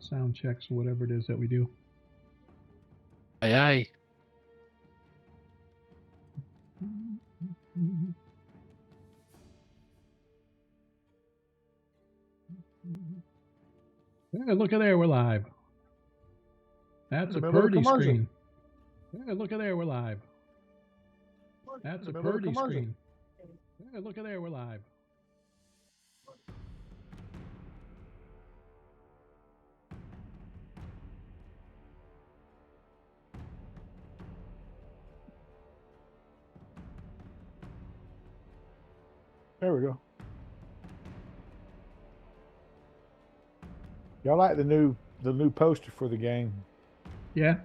sound checks, whatever it is that we do. Aye, aye. Hey, look at there, we're live. That's a Purdy screen. Hey, look at there, we're live. That's a Purdy screen. Hey, look at there, we're live. There we go. Y'all like the new poster for the game? Yeah.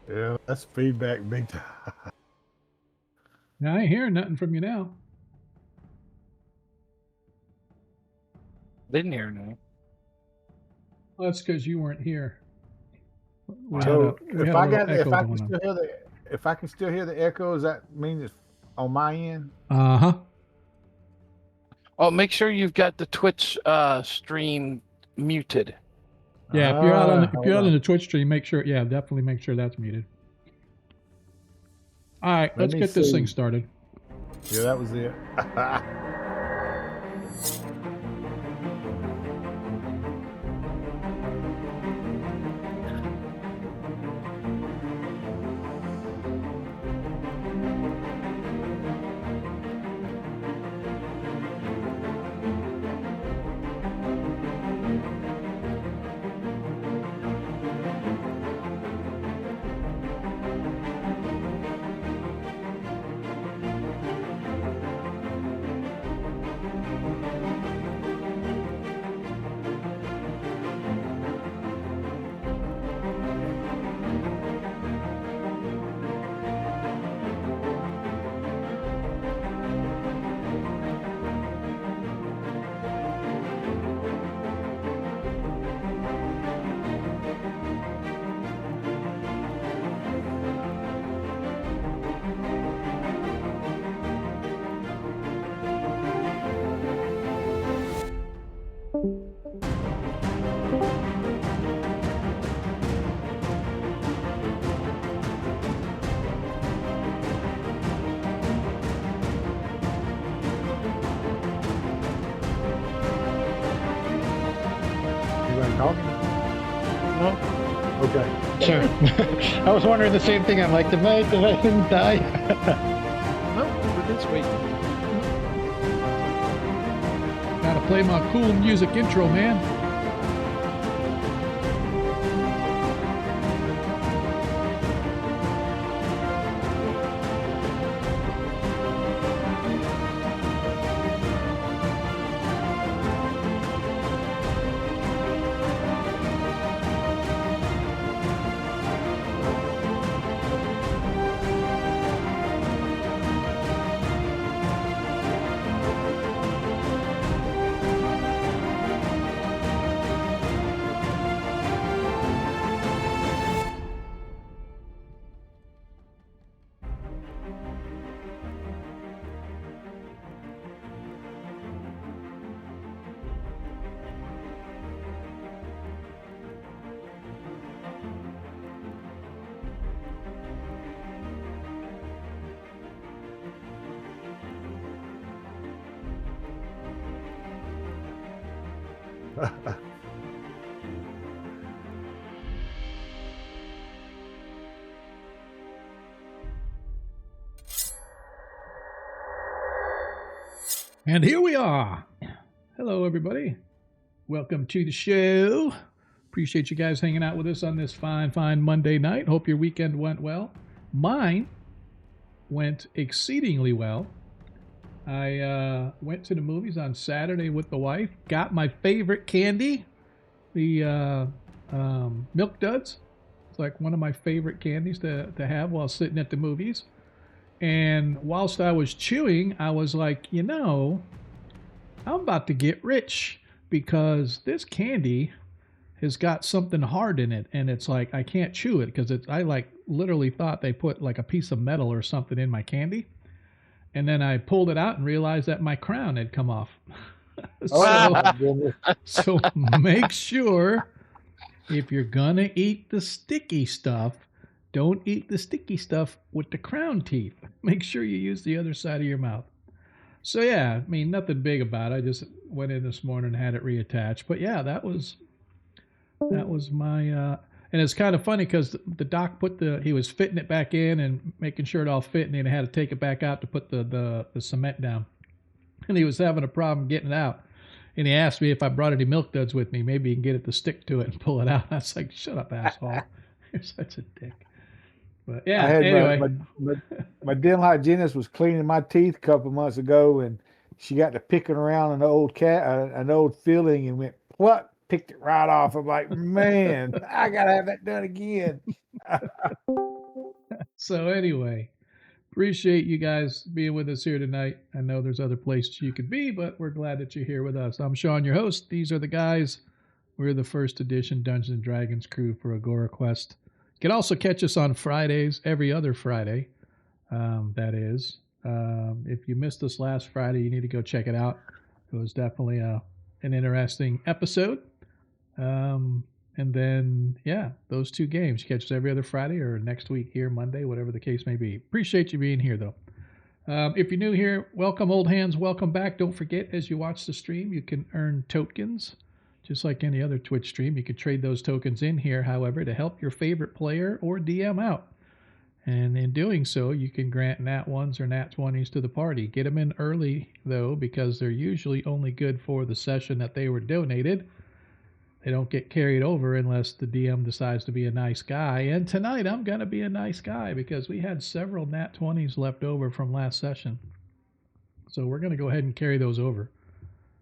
Yeah, that's feedback big time. Now, I ain't hearing nothing from you now. Didn't hear no. Well, that's because you weren't here. So if I can still hear the echo, does that mean it's on my end? Uh-huh. Oh, make sure you've got the Twitch stream muted. Yeah, if you're out on the Twitch stream, make sure. Yeah, definitely make sure that's muted. All right, let's get this thing started. Yeah, that was it. No. Okay. Sure. I was wondering the same thing. I'm like, did I die? No, we're this week. Gotta play my cool music intro, man. And here we are. Hello, everybody. Welcome to the show. Appreciate you guys hanging out with us on this fine Monday night. Hope your weekend went well. Mine went exceedingly well. I went to the movies on Saturday with the wife. Got my favorite candy, the Milk Duds. It's like one of my favorite candies to have while sitting at the movies. And whilst I was chewing, I was like, you know, I'm about to get rich because this candy has got something hard in it. And it's like, I can't chew it because I like literally thought they put like a piece of metal or something in my candy. And then I pulled it out and realized that my crown had come off. So make sure if you're gonna eat the sticky stuff, don't eat the sticky stuff with the crown teeth. Make sure you use the other side of your mouth. So yeah, I mean nothing big about it. I just went in this morning and had it reattached. But yeah, that was my and it's kind of funny because the doc he was fitting it back in and making sure it all fit, and then I had to take it back out to put the cement down, and he was having a problem getting it out. And he asked me if I brought any milk duds with me. Maybe he can get it to stick to it and pull it out. I was like, shut up, asshole. You're such a dick. But yeah, I had anyway. my dental hygienist was cleaning my teeth a couple months ago, and she got to picking around an old filling and went, what? Picked it right off. I'm like, man, I got to have that done again. So anyway, appreciate you guys being with us here tonight. I know there's other places you could be, but we're glad that you're here with us. I'm Sean, your host. These are the guys. We're the first edition Dungeons & Dragons crew for Agora Quest. You can also catch us on Fridays, every other Friday, that is. If you missed us last Friday, you need to go check it out. It was definitely an interesting episode. And then, yeah, those two games. You catch us every other Friday or next week here, Monday, whatever the case may be. Appreciate you being here, though. If you're new here, welcome, old hands. Welcome back. Don't forget, as you watch the stream, you can earn tokens. Just like any other Twitch stream, you can trade those tokens in here, however, to help your favorite player or DM out. And in doing so, you can grant Nat 1s or Nat 20s to the party. Get them in early, though, because they're usually only good for the session that they were donated. They don't get carried over unless the DM decides to be a nice guy. And tonight, I'm going to be a nice guy because we had several Nat 20s left over from last session. So we're going to go ahead and carry those over.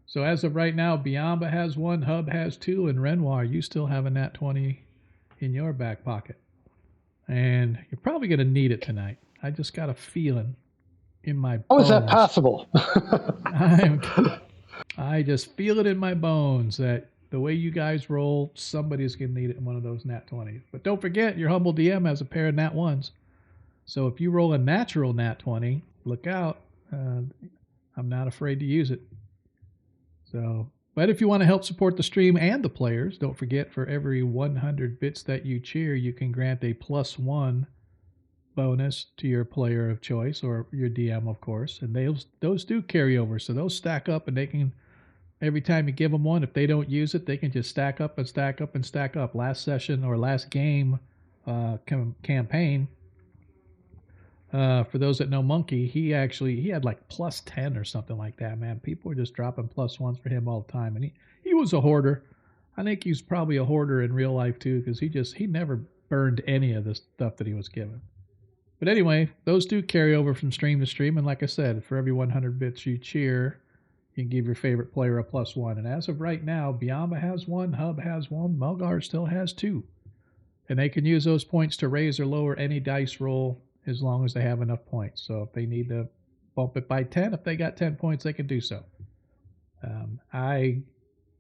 So as of right now, Biamba has 1, Hub has 2, and Renoir, you still have a Nat 20 in your back pocket. And you're probably going to need it tonight. I just got a feeling in my bones. How is that possible? I just feel it in my bones that the way you guys roll, somebody's going to need it in one of those Nat 20s. But don't forget, your humble DM has a pair of Nat 1s. So if you roll a natural Nat 20, look out. I'm not afraid to use it. So, but if you want to help support the stream and the players, don't forget, for every 100 bits that you cheer, you can grant a +1 bonus to your player of choice, or your DM, of course. And those do carry over, so those stack up, and they can, every time you give them one, if they don't use it, they can just stack up and stack up and stack up. Last session or last game campaign, for those that know Monkey, he had like +10 or something like that, man. People were just dropping +1s for him all the time. And he was a hoarder. I think he's probably a hoarder in real life too, because he never burned any of the stuff that he was given. But anyway, those do carry over from stream to stream. And like I said, for every 100 bits you cheer, you can give your favorite player a +1. And as of right now, Biamba has 1, Hub has 1, Mulgar still has 2. And they can use those points to raise or lower any dice roll as long as they have enough points. So if they need to bump it by 10, if they got 10 points, they can do so. I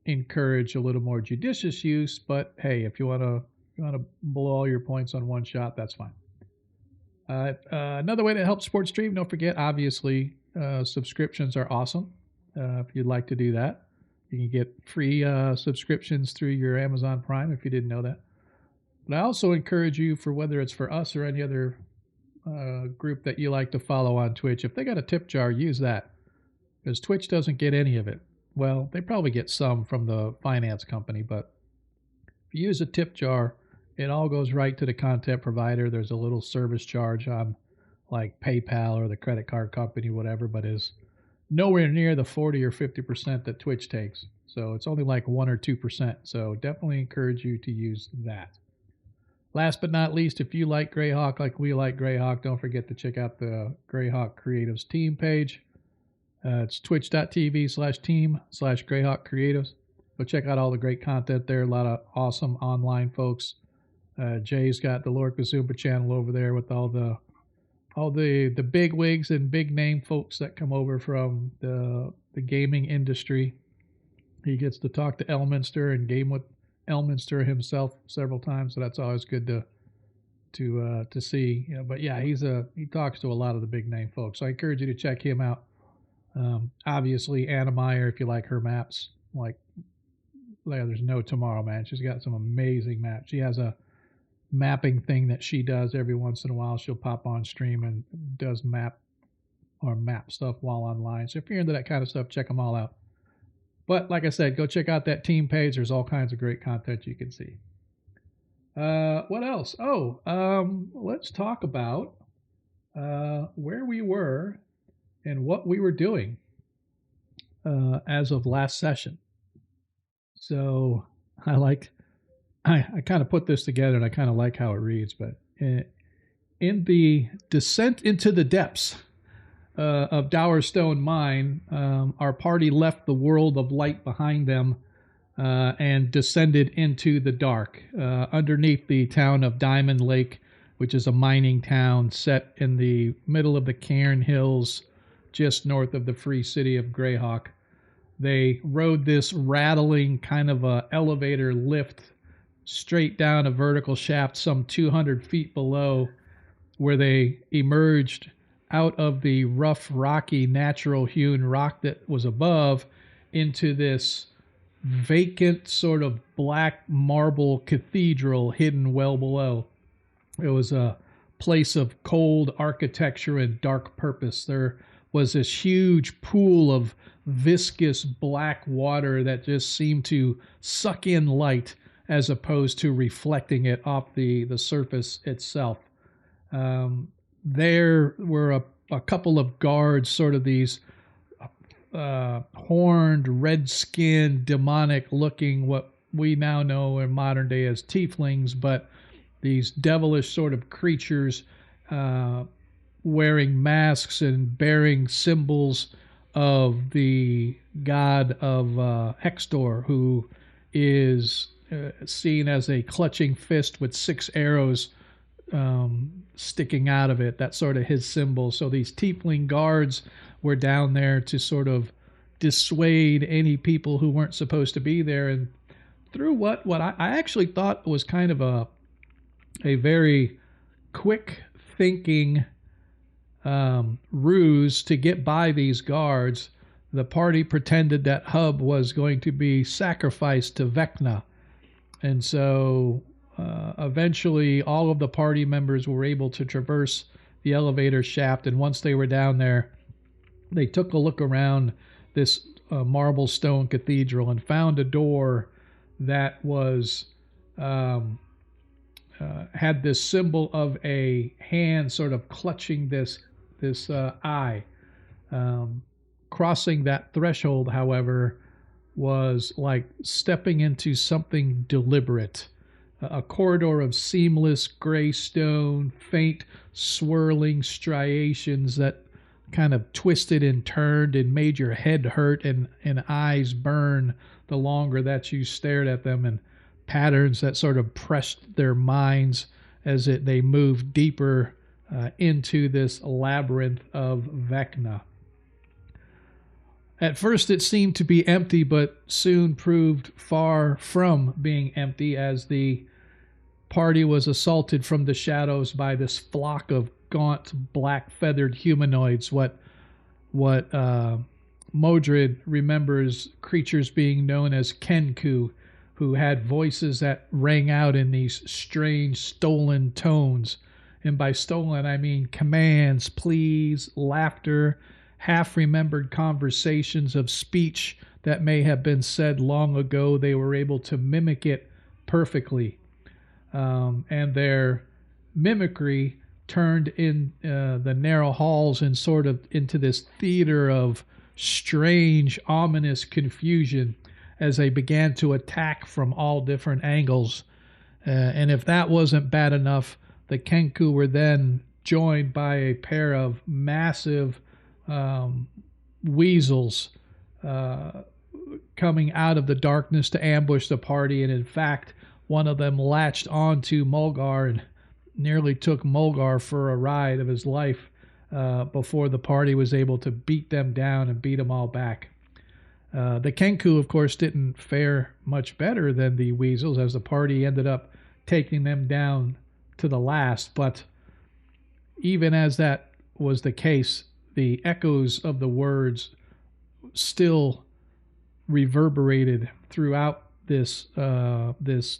encourage a little more judicious use, but hey, if you want to blow all your points on one shot, that's fine. Another way to help support stream, don't forget, obviously, subscriptions are awesome. If you'd like to do that, you can get free subscriptions through your Amazon Prime if you didn't know that. But I also encourage you, for whether it's for us or any other group that you like to follow on Twitch, if they got a tip jar, use that, because Twitch doesn't get any of it. Well, they probably get some from the finance company, but if you use a tip jar, it all goes right to the content provider. There's a little service charge on like PayPal or the credit card company, whatever, but is nowhere near the 40 or 50% that Twitch takes. So it's only like 1 or 2%. So definitely encourage you to use that. Last but not least, if you like Greyhawk like we like Greyhawk, don't forget to check out the Greyhawk Creatives team page. It's twitch.tv/team/Greyhawk Creatives. Go check out all the great content there. A lot of awesome online folks. Jay's got the Lord Kazumba channel over there with all the big wigs and big name folks that come over from the gaming industry. He gets to talk to Elminster and game with Elminster himself several times, so that's always good to see. But yeah, he talks to a lot of the big name folks. So I encourage you to check him out. Obviously, Anna Meyer, if you like her maps, like there's no tomorrow, man. She's got some amazing maps. She has a mapping thing that she does every once in a while. She'll pop on stream and does map stuff while online. So if you're into that kind of stuff, check them all out. But like I said, go check out that team page. There's all kinds of great content you can see. What else? Let's talk about where we were and what we were doing as of last session. So I kind of put this together and I kind of like how it reads, but in the descent into the depths of Dowerstone Mine, our party left the world of light behind them and descended into the dark underneath the town of Diamond Lake, which is a mining town set in the middle of the Cairn Hills, just north of the free city of Greyhawk. They rode this rattling kind of a elevator lift straight down a vertical shaft some 200 feet below, where they emerged out of the rough, rocky, natural-hewn rock that was above into this vacant sort of black marble cathedral hidden well below. It was a place of cold architecture and dark purpose. There was this huge pool of viscous black water that just seemed to suck in light as opposed to reflecting it off the surface itself. There were a couple of guards, sort of these horned, red-skinned, demonic-looking, what we now know in modern day as tieflings, but these devilish sort of creatures wearing masks and bearing symbols of the god of Hextor, who is seen as a clutching fist with 6 arrows sticking out of it. That's sort of his symbol. So these tiefling guards were down there to sort of dissuade any people who weren't supposed to be there. And through what I actually thought was kind of a very quick thinking ruse to get by these guards, the party pretended that Hub was going to be sacrificed to Vecna. And so eventually all of the party members were able to traverse the elevator shaft, and once they were down there, they took a look around this marble stone cathedral and found a door that was had this symbol of a hand sort of clutching this eye. Crossing that threshold, however, was like stepping into something deliberate. A corridor of seamless gray stone, faint swirling striations that kind of twisted and turned and made your head hurt and eyes burn the longer that you stared at them, and patterns that sort of pressed their minds as they moved deeper into this labyrinth of Vecna. At first it seemed to be empty, but soon proved far from being empty as the party was assaulted from the shadows by this flock of gaunt, black-feathered humanoids, what Modred remembers creatures being known as Kenku, who had voices that rang out in these strange, stolen tones. And by stolen, I mean commands, pleas, laughter, half-remembered conversations of speech that may have been said long ago. They were able to mimic it perfectly. And their mimicry turned in the narrow halls and sort of into this theater of strange, ominous confusion as they began to attack from all different angles. And if that wasn't bad enough, the Kenku were then joined by a pair of massive weasels coming out of the darkness to ambush the party. And in fact, one of them latched onto Mulgar and nearly took Mulgar for a ride of his life before the party was able to beat them down and beat them all back. The Kenku, of course, didn't fare much better than the weasels, as the party ended up taking them down to the last. But even as that was the case, the echoes of the words still reverberated throughout this this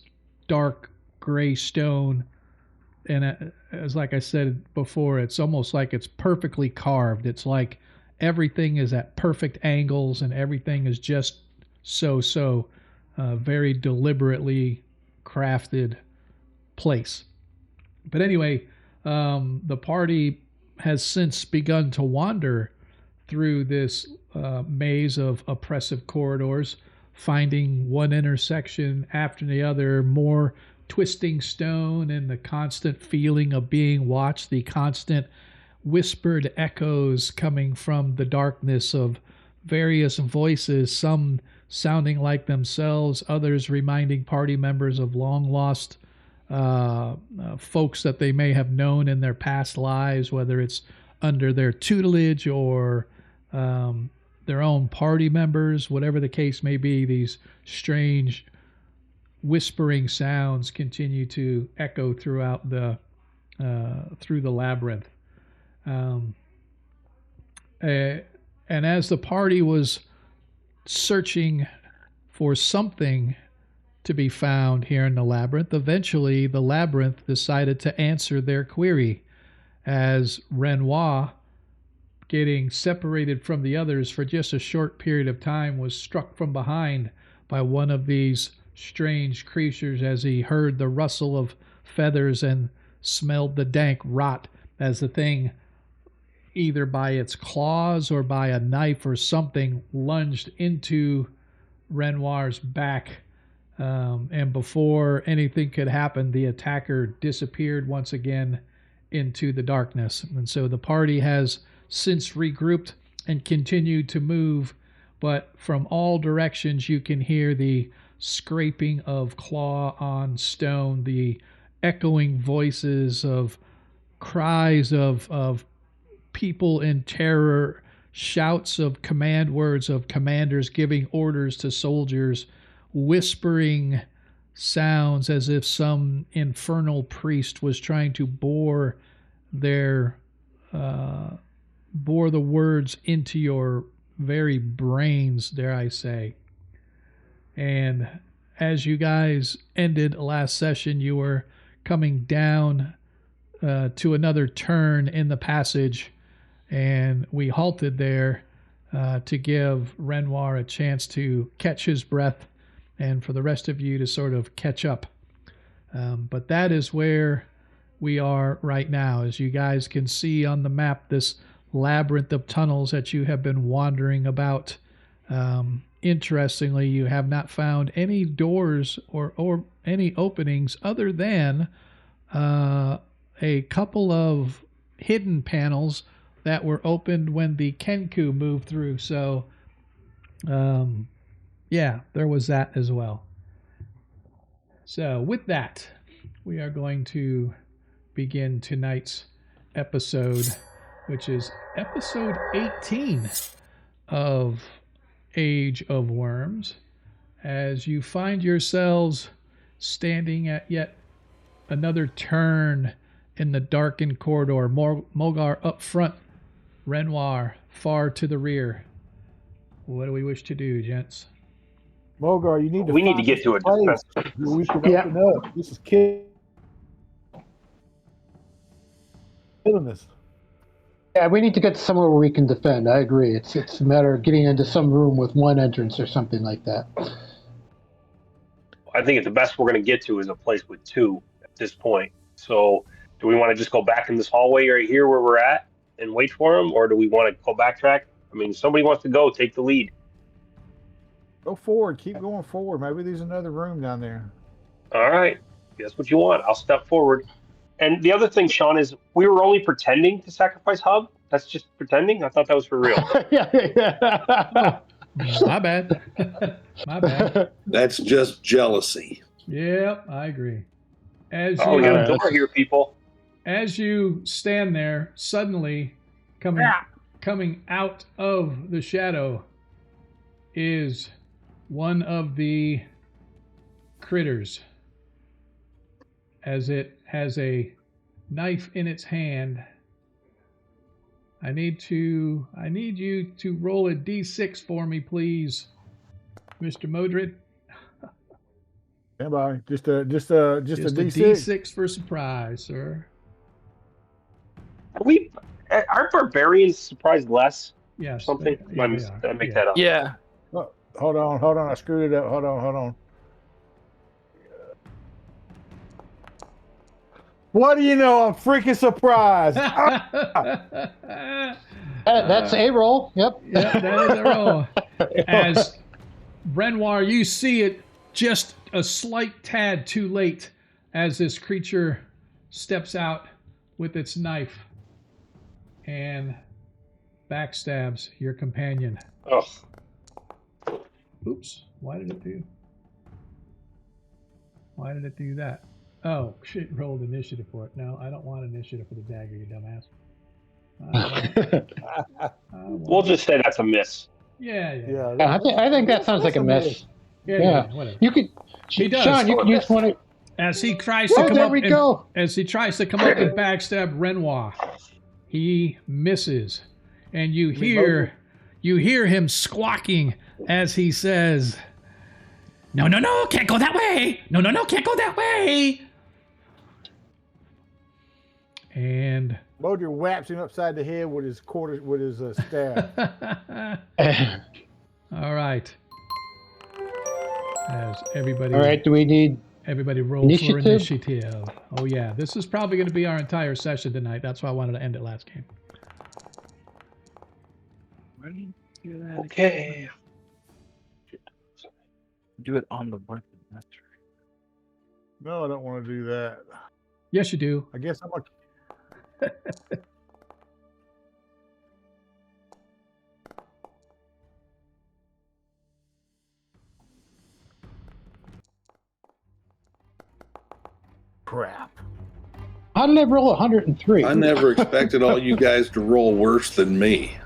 dark gray stone. And as like I said before, it's almost like it's perfectly carved. It's like everything is at perfect angles and everything is just so very deliberately crafted place. But anyway, the party has since begun to wander through this maze of oppressive corridors, finding one intersection after the other, more twisting stone and the constant feeling of being watched, the constant whispered echoes coming from the darkness of various voices, some sounding like themselves, others reminding party members of long lost folks that they may have known in their past lives, whether it's under their tutelage or their own party members, whatever the case may be. These strange whispering sounds continue to echo throughout the through the labyrinth. And as the party was searching for something to be found here in the labyrinth, eventually the labyrinth decided to answer their query, as Renoir, getting separated from the others for just a short period of time, was struck from behind by one of these strange creatures as he heard the rustle of feathers and smelled the dank rot as the thing, either by its claws or by a knife or something, lunged into Renoir's back. And before anything could happen, the attacker disappeared once again into the darkness. And so the party has since regrouped and continued to move, but from all directions you can hear the scraping of claw on stone, the echoing voices of cries of people in terror, shouts of command words of commanders giving orders to soldiers, whispering sounds as if some infernal priest was trying to bore the words into your very brains, dare I say. And as you guys ended last session, you were coming down to another turn in the passage, and we halted there to give Renoir a chance to catch his breath and for the rest of you to sort of catch up. But that is where we are right now. As you guys can see on the map, this labyrinth of tunnels that you have been wandering about. Interestingly, you have not found any doors or any openings other than a couple of hidden panels that were opened when the Kenku moved through. So, yeah, there was that as well. So with that, we are going to begin tonight's episode, which is episode 18 of Age of Worms, as you find yourselves standing at yet another turn in the darkened corridor. Mogar up front, Renoir far to the rear. What do we wish to do, gents? Mogar, you need to. We need to get to a place defensive. where we can Yeah. open up. This is killing us. Yeah, we need to get somewhere where we can defend. I agree. It's a matter of getting into some room with one entrance or something like that. I think the best we're going to get to is a place with two at this point. So, do we want to just go back in this hallway right here where we're at and wait for them, or do we want to go backtrack? I mean, if somebody wants to go, take the lead. Go forward. Keep going forward. Maybe there's another room down there. All right, if that's what you want. I'll step forward. And the other thing, Sean, is we were only pretending to sacrifice Hub. That's just pretending. I thought that was for real. Yeah. My bad. My bad. That's just jealousy. Yep, I agree. As Oh, we you, got a door here, people. as you stand there, suddenly coming out of the shadow is one of the critters, as it has a knife in its hand I need you to roll a d6 for me, please, Mr. Modred. Stand by. Just a Just D6. d6 for surprise, sir. Aren't barbarians surprised less? Yes. Something? They are. Did I make that up? Yeah. Oh, hold on. I screwed it up. Hold on. What do you know? I'm freaking surprised. That's a roll. Yep. Yeah, that is a roll. As Renoir, you see it just a slight tad too late as this creature steps out with its knife and backstabs your companion. Oh, Oops. Why did it do that? Oh, shit, rolled initiative for it. No, I don't want initiative for the dagger, you dumbass. we'll just say that's a miss. Yeah. I think that sounds like a miss. Yeah, whatever. You could, He does. Sean, you can use one of. As he tries to Oh, come there up we and, go. as he tries to come up and backstab Renoir, he misses, and you hear him squawking as he says, "No, can't go that way. No, can't go that way." And Modred whaps him upside the head with his staff. all right. As everybody, All right, do we need everybody roll for initiative. Oh yeah, this is probably going to be our entire session tonight. That's why I wanted to end it last game. Okay. Do it on the weapon. That's right. No, I don't want to do that. Yes, you do. I guess I'm a. Crap. How did I roll 103? I never expected all you guys to roll worse than me.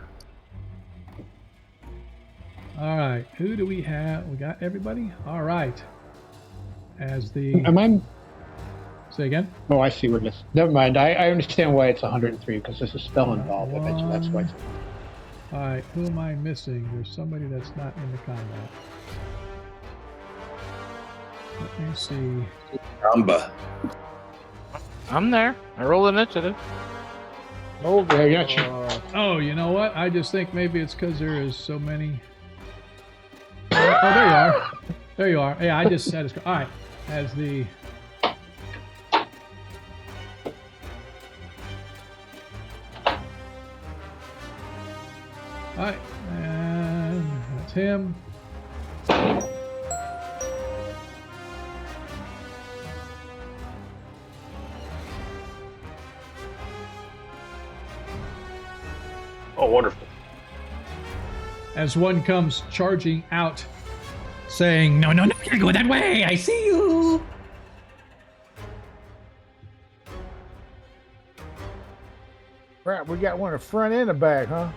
All right, who do we have? We got everybody? All right. As the... Am I? Say again? Oh, I see where this. Never mind. I understand why it's 103 because there's a spell involved. I bet you that's why. All right, who am I missing? There's somebody that's not in the combat. Let me see. Ramba. I'm there. I roll initiative. Oh, Yeah, you're not sure. Oh, you know what? I just think maybe it's because there is so many. Oh, there you are. There you are. Yeah, I just said it's. All right, as the. All right, and that's him. Oh, wonderful. As one comes charging out, saying, "No, can't go that way. I see you." crap. We got one in the front and the back, huh?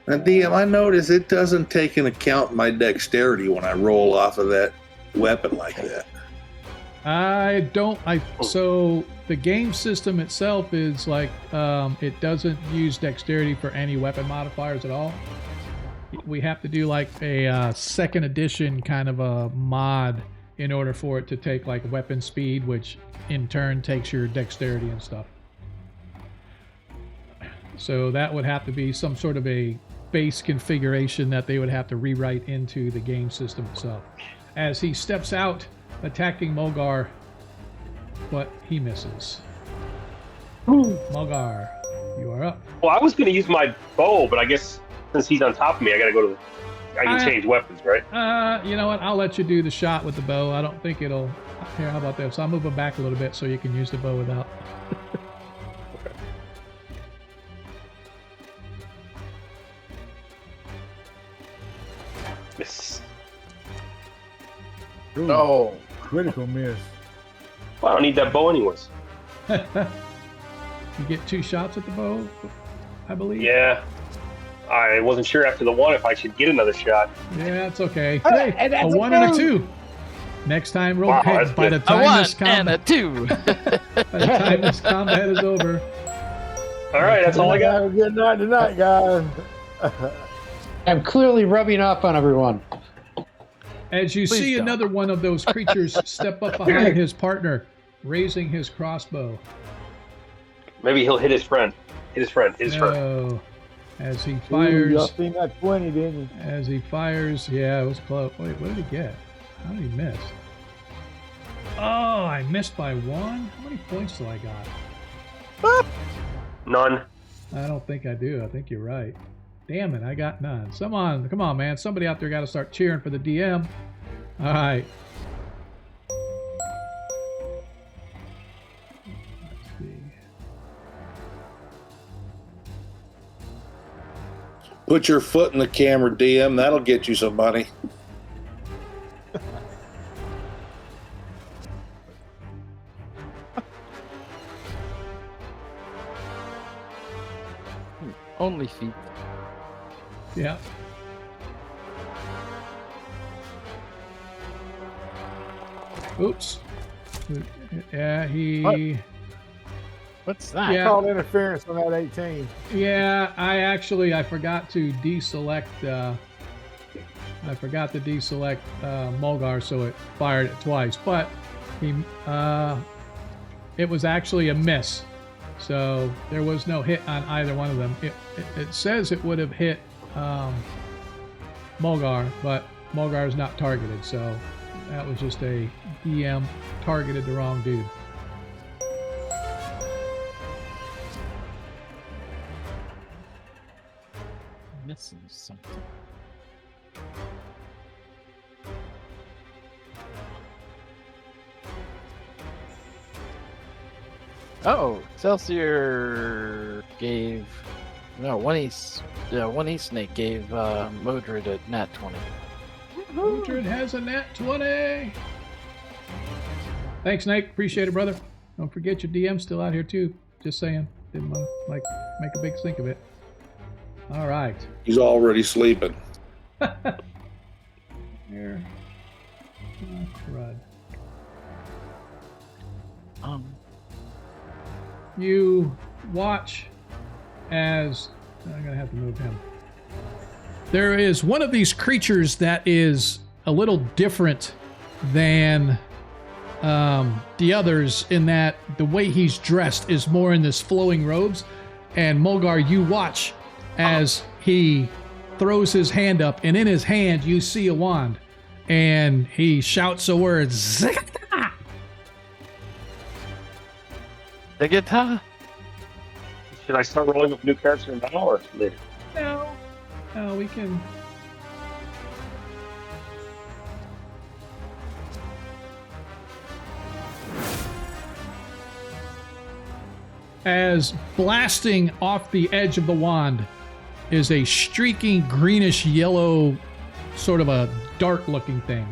Now, DM, I notice it doesn't take into account my dexterity when I roll off of that weapon like that. I don't. So the game system itself is like it doesn't use dexterity for any weapon modifiers at all. We have to do like a second edition kind of a mod in order for it to take like weapon speed, which in turn takes your dexterity and stuff. So that would have to be some sort of a base configuration that they would have to rewrite into the game system itself. As he steps out, attacking Mulgar, but he misses. Mulgar, you are up. Well, I was going to use my bow, but I guess since he's on top of me, I got to go to. I can change weapons, right? You know what? I'll let you do the shot with the bow. I don't think it'll. Here, how about this? I'll move it back a little bit so you can use the bow without. Miss. Ooh, No. critical miss. Well, I don't need that bow anyways. You get 2 shots at the bow, I believe. Yeah. I wasn't sure after the one if I should get another shot. Yeah, it's okay. Hey, Hey, that's a a 1 and a two. 2. Next time, roll. Wow, Hey, that's by the good. A time 1 this and a combat, 2. by the time this combat is over. All right, that's all I got. Have a good night tonight, guys. I'm clearly rubbing off on everyone. As you Please see don't. another one of those creatures step up behind his partner, raising his crossbow. Maybe he'll hit his friend. Hit his friend. No. As he Ooh, fires, y'all seen that 20, didn't you? as he fires, yeah, it was close. Wait, what did he get? How did he miss? Oh, I missed by one? How many points do I got? None. I don't think I do. I think you're right. Damn it, I got none. Come on, man. Somebody out there got to start cheering for the DM. All right. Let's see. Put your foot in the camera, DM. That'll get you some money. Only feet. Yeah. Oops. Yeah, he. What's that? Yeah. Called interference on that 18. Yeah, I forgot to deselect. I forgot to deselect Mulgar, so it fired it twice. But he, it was actually a miss, so there was no hit on either one of them. It says it would have hit Mulgar, but Mulgar is not targeted, so that was just a DM targeted the wrong dude. Missing something. Oh, Celsior gave one E Snake gave Modred a nat 20. Mildred has a nat 20. Thanks, Snake. Appreciate it, brother. Don't forget your DM's still out here too. Just saying. Didn't want to make a big stink of it. All right. He's already sleeping. Here. Oh, crud. You watch as I'm gonna have to move him. There is one of these creatures that is a little different than the others in that the way he's dressed is more in this flowing robes. And Mulgar, you watch as he throws his hand up, and in his hand you see a wand, and he shouts a word. Zikata! The guitar? Should I start rolling up new characters now or later? No, we can. As blasting off the edge of the wand is a streaking greenish yellow, sort of a dart looking thing.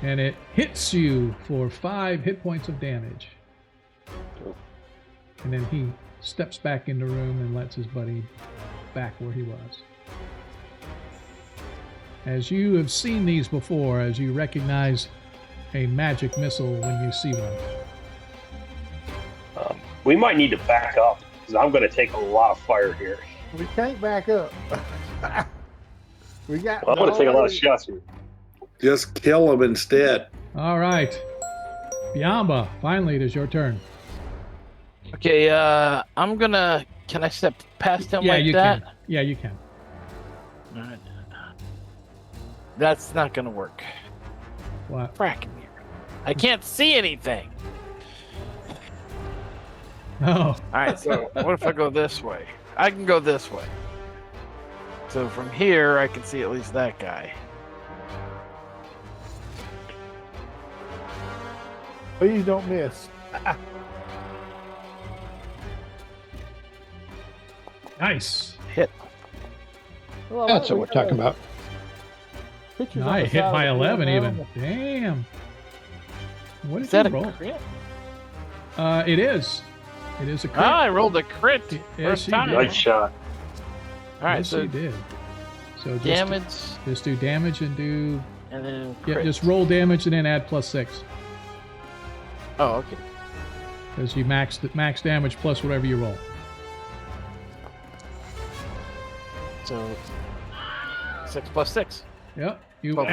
And it hits you for 5 hit points of damage. And then he steps back in the room and lets his buddy back where he was. As you have seen these before, as you recognize a magic missile when you see one. We might need to back up because I'm going to take a lot of fire here. We can't back up. We got. Well, I'm going to take a lot of shots here. Just kill him instead. All right. Biamba, finally it is your turn. Okay, I'm gonna. Can I step past him Yeah, like you that? can. Yeah, you can. All right. That's not gonna work. What? Frack me. I can't see anything. Oh. All right, so what if I go this way? I can go this way. So from here, I can see at least that guy. Please don't miss. Nice. Hit. Well, That's what we're talking about. Pictures on I the hit side by of the 11 field even. now. Damn. What did Is that you a roll? crit? It is. It is a crit. Ah, I rolled a crit Yes, first you time. did. Nice shot. All right, Yes, so you did. So just damage just do damage and do and then yeah, crit. just roll damage and then add +6. Oh, okay. Because you max damage plus whatever you roll. So 6 plus 6. Yep. Well,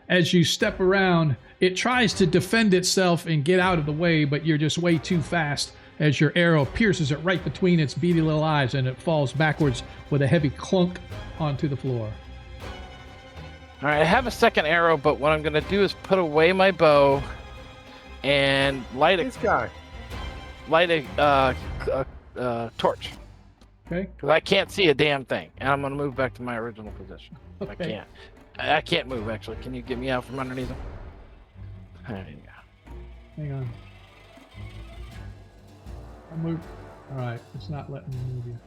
As you step around, it tries to defend itself and get out of the way, but you're just way too fast as your arrow pierces it right between its beady little eyes, and it falls backwards with a heavy clunk onto the floor. All right, I have a second arrow, but what I'm going to do is put away my bow and light This guy. a torch. Okay. Because I can't see a damn thing, and I'm going to move back to my original position. Okay. I can't move, actually. Can you get me out from underneath him? There you go. Hang on. I'll move. All right, it's not letting me move you.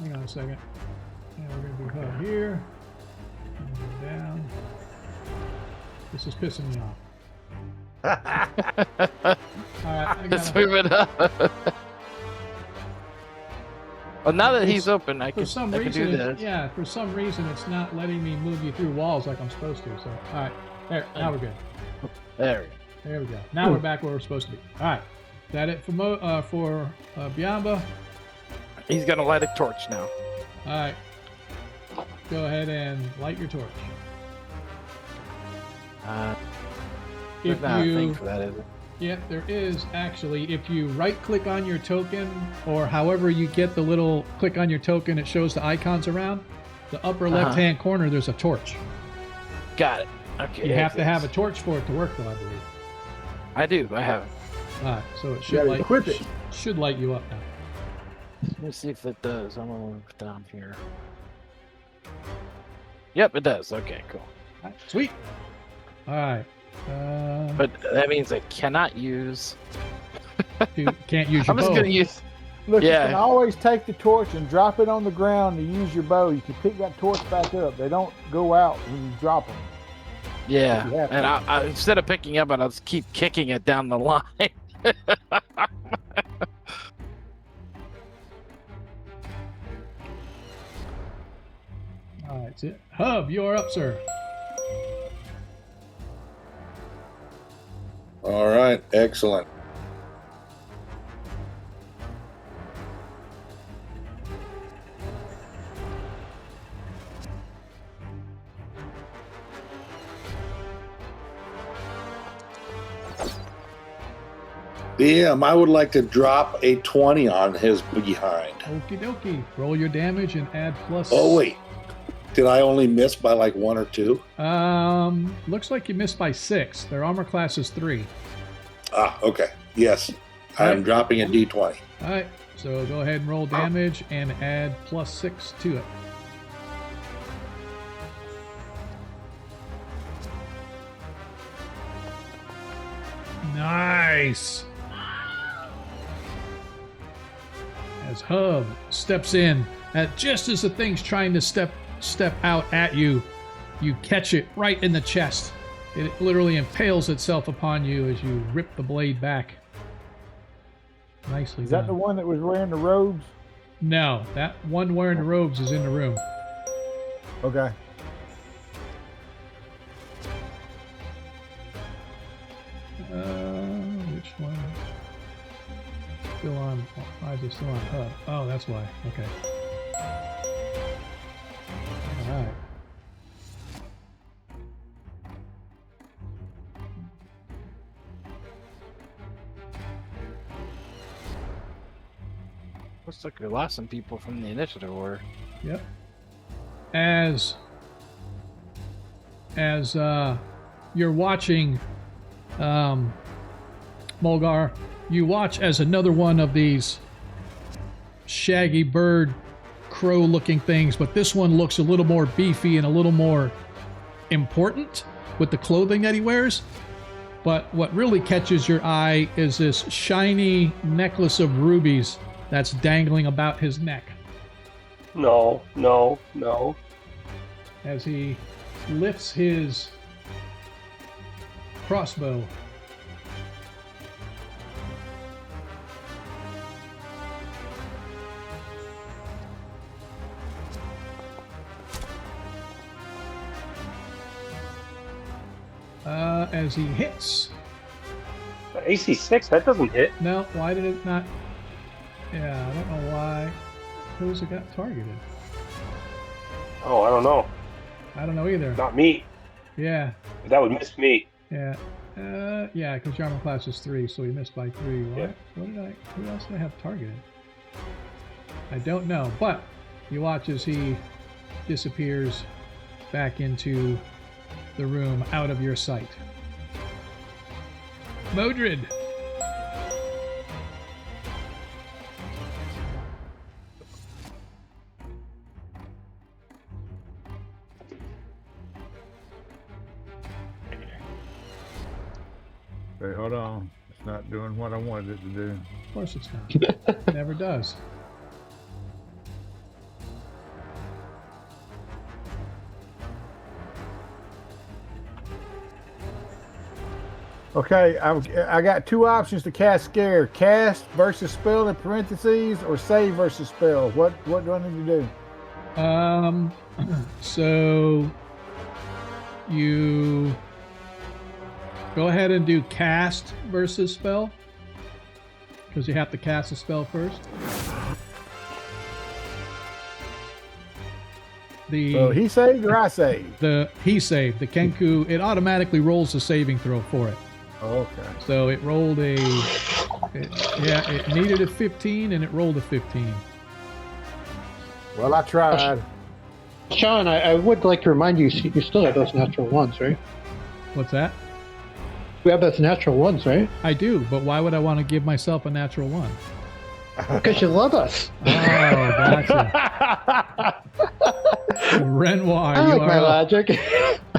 Hang on a second. And we're going to do hub here. And go down. This is pissing me off. All right, Let's move it up. Well, now that he's open, I can do this. Yeah, for some reason, it's not letting me move you through walls like I'm supposed to. So, all right, there. Now we're good. There we go. There we go. Now we're back where we're supposed to be. All right, is that it for Biamba? He's going to light a torch now. All right, go ahead and light your torch. There's not a thing for that, is it? Yep, there is actually. If you right-click on your token, or however you get the little click on your token, it shows the icons around. The upper left-hand corner, there's a torch. Got it. Okay. You have to have a torch for it to work, though, I believe. I do. I have it. All right, so it You gotta equip it. should light you up now. Let me see if it does. I'm going to look down here. Yep, it does. Okay, cool. All right, sweet. All right. But that means I cannot use... You can't use your I'm just bow. going to use... Look, Yeah. you can always take the torch and drop it on the ground and use your bow. You can pick that torch back up. They don't go out when you drop them. Yeah, Yeah. and I instead of picking up, I'll just keep kicking it down the line. All right, that's it. Hub, you're up, sir. All right, excellent. DM, I would like to drop a 20 on his behind. Okie dokie. Roll your damage and add plus. Oh, wait. Did I only miss by like 1 or 2? Looks like you missed by 6. Their armor class is 3. Ah, okay. Yes. I'm Alright. dropping a D20. All right, so go ahead and roll damage and add plus 6 to it. Nice. As Hub steps in, just as the thing's trying to step out at you, you catch it right in the chest. It literally impales itself upon you as you rip the blade back. Nicely Is that the done. one that was wearing the robes? No, that one wearing the robes is in the room. Okay. Which one? Still on. Why is it still on Hub? Oh, that's why. Okay. All right. Looks like we lost some people from the initiative order. Yep. As you're watching, Mulgar, you watch as another one of these shaggy bird crow-looking things, but this one looks a little more beefy and a little more important with the clothing that he wears. But what really catches your eye is this shiny necklace of rubies that's dangling about his neck No. as he lifts his crossbow. As he hits, AC 6, that doesn't hit. No, why did it not? Yeah, I don't know why. Who's it got targeted? Oh, I don't know. I don't know either. Not me. Yeah, That would miss me. yeah. Yeah, because your armor class is 3, so he missed by 3. What? Yeah. Who else did I have targeted? I don't know, but you watch as he disappears back into the room out of your sight. Modred. Wait, hold on. It's not doing what I wanted it to do. Of course it's not. Never does. Okay, I got 2 options to cast Scare: cast versus spell in parentheses, or save versus spell. What do I need to do? So you go ahead and do cast versus spell, because you have to cast a spell first. So he saved or I saved? He saved. The Kenku, it automatically rolls a saving throw for it. Okay. So it rolled it needed a 15 and it rolled a 15. Well, I tried. Sean, I would like to remind you, you still have those natural ones, right? What's that? We have those natural ones, right? I do, but why would I want to give myself a natural 1? Because you love us. Oh, gotcha. Renoir, I you like are my up. logic.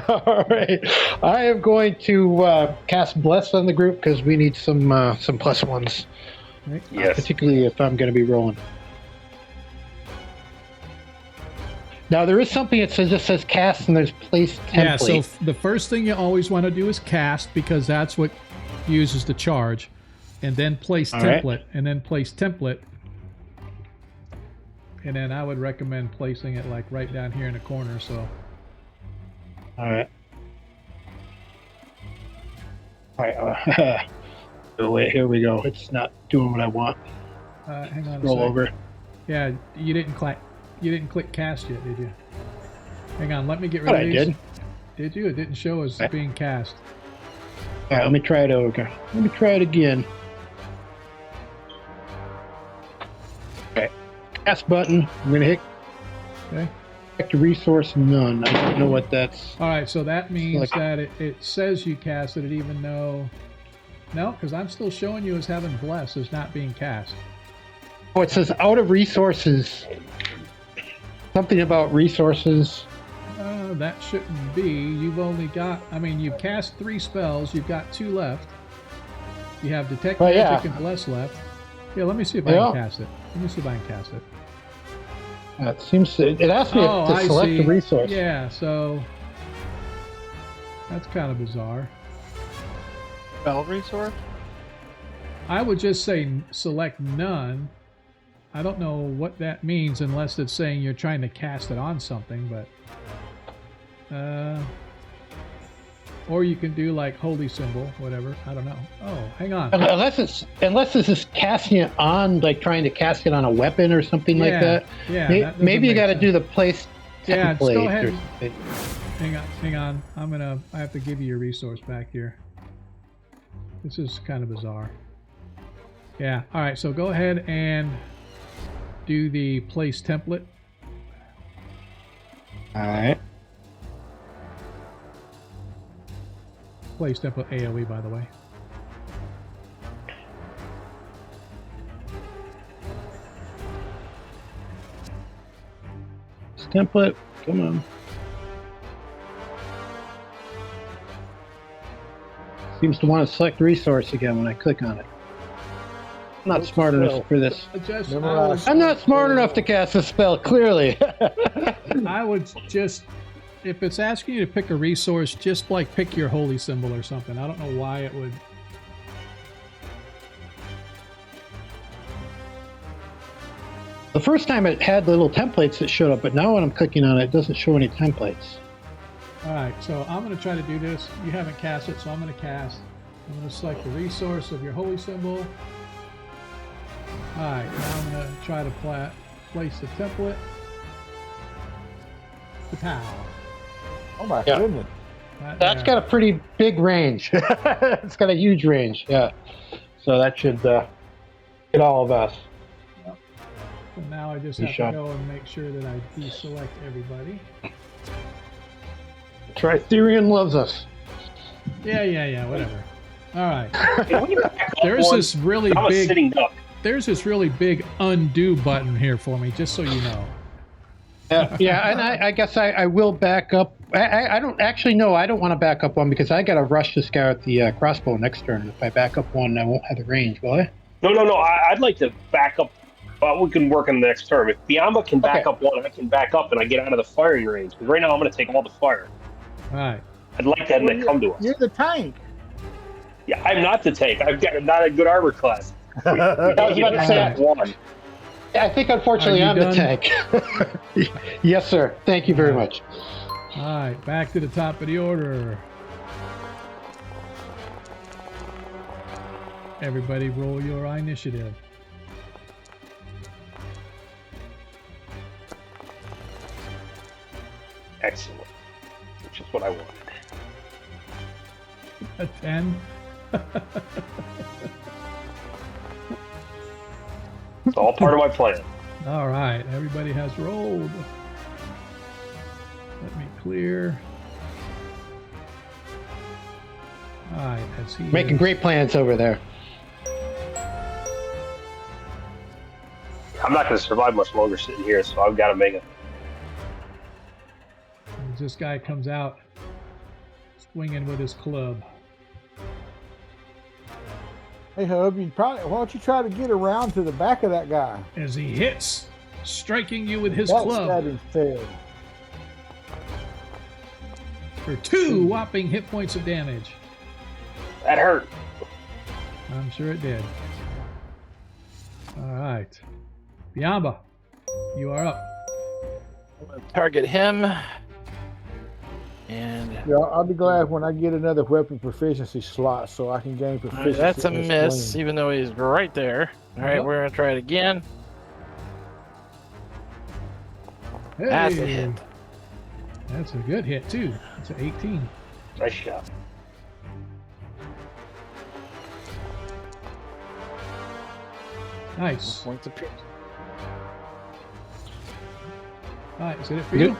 All right, I am going to cast Bless on the group because we need some plus ones, Yes. particularly if I'm going to be rolling. Now there is something that just says cast and there's place template. Yeah, so the first thing you always want to do is cast, because that's what uses the charge, and then place All right. template, and then place template, and then I would recommend placing it like right down here in the corner. So All right. All right. Oh, wait, here we go. It's not doing what I want. hang on. Roll a sec. over. Yeah, you didn't click cast yet, did you? Hang on, let me get rid But of I these. did. Did you? It didn't show as Okay. being cast. All right, let me try it over. Let me try it again. Okay. Cast button. I'm going to hit Okay. Select resource none. I don't know what that's. All right, so that means Like- that it says you casted it, even though no, because I'm still showing you as having bless as not being cast. Oh, it says out of resources. Something about resources. That shouldn't be. You've only got. I mean, you've cast 3 spells. You've got 2 left. You have detect Oh, yeah. magic and bless left. Yeah, let me see if I Yeah. can cast it. Let me see if I can cast it. It seems to, it asks me Oh, to I select see. a resource. Yeah, so that's kind of bizarre. Spell resource? I would just say select none. I don't know what that means unless it's saying you're trying to cast it on something, but or you can do like holy symbol, whatever. I don't know. Oh, hang on. Unless this is casting it on, like trying to cast it on a weapon or something like that. Yeah. May- that doesn't Maybe you make got to sense. do the place Yeah, just template. go ahead. or- Hang on. I have to give you your resource back here. This is kind of bizarre. Yeah. All right. So go ahead and do the place template. All right. Place template AOE, by the way. This template. Come on. Seems to want to select resource again when I click on it. I'm not smart enough for this. Just, Memorize. I'm not smart enough to cast a spell, clearly. I would just, if it's asking you to pick a resource, just like pick your holy symbol or something. I don't know why it would. The first time it had the little templates that showed up, but now when I'm clicking on it, it doesn't show any templates. All right, so I'm going to try to do this. You haven't cast it, so I'm going to cast. I'm going to select the resource of your holy symbol. Alright, now I'm going to try to place the template. The power. Oh my Yeah. goodness. That's got a pretty big range. It's got a huge range, yeah. So that should get all of us. So now I just You have shot. to go and make sure that I deselect everybody. Tritherian loves us. Yeah, whatever. Alright. Can we back up There's one? this really I'm a big sitting duck. there's this really big undo button here for me, just so you know. Yeah, and I guess I will back up. I don't actually know. I don't want to back up one because I got to rush to scout the crossbow next turn. If I back up one, I won't have the range, will I? No. I'd like to back up. Well, we can work on the next turn. If Biamba can back up one, I can back up and I get out of the firing range. Because right now I'm going to take all the fire. Alright. I'd like to have them come to us. You're the tank. Yeah, I'm not the tank. I've got not a good armor class. I was about to say, One. I think unfortunately Are I'm you the tank. Yes, sir. Thank you very much. Alright, back to the top of the order. Everybody roll your initiative. Excellent. Which is what I wanted. A 10. It's all part of my plan. Alright, everybody has rolled. Let me clear. Alright, as he Making is- great plans over there. I'm not going to survive much longer sitting here, so I've got to make it. as this guy comes out swinging with his club. Hey, Hub, why don't you try to get around to the back of that guy? As he hits, striking you with his That's club stabbing failed. for 2 whopping hit points of damage. That hurt. I'm sure it did. Alright. Biamba, you are up. I'm gonna target him. And Yeah, I'll be glad when I get another weapon proficiency slot so I can gain proficiency. that's a in this miss, sling. even though he's right there. All right, Yep. we're gonna try it again. Hey, That's a hit. That's a good hit too. It's an 18. Nice shot. Nice. Points of pierce. Alright, is that it for Good. you?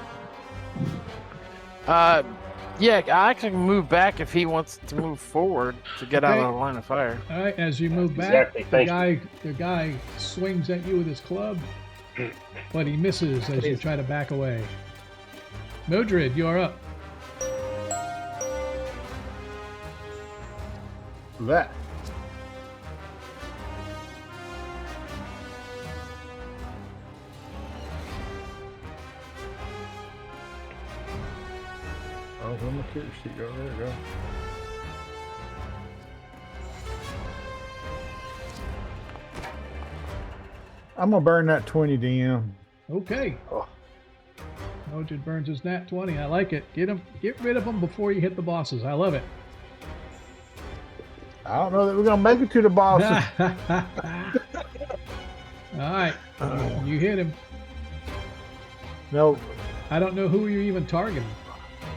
Yeah, I actually can move back if he wants to move forward to get out Okay. of the line of fire. Alright, as you move back, Exactly, thank the guy swings at you with his club, but he misses as you try to back away. Mildred, you're up. That. Oh, where'd my character sheet go? There it goes. I'm gonna burn that 20 DM. Okay. Oh. Mildred burns his nat 20. I like it. Get rid of him before you hit the bosses. I love it. I don't know that we're gonna make it to the boss. Alright. You hit him. No, I don't know who you're even targeting.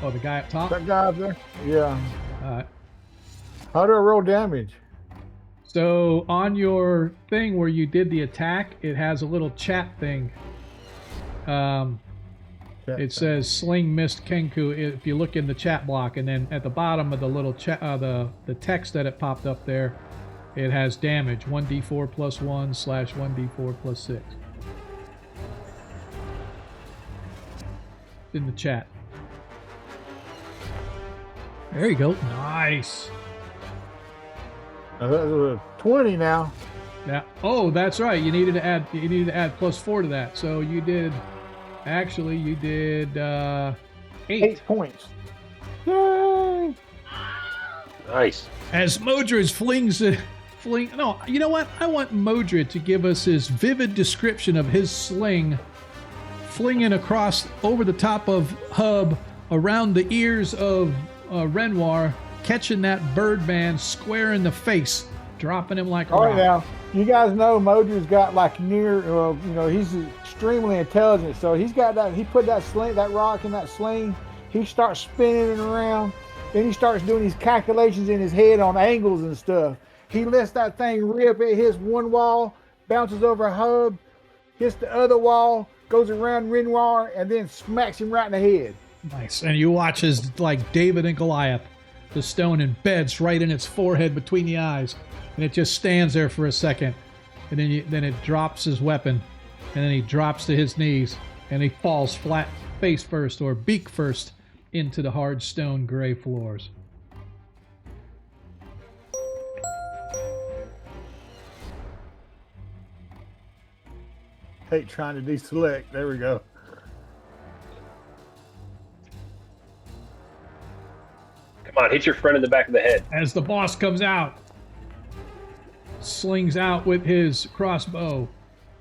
Oh, the guy up top? that guy up there. Yeah. Alright. How do I roll damage? So on your thing where you did the attack, it has a little chat thing. It says "Sling missed Kenku." If you look in the chat block, and then at the bottom of the little chat, the text that it popped up there, it has damage 1d4 plus 1 / 1d4 plus 6. In the chat. There you go. Nice. That was a 20 now. Yeah. Oh, that's right. You needed to add +4 to that. So you did. Actually, you did 8. 8 points. Yay! Nice. As Modred fling. No, you know what? I want Modred to give us his vivid description of his sling, flinging across over the top of Hub, around the ears of Renoir, catching that Birdman square in the face, dropping him like a All rock. right, now you guys know Modri's got like he's extremely intelligent. So he's got that. He put that rock in that sling. He starts spinning it around. Then he starts doing these calculations in his head on angles and stuff. He lets that thing rip. It hits one wall, bounces over a hub, hits the other wall, goes around Renoir, and then smacks him right in the head. Nice. And you watch as, like David and Goliath, the stone embeds right in its forehead between the eyes. And it just stands there for a second. And then it drops his weapon. And then he drops to his knees. And he falls flat face first or beak first into the hard stone gray floors. Hate trying to deselect. There we go. Come on, hit your friend in the back of the head. As the boss comes out, slings out with his crossbow,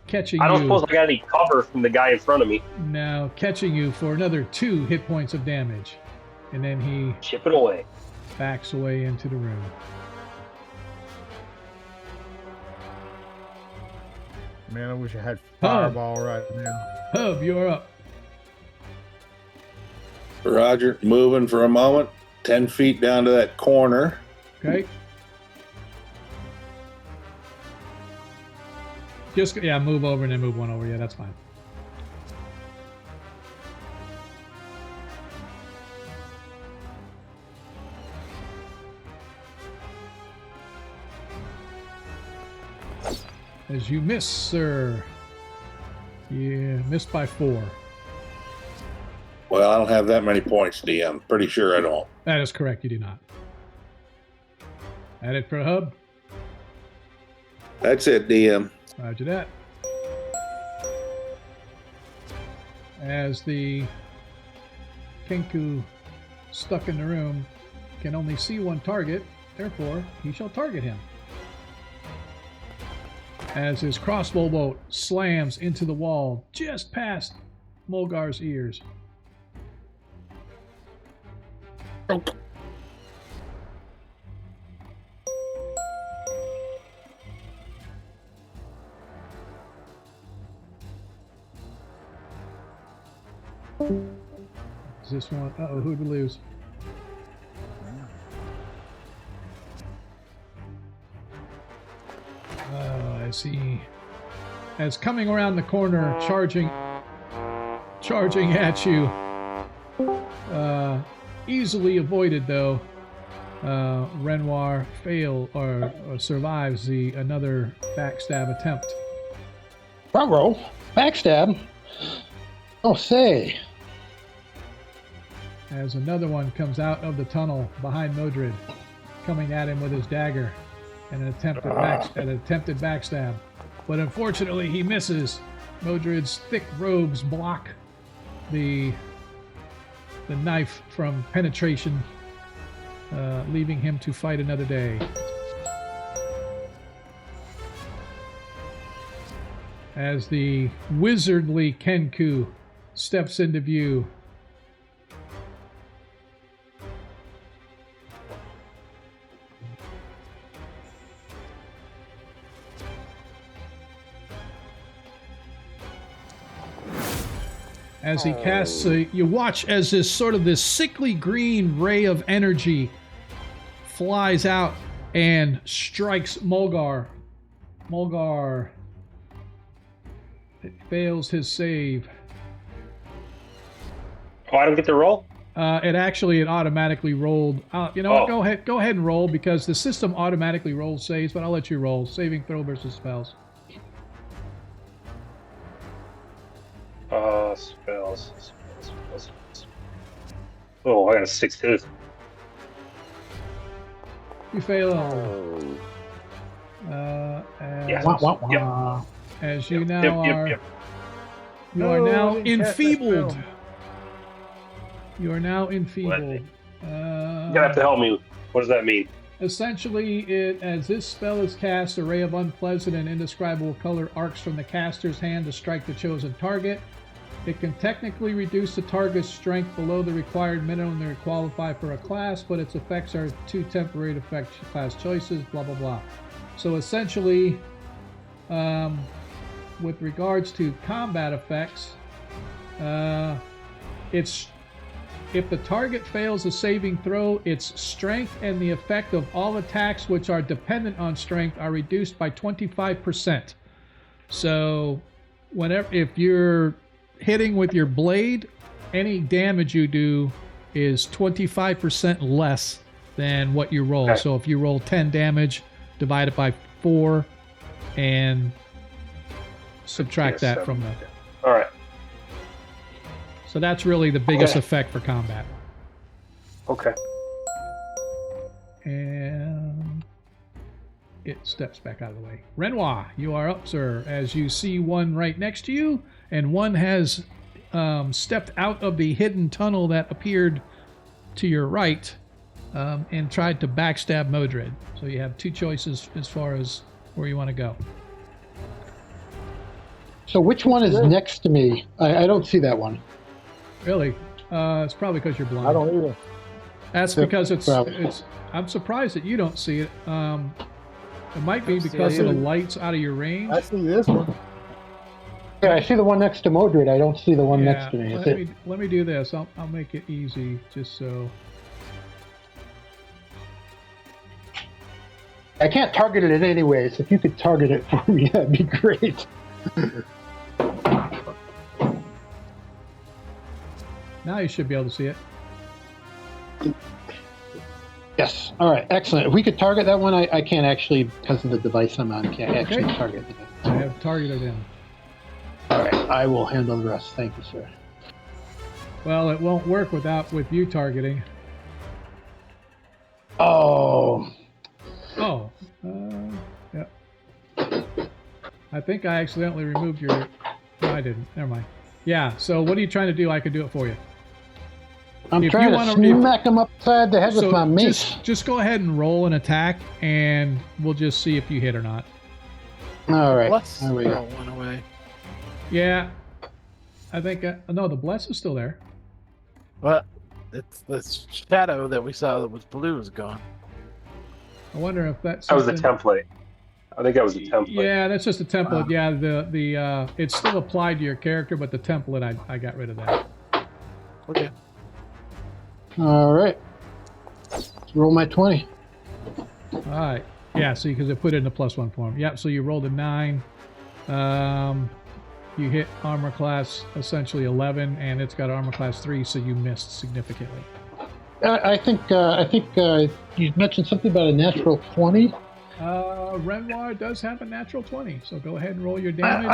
catching I don't you. suppose I got any cover from the guy in front of me. Now catching you for another 2 hit points of damage. And then he Chip it away. backs away into the room. Man, I wish I had fireball right now. Hub, you're up. Roger, moving for a moment. 10 feet down to that corner. Okay. Just, move over and then move one over. Yeah, that's fine. As you miss, sir. Yeah, missed by 4. Well, I don't have that many points, DM. Pretty sure I don't. That is correct, you do not. Add it for a hub. That's it, DM. Roger that. As the Kenku stuck in the room can only see one target, therefore he shall target him. As his crossbow bolt slams into the wall just past Mulgar's ears. Is this one? Uh-oh, who'd we lose? I see. As coming around the corner, charging at you. Easily avoided though. Renoir or survives another backstab attempt. Bravo. Backstab. Oh, say. As another one comes out of the tunnel behind Modred, coming at him with his dagger, and an attempted backstab. But unfortunately, he misses. Modred's thick robes block the knife from penetration, leaving him to fight another day. As the wizardly Kenku steps into view, as he casts, you watch as this sickly green ray of energy flies out and strikes Mulgar. Mulgar fails his save. Oh, I don't get to roll? It automatically rolled. You know what? Go ahead and roll because the system automatically rolls saves, but I'll let you roll. Saving throw versus spells. Spells. Oh, I got a 6 hit. You fail. As you now are, you are now enfeebled. You are now enfeebled. You're gonna have to help me. What does that mean? Essentially, as this spell is cast, a ray of unpleasant and indescribable color arcs from the caster's hand to strike the chosen target. It can technically reduce the target's strength below the required minimum to qualify for a class, but its effects are 2 temporary effect class choices, blah, blah, blah. So essentially, with regards to combat effects, it's if the target fails a saving throw, its strength and the effect of all attacks which are dependent on strength are reduced by 25%. So if you're hitting with your blade, any damage you do is 25% less than what you roll. Okay. So if you roll 10 damage, divide it by 4 and subtract that from the... All right. So that's really the biggest Okay. effect for combat. Okay. And it steps back out of the way. Renoir, you are up, sir, as you see one right next to you, and one has stepped out of the hidden tunnel that appeared to your right and tried to backstab Modred. So you have 2 choices as far as where you want to go. So which one is next to me? I don't see that one. Really? It's probably because you're blind. I don't either. That's Yep, because it's. probably. I'm surprised that you don't see it. It might be Don't see because it of the either. lights out of your range. I see this one. Yeah, I see the one next to Modred. I don't see the one next to me. Is it? Let me do this. I'll make it easy, just so. I can't target it anyways. If you could target it for me, that'd be great. Now you should be able to see it. Yes. All right. Excellent. If we could target that one, I can't actually, because of the device I'm on, can't actually Okay. target it. I have targeted him. All right. I will handle the rest. Thank you, sir. Well, it won't work with you targeting. Oh. Oh. Yeah. I think I accidentally removed your. No, I didn't. Never mind. Yeah. So what are you trying to do? I can do it for you. I'm If trying you to wanna- if- smack him upside the head with my mace. just go ahead and roll an attack, and we'll just see if you hit or not. All right. Bless. There we go. One away. Yeah. I think. No, the bless is still there. But it's the shadow that we saw that was blue is gone. I wonder if that's. That was the something- template. I think that was the template. Yeah, that's just a template. Yeah, the it's still applied to your character, but the template I got rid of that. Okay. All right. Let's roll my 20. All right. Yeah, see, because it put it in the +1 form. Yep. So you rolled a 9. You hit armor class essentially 11, and it's got armor class 3, so you missed significantly. I think you mentioned something about a natural 20. Renoir does have a natural 20, so go ahead and roll your damage.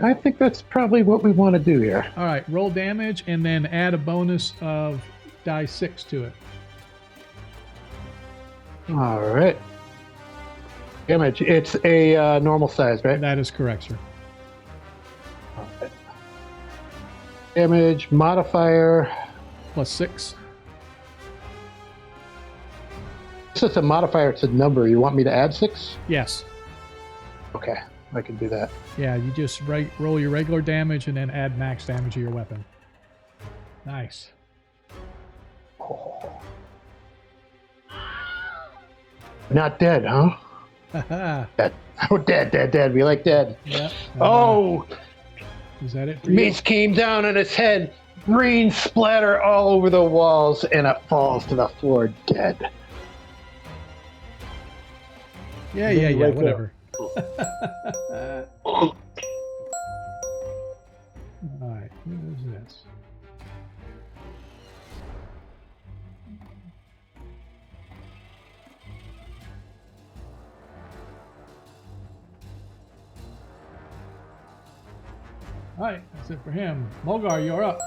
I think that's probably what we want to do here. All right, roll damage and then add a bonus of die 6 to it. All right. Damage. It's a normal size, right? That is correct, sir. Okay. Damage modifier. +6. This is a modifier. It's a number. You want me to add 6? Yes. Okay, I can do that. Yeah, you just roll your regular damage and then add max damage to your weapon. Nice. Not dead, huh? Haha. Dead. Oh, dead. We like dead. Yeah. Oh, Is that it for you? mace came down on its head. Green splatter all over the walls, and it falls to the floor dead. Yeah, Then you wake up. whatever. All right, what is this? All right, that's it for him. Mulgar, you're up.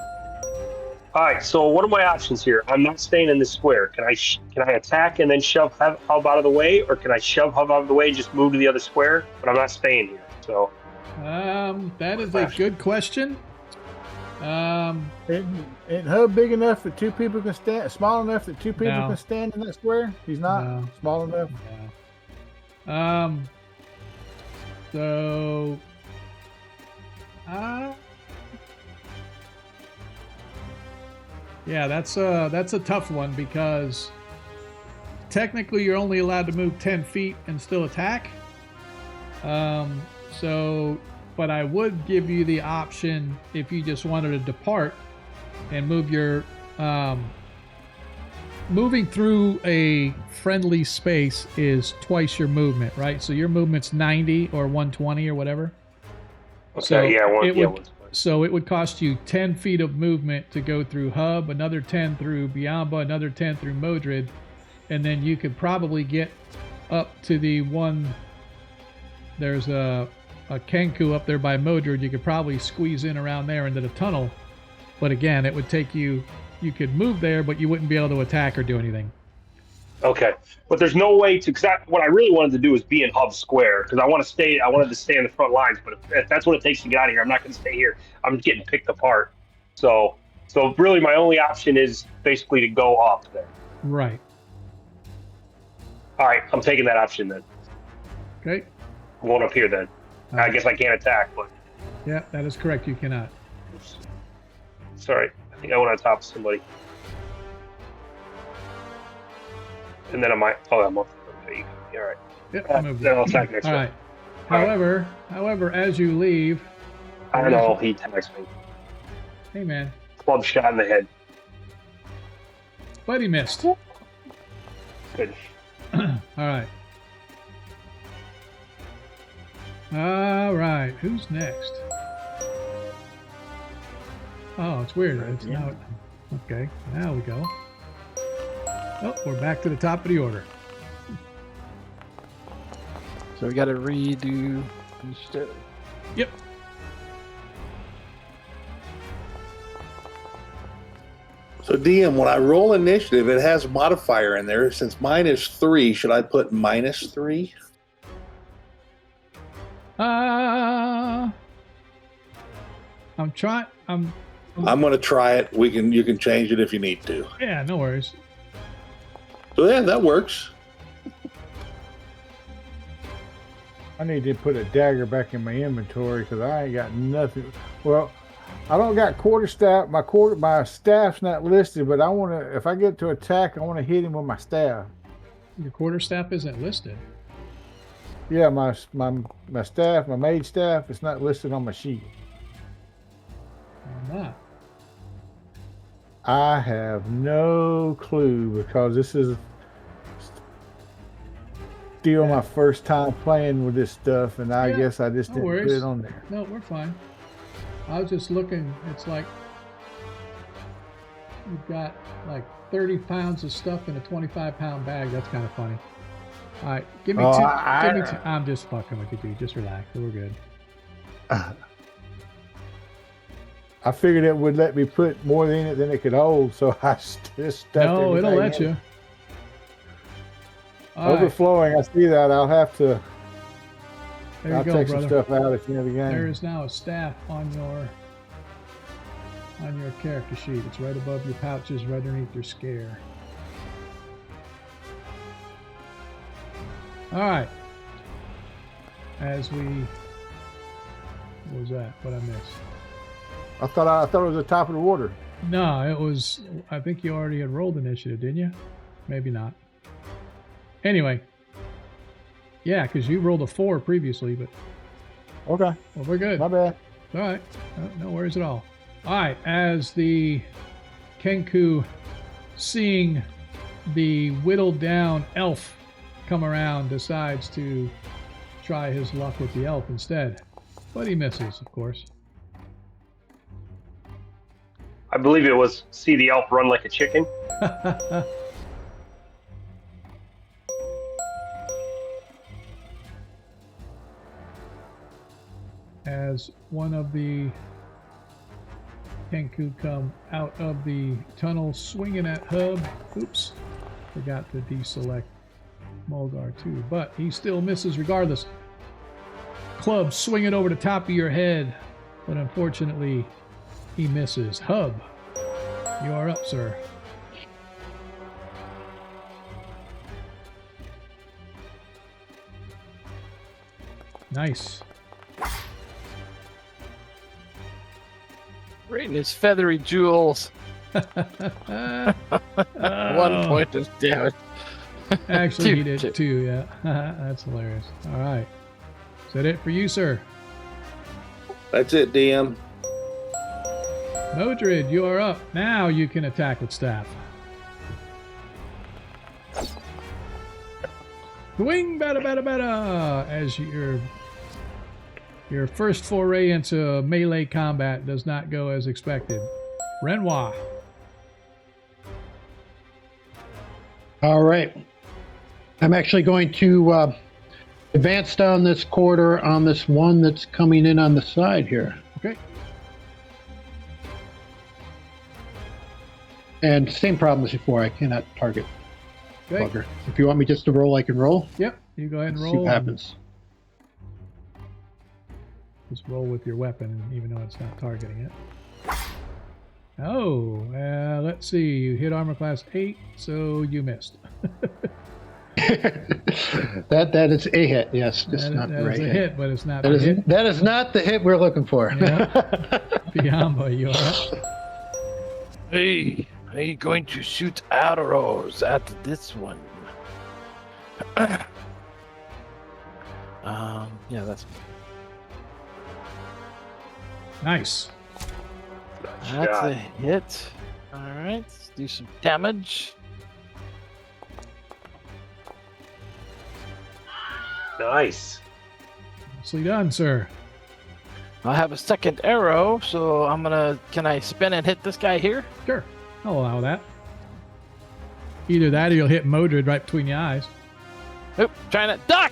All right. So what are my options here? I'm not staying in this square. Can I attack and then shove Hub out of the way, or can I shove Hub out of the way and just move to the other square? But I'm not staying here. So That is a good question. Ain't Hub big enough that 2 people can stand? Small enough that 2 people No. can stand in that square? He's not No. small enough. Yeah. So, Yeah, that's a tough one because technically you're only allowed to move 10 feet and still attack. But I would give you the option if you just wanted to depart and move your moving through a friendly space is twice your movement, right? So your movement's 90 or 120 or whatever. Okay, So yeah, it would, one's fine. so it would cost you 10 feet of movement to go through Hub, another 10 through Biamba, another 10 through Modred, and then you could probably get up to the one. There's a Kenku up there by Modred. You could probably squeeze in around there into the tunnel, but again, it would take you. You could move there, but you wouldn't be able to attack or do anything. Okay, but there's no way to. Cause what I really wanted to do is be in Hub Square because I wanted to stay in the front lines. But if that's what it takes to get out of here, I'm not going to stay here. I'm getting picked apart. So really, my only option is basically to go up there. Right. All right, I'm taking that option then. Okay. I'm going up here then. I guess I can't attack, but. Yeah, that is correct. You cannot. Sorry, I think I went on top of somebody. And then I might. Oh, I'm up. There you go. All right. Yep. I moved Then it. I'll attack next All one. right. However, as you leave, I know he attacks me. hey man, Club shot in the head. buddy missed. Good. All right. All right. Who's next? Oh, it's weird. It's now. Okay. Now we go. Oh, we're back to the top of the order. So we got to redo instead. Yep. So DM, when I roll initiative, it has a modifier in there. Since mine is 3, should I put -3? I'm trying. I'm going to try it. You can change it if you need to. Yeah, no worries. So yeah, that works. I need to put a dagger back in my inventory because I ain't got nothing. Well, I don't got quarterstaff. My staff's not listed, but I want to. If I get to attack, I want to hit him with my staff. Your quarterstaff isn't listed. Yeah, my staff, my mage staff, it's not listed on my sheet. Why not? I have no clue because this is still my first time playing with this stuff, and I guess I just no didn't worries. put it on there. No, we're fine. I was just looking. It's like you've got like 30 pounds of stuff in a 25-pound bag. That's kind of funny. All right, give me two. I'm just fucking with you, dude. Just relax. We're good. I figured it would let me put more in it than it could hold, so I just stuffed No, it'll everything let in. you. All right. Overflowing. I see that. I'll have to. There I'll you go, take brother. some stuff out at the end of the game. There is now a staff on your character sheet. It's right above your pouches, right underneath your scare. All right. As we, what was that? What I missed? I thought it was the top of the order. No, it was. I think you already had rolled initiative, didn't you? Maybe not. Anyway. Yeah, because you rolled a 4 previously, but Okay, well, we're good. my bad. All right. No worries at all. All right. As the Kenku, seeing the whittled down elf come around, decides to try his luck with the elf instead. But he misses, of course. I believe it was see the elf run like a chicken. As one of the Kenku come out of the tunnel swinging at Hub. Oops. Forgot to deselect Mulgar too, but he still misses regardless. Club swinging over the top of your head, but unfortunately he misses. Hub, you are up, sir. Nice. Right in his feathery jewels. 1 point of damage. Actually, he Two, did 2, yeah. That's hilarious. All right. Is that it for you, sir? That's it, DM. Modred, you are up. Now you can attack with staff. Swing, bada, bada, bada, as your first foray into melee combat does not go as expected. Renoir. All right. I'm actually going to advance down this corridor on this one that's coming in on the side here. Okay. And same problem as before. I cannot target Okay. bugger. If you want me just to roll, I can roll. Yep. You go ahead and See roll. what happens. Just roll with your weapon, even though it's not targeting it. Oh, let's see. You hit armor class 8, so you missed. that is a hit. Yes, just not the right That's a hit, but it's not That the is, hit. that is not the hit we're looking for. Yeah. Biamba, you're up. Hey, I'm going to shoot arrows at this one. Yeah, that's Nice. a hit. All right, let's do some damage. Nice. Nicely done, sir. I have a second arrow, so I'm gonna. Can I spin and hit this guy here? Sure. I'll allow that. Either that or you'll hit Modred right between the eyes. Oop, trying to duck.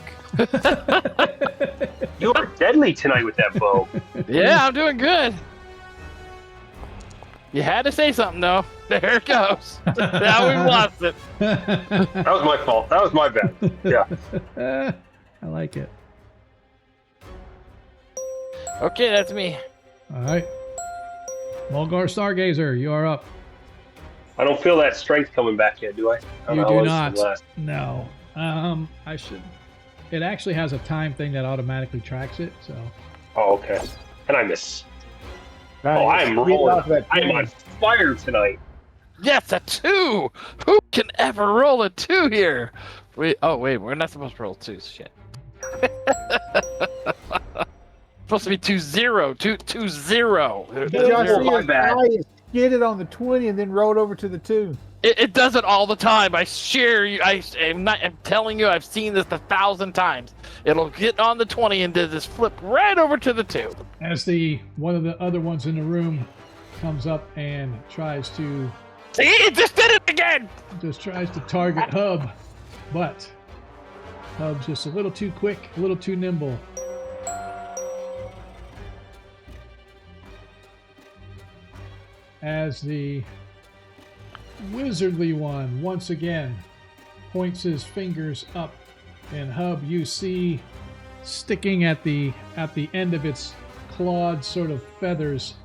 You are deadly tonight with that bow. Yeah, I'm doing good. You had to say something, though. There it goes. Now we've lost it. That was my fault. That was my bad. Yeah. I like it. Okay, that's me. All right. Mulgar Stargazer, you are up. I don't feel that strength coming back yet, do I? I don't You know do how long not. this lasts. No. I should. It actually has a time thing that automatically tracks it, so. Oh, okay. And I miss. Nice. Oh, I'm Get rolling. off that I'm train. on fire tonight. Yes, a 2. Who can ever roll a 2 here? Wait. Oh, wait. We're not supposed to roll 2s. Shit. Supposed to be 2-0. 2-0. Did y'all see My his bad. eye skidded on the 20 and then rolled over to the 2? It does it all the time. I share you. I'm telling you. I've seen this 1,000 times. It'll get on the 20 and does this flip right over to the 2. As one of the other ones in the room comes up and tries to See, it just did it again. target Hub, but Hub's just a little too quick, a little too nimble. As the wizardly one once again points his fingers up, and Hub, you see sticking at the end of its clawed sort of feathers,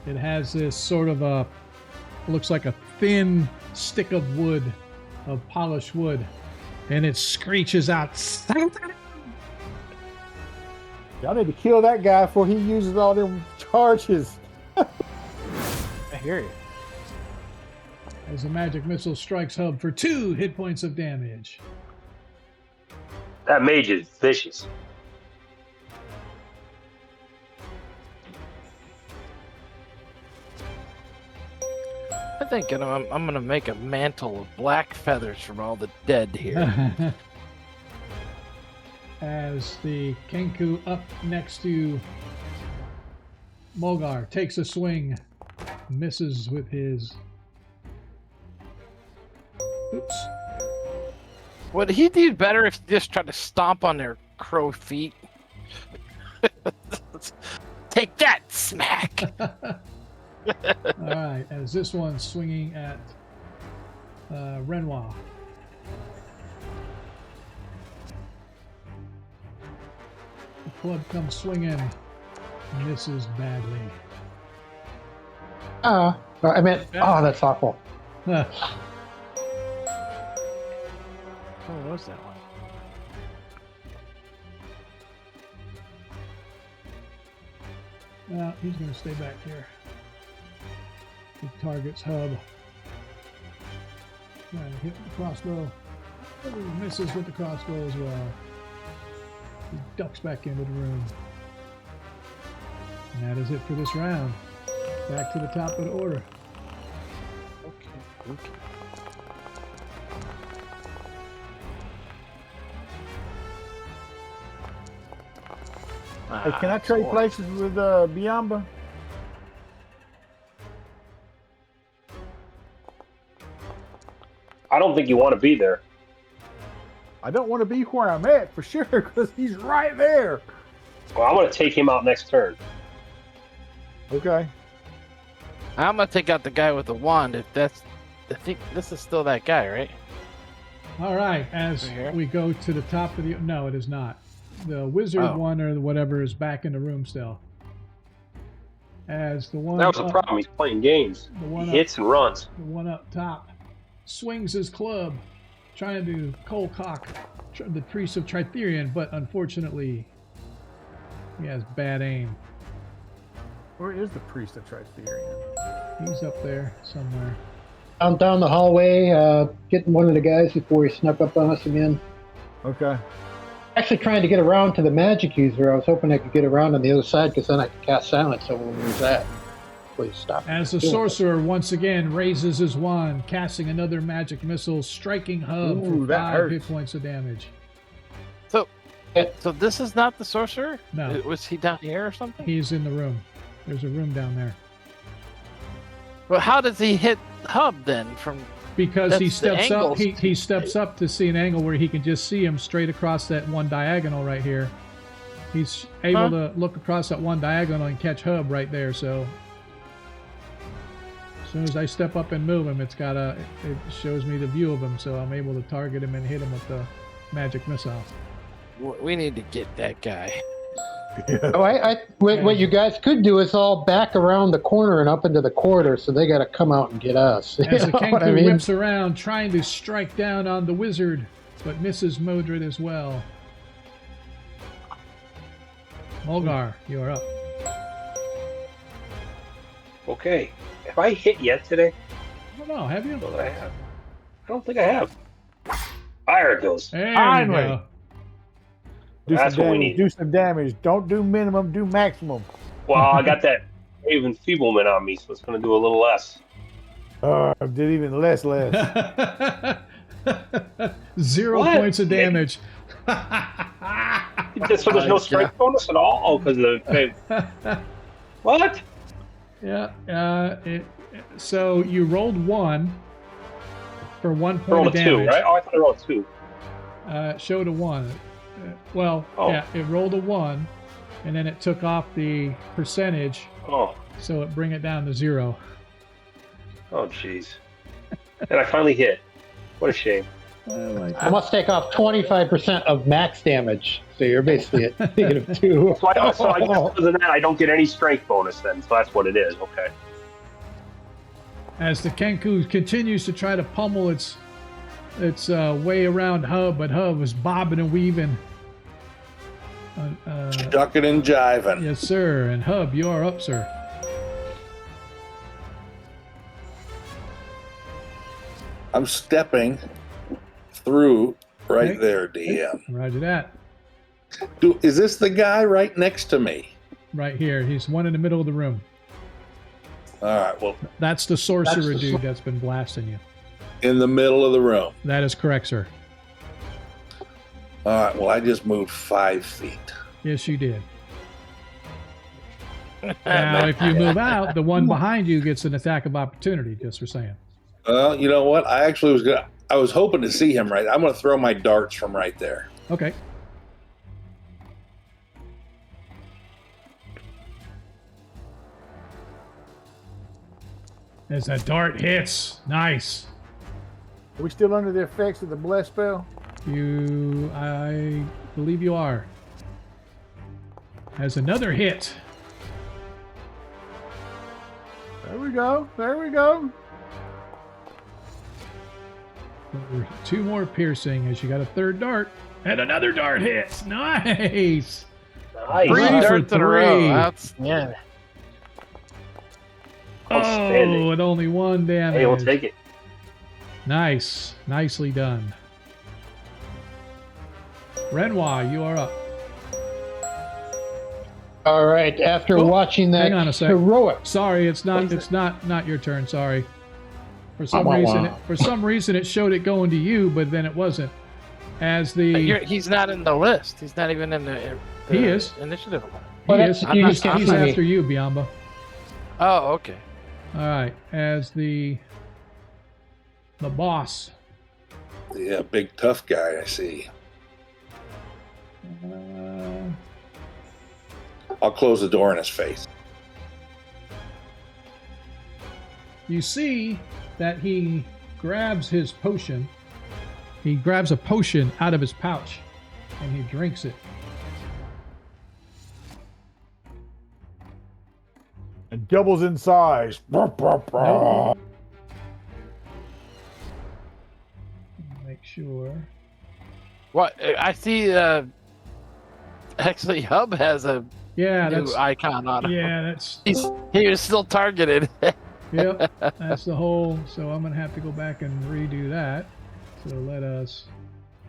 it has this sort of looks like a thin stick of wood, of polished wood, and it screeches out. Y'all need to kill that guy before he uses all them charges. I hear you. As the magic missile strikes Hub for 2 hit points of damage. That mage is vicious. I think I'm gonna make a mantle of black feathers from all the dead here. As the Kenku up next to Mulgar takes a swing, misses with his. Oops. Would he do better if he just tried to stomp on their crow feet? Take that, smack! All right, as this one's swinging at Renoir. The club comes swinging, misses badly. I meant, oh, that's awful. What was that one? No, he's going to stay back here. He targets Hub. Trying to hit with the crossbow. Oh, misses with the crossbow as well. He ducks back into the room. And that is it for this round. Back to the top of the order. Okay. Hey, can I trade places with Biamba? I don't think you want to be there. I don't want to be where I'm at for sure because he's right there. Well, I'm going to take him out next turn. Okay. I'm gonna take out the guy with the wand. If that's, I think this is still that guy, right? All right, as Right here? we go to the top of the... No, it is not. The wizard one or whatever is back in the room still. As the one... That was the up- problem. He's playing games. The one He up, hits and runs. the one up top swings his club, trying to cold cock the priest of Tritherion, but unfortunately, he has bad aim. Where is the priest of Tritherion? He's up there somewhere. I'm down the hallway, getting one of the guys before he snuck up on us again. Okay. Actually trying to get around to the magic user. I was hoping I could get around on the other side because then I could cast silence over where he's at. Please stop. As the doing it. sorcerer once again raises his wand, casting another magic missile, striking Hub Ooh, for that 5 hurts. hit points of damage. So this is not the sorcerer? No. Was he down here or something? He's in the room. There's a room down there. Well, how does he hit Hub then? From Because he That's the steps up, angles. he steps up to see an angle where he can just see him straight across that one diagonal right here. He's able to look across that one diagonal and catch Hub right there. So as soon as I step up and move him, it shows me the view of him, so I'm able to target him and hit him with the magic missile. we need to get that guy. Oh, what you guys could do is all back around the corner and up into the corridor, so they got to come out and get us. As the You know what Kenku I mean? whips around, trying to strike down on the wizard, but misses Modred as well. Mulgar, you are up. Okay. Have I hit yet today? I don't know, have you? I don't know that I have. I don't think I have. There it goes. There Finally. you go. Do That's some what we damage. need. Do some damage. Don't do minimum. Do maximum. Well, I got that Raven Feeblement on me, so it's going to do a little less. Did even less. 0 What? points of damage. So there's no strength bonus at all? Oh, because the... What? Yeah. So you rolled 1 for 1 point Roll of a damage. 2, right? Oh, I thought I rolled 2. Showed a 1. Oh. Yeah, it rolled a 1, and then it took off the percentage, Oh, so it bring it down to 0. oh, jeez. And I finally hit. What a shame. I must take off 25% of max damage, so you're basically at -2. So I guess other than that, I don't get any strength bonus then, so that's what it is. Okay. As the Kenku continues to try to pummel its way around Hub, but Hub is bobbing and weaving. Ducking and jiving. Yes, sir. And Hub, you are up, sir. I'm stepping through right Okay. there, DM. Roger that. Is this the guy right next to me? Right here. He's one in the middle of the room. All right, well, That's the sorcerer That's the dude that's been blasting you. in the middle of the room. That is correct, sir. All right, well, I just moved 5 feet. Yes, you did. Now, if you move out, the one behind you gets an attack of opportunity, just for saying. Well, you know what? I was hoping to see him right. I'm going to throw my darts from right there. Okay. As that dart hits. Nice. Are we still under the effects of the bless spell? I believe you are. As another hit. There we go. There we go. 2 more piercing as you got a third dart. And another dart hits. Nice. Nice. 3 for darts in a row. 3. That's yeah. Outstanding. Oh, and only 1 damage. Hey, we'll take it. Nice. Nicely done. Renoir, you are up. All right. After Oh, watching that hang on a sec. heroic, Sorry, it's not your turn. Sorry. For some reason it showed it going to you, but then it wasn't. As the He's not in the list. He's not even in the He is. initiative. Well, he's that's- he's after you, Biamba. Oh, okay. All right, as the boss. Yeah, big tough guy. I see. I'll close the door in his face. You see that he grabs his potion. He grabs a potion out of his pouch, and he drinks it. And doubles in size. Nope. Make sure. What I see. Actually, Hub has a Yeah, new that's icon on him. yeah, that's He was still targeted. yep. That's the whole. So I'm gonna have to go back and redo that. So let us.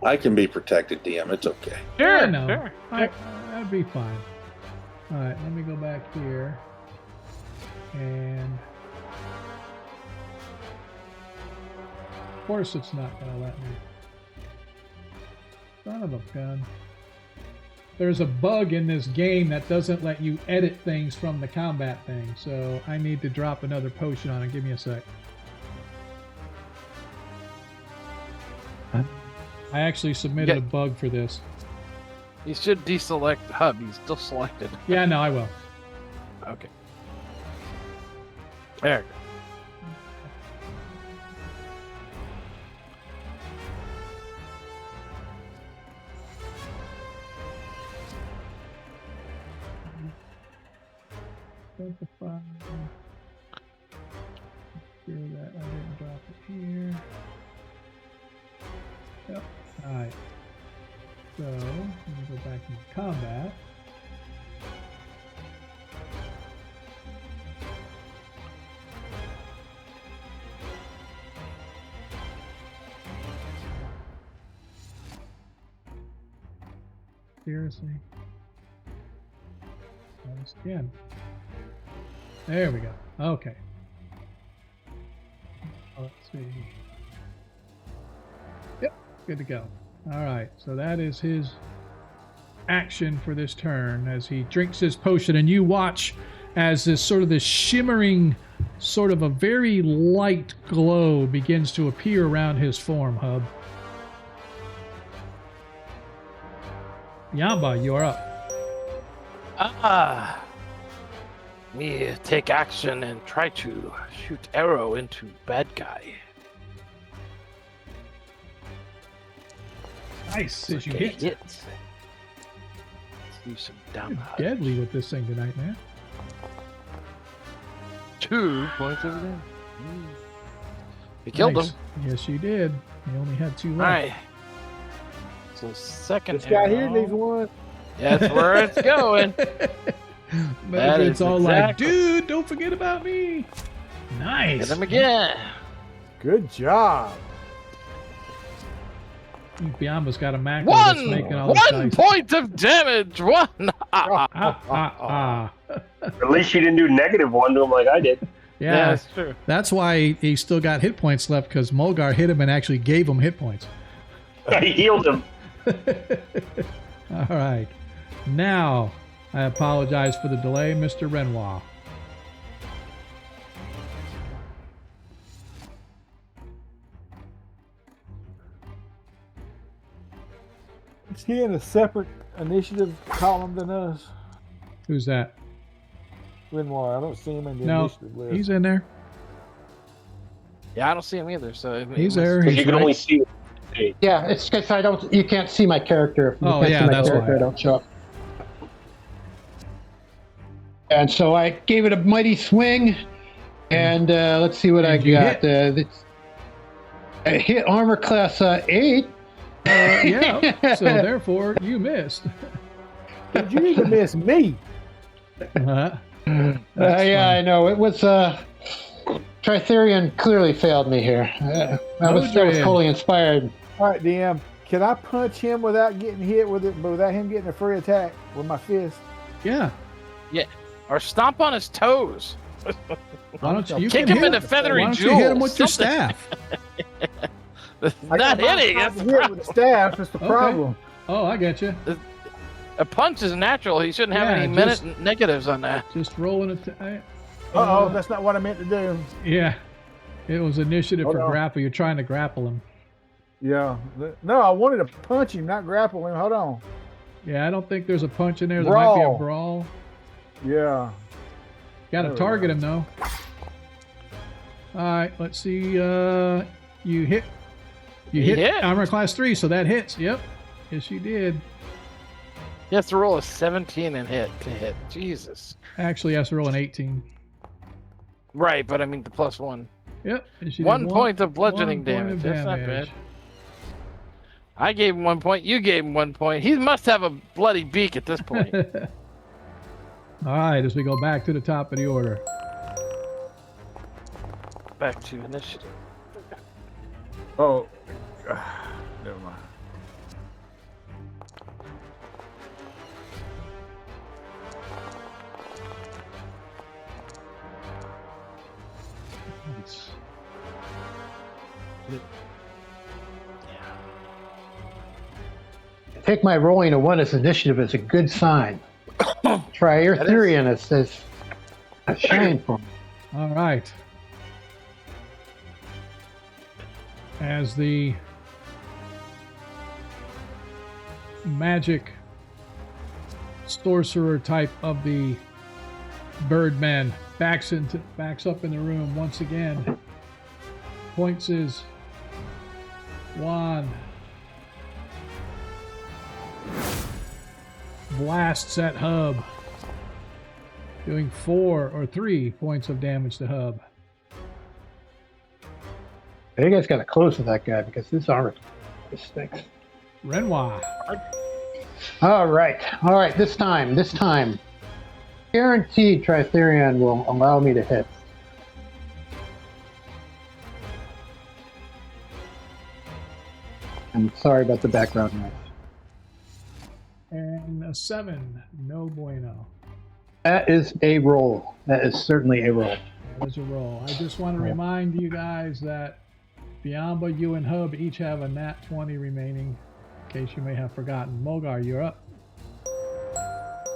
I can be protected, DM. It's okay. I know. Sure. That'd be fine. All right, let me go back here. And of course it's not gonna let me. Son of a gun. There's a bug in this game that doesn't let you edit things from the combat thing, so I need to drop another potion on it. Give me a sec. I actually submitted a bug for this. You should deselect Hub. He's still selected. Yeah, no, I will. Okay. There. Specify. Sure that I didn't drop it here. Yep. Alright. So, let me go back into combat. Seriously. Once again. There we go. Okay. Let's see. Yep, good to go. All right, so that is his action for this turn as he drinks his potion, and you watch as this shimmering, sort of a very light glow begins to appear around his form, Hub. Yamba, you're up. Me take action and try to shoot arrow into bad guy. Nice, as you Okay, hit. Let's do some down. You're deadly with this thing tonight, man. 2 points of damage. You killed Nice. him. Yes, you did. You only had 2 All left. right. So second This guy here arrow. needs one. That's where it's going. That It's is all like, exactly- dude, don't forget about me. Nice. Hit him again. Good job. Biamba's got a macro that's making all this One dice. point of damage. One. Ah. At least you didn't do -1 to him like I did. Yeah, that's true. that's why he still got hit points left, because Mulgar hit him and actually gave him hit points. I healed him. All right. Now, I apologize for the delay, Mr. Renoir. Is he in a separate initiative column than us? Who's that? Renoir. I don't see him in the No, initiative list. he's in there. Yeah, I don't see him either. So it He's must- there. Because He's you can right. only see. yeah, it's because I don't. You can't see my character. If you Oh, can't yeah, see my that's character, why. I don't show up. And so I gave it a mighty swing, and let's see what And I you got. I hit armor class 8. Yeah, so therefore you missed. Did you even miss me? That's yeah, fine. I know. It was Tritherian clearly failed me here. That was totally inspired. All right, DM. Can I punch him without getting hit with it, but without him getting a free attack with my fist? Yeah. Yeah. Or stomp on his toes. Why don't you Kick can him hit into feathery Why don't jewels? you hit him with your something. staff? Not hitting. That's the hit with the staff. That's the Okay. problem. Oh, I get you. A punch is natural. He shouldn't have Yeah, any just- minute negatives on that. Just rolling it. Uh-oh, that's not what I meant to do. Yeah. It was initiative Hold for on. grapple. You're trying to grapple him. Yeah. No, I wanted to punch him, not grapple him. Hold on. Yeah, I don't think there's a punch in there. There might be a Brawl. brawl. Yeah. Got to There we target go. him though. All right, let's see. You hit. You He hit hit. armor class 3, so that hits. Yep. Yes, you did. He has to roll a 17 and hit to hit. Jesus. Actually, has to roll an 18. Right, but I mean the +1. Yep. yes, you did. 1 point of bludgeoning 1 point of damage. That's not damage. bad. I gave him 1 point. You gave him 1 point. He must have a bloody beak at this point. All right, as we go back to the top of the order. Back to initiative. Oh. Never mind. Take my rolling a 1 as initiative as a good sign. Tritherian, it says, a shine for me. All right. As the magic sorcerer type of the Birdman backs up in the room once again, points his wand, blasts at Hub, doing 3 points of damage to Hub. You guys got to close with that guy because this armor stinks. Renoir. All right. This time, guaranteed Tritherian will allow me to hit. I'm sorry about the background noise. And a 7. No bueno. That is a roll. That is certainly a roll. That was a roll. I just want to remind you guys that Biamba, you, and Hub each have a nat 20 remaining, in case you may have forgotten. Mogar, you're up.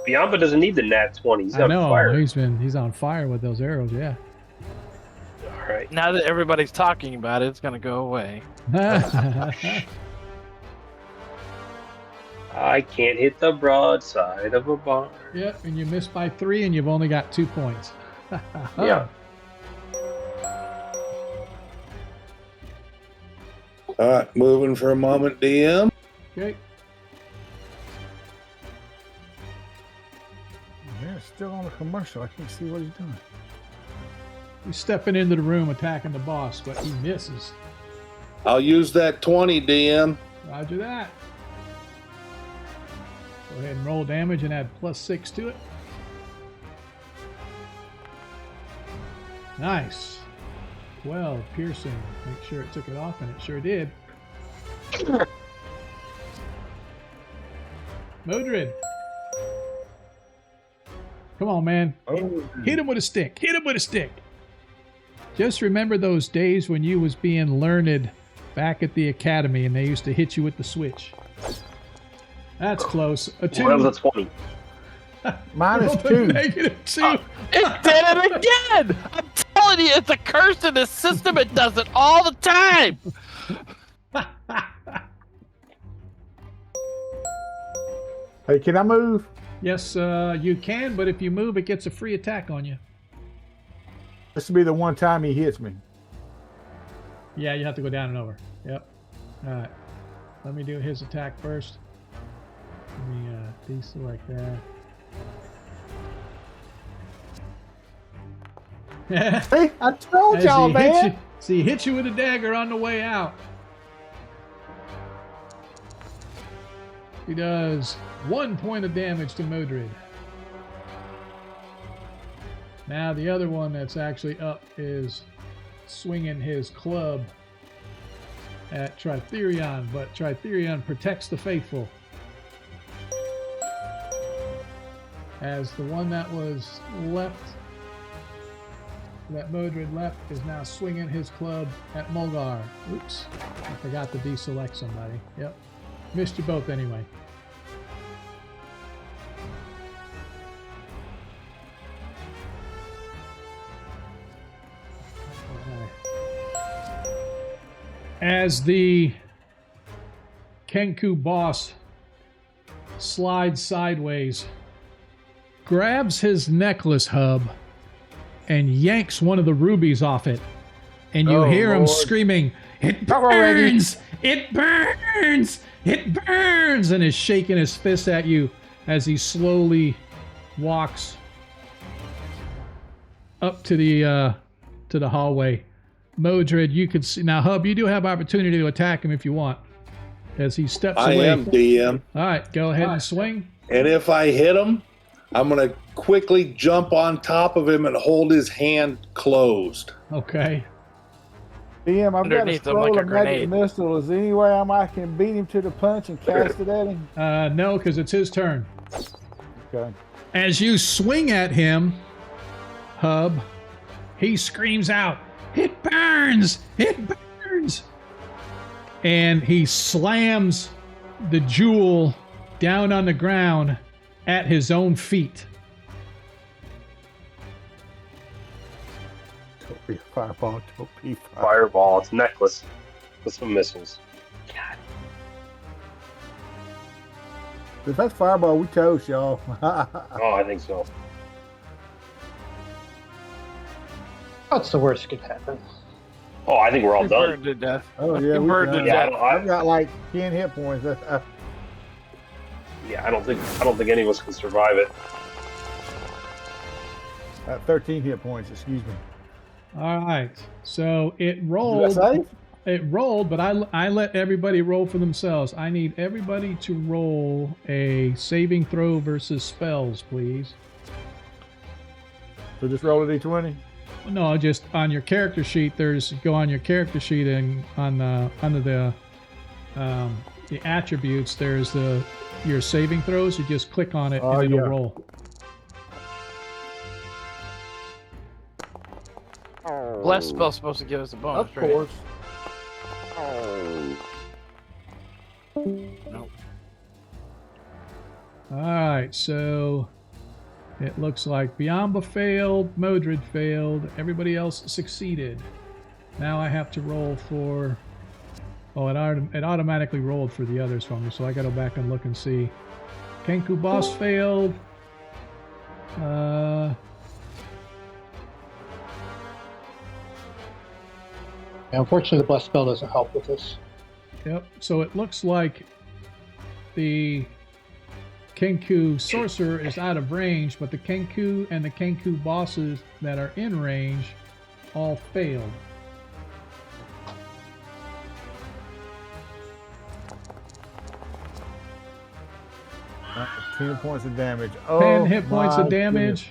Biamba doesn't need the nat 20. He's I on know. fire. He's on fire with those arrows, yeah. All right. Now that everybody's talking about it, it's going to go away. I can't hit the broadside of a barn. Yep, and you missed by 3 and you've only got 2 points. Yeah. All right, moving for a moment, DM. Okay. Man, it's still on the commercial. I can't see what he's doing. He's stepping into the room attacking the boss, but he misses. I'll use that 20, DM. Roger that. Go ahead and roll damage and add +6 to it. Nice. 12 piercing. Make sure it took it off, and it sure did. Modred. Come on, man. Hit him with a stick. Hit him with a stick. Just remember those days when you was being learned back at the academy and they used to hit you with the switch. That's close. A 2. Well, that was a 20. Minus 2. -2. It did it again! I'm telling you, it's a curse in the system. It does it all the time. Hey, can I move? Yes, you can, but if you move, it gets a free attack on you. This will be the one time he hits me. Yeah, you have to go down and over. Yep. All right. Let me do his attack first. Let me deselect that. Hey, I told As y'all, he hits man. you, see, he hits you with a dagger on the way out. He does 1 point of damage to Modred. Now the other one that's actually up is swinging his club at Tritherion, but Tritherion protects the faithful. As the one that was left, that Modred left, is now swinging his club at Mulgar. Oops, I forgot to deselect somebody. Yep, missed you both anyway. As the Kenku boss slides sideways, grabs his necklace hub, and yanks one of the rubies off it. And you hear him screaming, "It burns! It burns! It burns!" and is shaking his fist at you as he slowly walks up to the hallway. Modred, you could see now. Hub, you do have opportunity to attack him if you want, as he steps away. I am DM. All right, go ahead and swing. And if I hit him, I'm going to quickly jump on top of him and hold his hand closed. Okay. DM, I've got a Underneath him scroll like a of magic grenade. missile. Is there any way I can beat him to the punch and cast it at him? No, because it's his turn. Okay. As you swing at him, Hub, he screams out, "It burns! It burns!" And he slams the jewel down on the ground at his own feet. Don't be a fireball. Don't be a fireball. Fireball. It's a necklace with some missiles. If that's fireball, we toast, y'all. Oh, I think so. What's the worst could happen? Oh, I think we're all He done. burned to death. Oh, yeah. He we burned to done. Yeah, death. I've got like 10 hit points. Yeah, I don't think any of us can survive it. 13 hit points, excuse me. All right. So it Is rolled. that safe? It rolled, but I let everybody roll for themselves. I need everybody to roll a saving throw versus spells, please. So just roll a d20? No, just on your character sheet. Go on your character sheet and on under the attributes. There's your saving throws. You just click on it Oh, and it'll yeah. roll. Bless spell's supposed to give us a bonus, Of right? course. Nope. All right, so it looks like Biamba failed, Modred failed, everybody else succeeded. Now I have to roll for. Oh, it automatically rolled for the others for me, so I got to go back and look and see. Kenku boss failed. Unfortunately, the blessed spell doesn't help with this. Yep. So it looks like the Kenku sorcerer is out of range, but the Kenku and the Kenku bosses that are in range all failed. Uh, 10 points of damage. 10 hit points of my damage.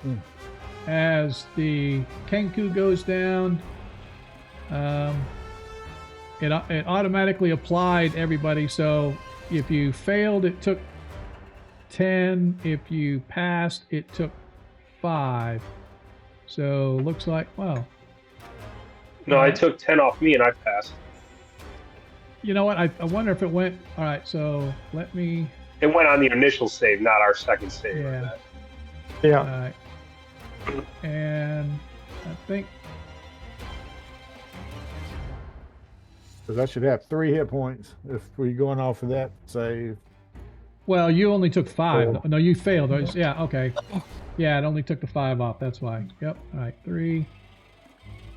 goodness. As the Kenku goes down, it automatically applied everybody. So if you failed, it took 10. If you passed, it took 5. So looks like, well, No, I took 10 off me and I passed. you know what? I wonder if it went. All right, so let me. It went on the initial save, not our second save. Yeah. Yeah. All right. And I think. Because I should have 3 hit points if we're going off of that save. Well, you only took 5. Oh. No, you failed. Yeah, okay. Yeah, it only took the 5 off. That's why. Yep. All right, 3.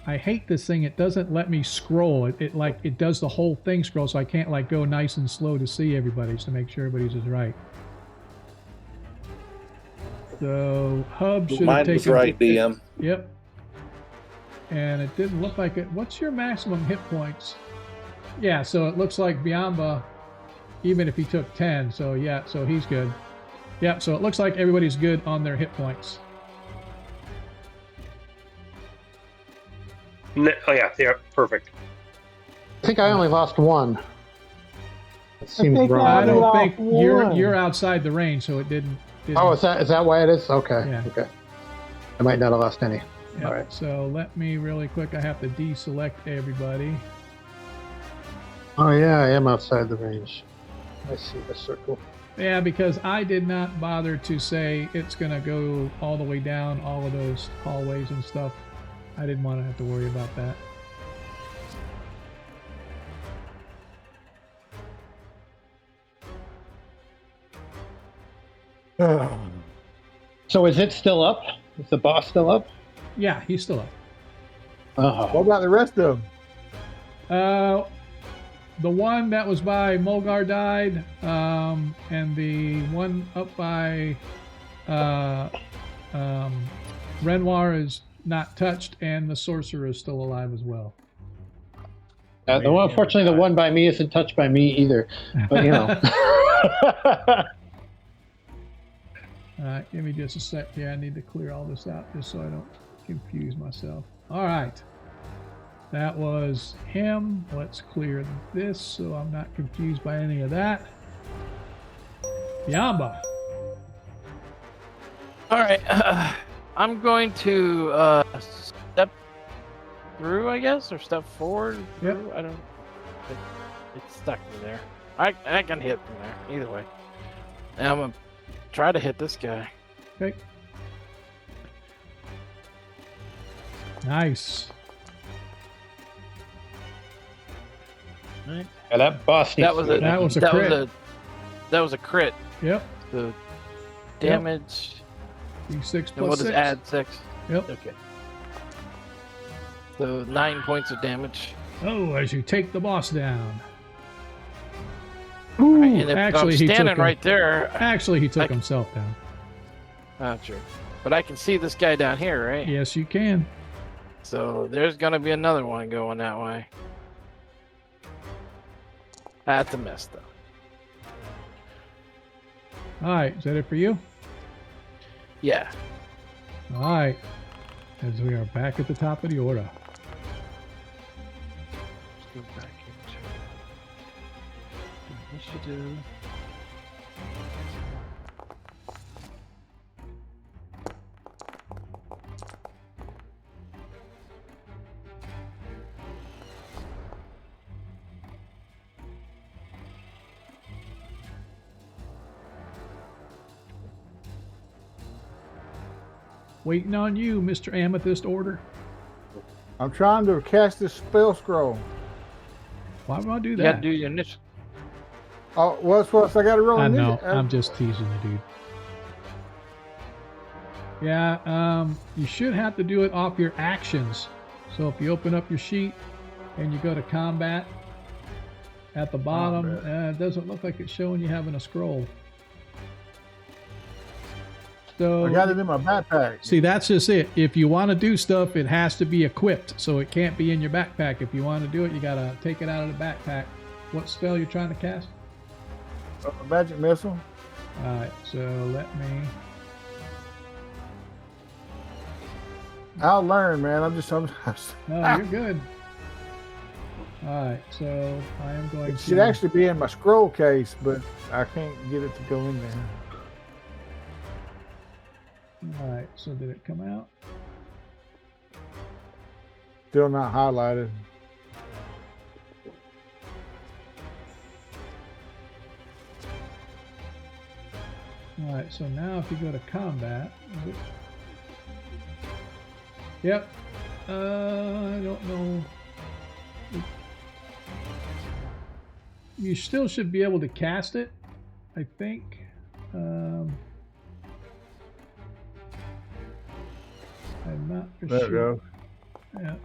I hate this thing. It doesn't let me scroll. It does the whole thing scroll, so I can't like go nice and slow to see everybody's to make sure everybody's is right. So Hub should have Mine taken. was right, DM. Yep. And it didn't look like it. What's your maximum hit points? Yeah, so it looks like Biamba, even if he took 10, so yeah, so he's good. Yep, so it looks like everybody's good on their hit points. Oh yeah, perfect. I think I only lost one. That seems think wrong. I I don't lost think one. you're outside the range, so it didn't. Oh, is that why it is? Okay. Yeah. Okay. I might not have lost any. Yep. All right. So let me really quick. I have to deselect everybody. Oh yeah, I am outside the range. I see the circle. Yeah, because I did not bother to say it's going to go all the way down all of those hallways and stuff. I didn't want to have to worry about that. So is it still up? Is the boss still up? Yeah, he's still up. What Oh. about the rest of them? The one that was by Mulgar died, and the one up by Renoir is not touched, and the sorcerer is still alive as well. Unfortunately, the one by me isn't touched by me either. But you know. All right, give me just a sec here. I need to clear all this out just so I don't confuse myself. All right. That was him. Let's clear this so I'm not confused by any of that. Yamba. All right. I'm going to step through, I guess, or step forward. Yep. Through? I don't. It's stuck me there. I can hit from there either way. And I'm gonna try to hit this guy. Okay. Nice. Right. Yeah, that boss needs That was to a go That was a that crit. was a that was a crit. Yep. The damage. D6 And we'll plus just 6. add 6. Yep. Okay. So 9 points of damage. Oh, as you take the boss down. Right, and if actually, I'm he took standing him. right there. Actually, he took I- himself down. Oh, true. But I can see this guy down here, right? Yes, you can. So there's gonna be another one going that way. That's a miss, though. All right, is that it for you? Yeah. All right, as we are back at the top of the order. Let's go back into initiative. Waiting on you, Mr. Amethyst Order. I'm trying to cast this spell scroll. Why would I do You that? gotta do your initiative. Oh, what's I got to roll I in know. this? I'm just teasing you, dude. Yeah, you should have to do it off your actions. So if you open up your sheet and you go to combat, at the bottom, it doesn't look like it's showing you having a scroll. So I got it in my backpack. see, that's just it. If you want to do stuff, it has to be equipped, so it can't be in your backpack. If you want to do it, you gotta take it out of the backpack. What spell you're trying to cast? Magic missile. All right, so let me. I'll learn, man. I'm just sometimes. No, you're good. All right, so I am going It should to. actually be in my scroll case, but I can't get it to go in there. All right, so did it come out? Still not highlighted. All right, so now if you go to combat, is it... Yep. I don't know. You still should be able to cast it, I think. I'm not for There sure. we go. Yeah.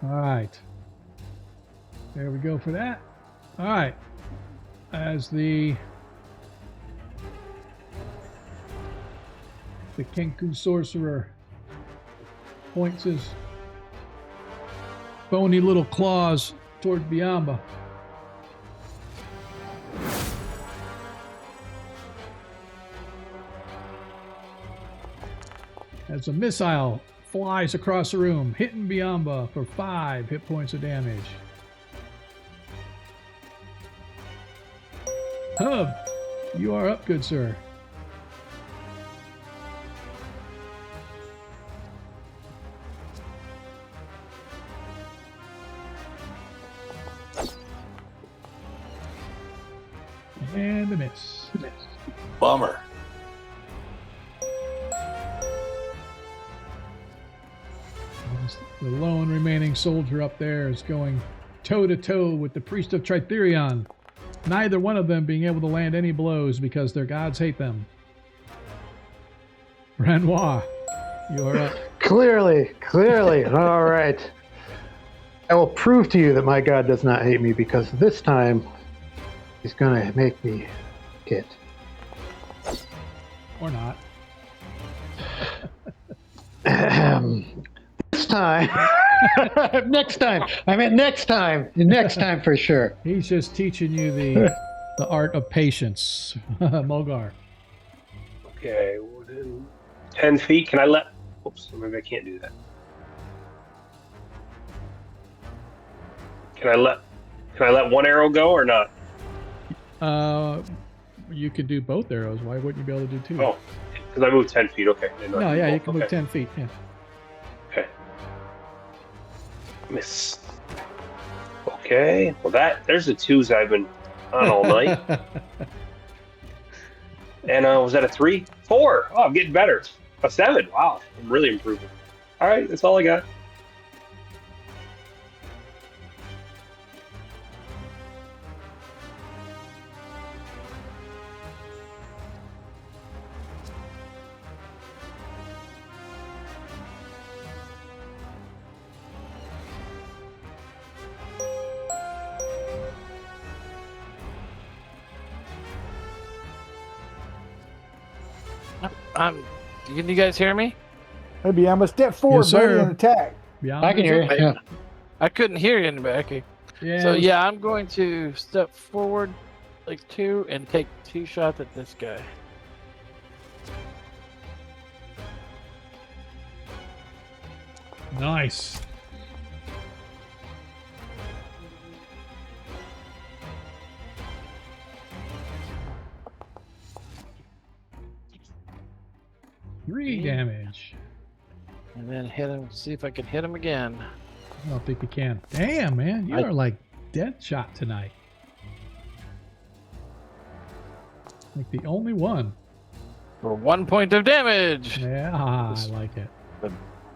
All right. There we go for that. All right. As the Kenku sorcerer points his bony little claws toward Biamba. as a missile flies across the room, hitting Biamba for 5 hit points of damage. Hub, you are up, good sir. And a miss. Bummer. The lone remaining soldier up there is going toe-to-toe with the Priest of Tritherion. Neither one of them being able to land any blows because their gods hate them. Renoir, you are up. Clearly. All right. I will prove to you that my god does not hate me because this time he's going to make me hit. Or not. This time. Next time. I meant next time. Next time for sure. He's just teaching you the art of patience. Mulgar. Okay, within 10 feet. Can I let... Oops, maybe I can't do that. Can I let one arrow go or not? You could do both arrows. Why wouldn't you be able to do 2? Oh, because I moved 10 feet. Okay. No, yeah, you can move 10 feet. Yeah. Okay. Miss. Okay. Well, there's the 2s I've been on all night. And was that a 3? 4. Oh, I'm getting better. A 7. Wow, I'm really improving. All right, that's all I got. Can you guys hear me? Maybe I'm a step forward, Yes, sir. buddy, and attack. Yeah, I can hear you. Yeah. I couldn't hear you in the back. Yeah, So yeah, I'm going to step forward like 2 and take 2 shots at this guy. Nice. Three damage. And then hit him, see if I can hit him again. I don't think you can. Damn, man. You are like dead shot tonight. Like the only one. For 1 point of damage. Yeah, I like it.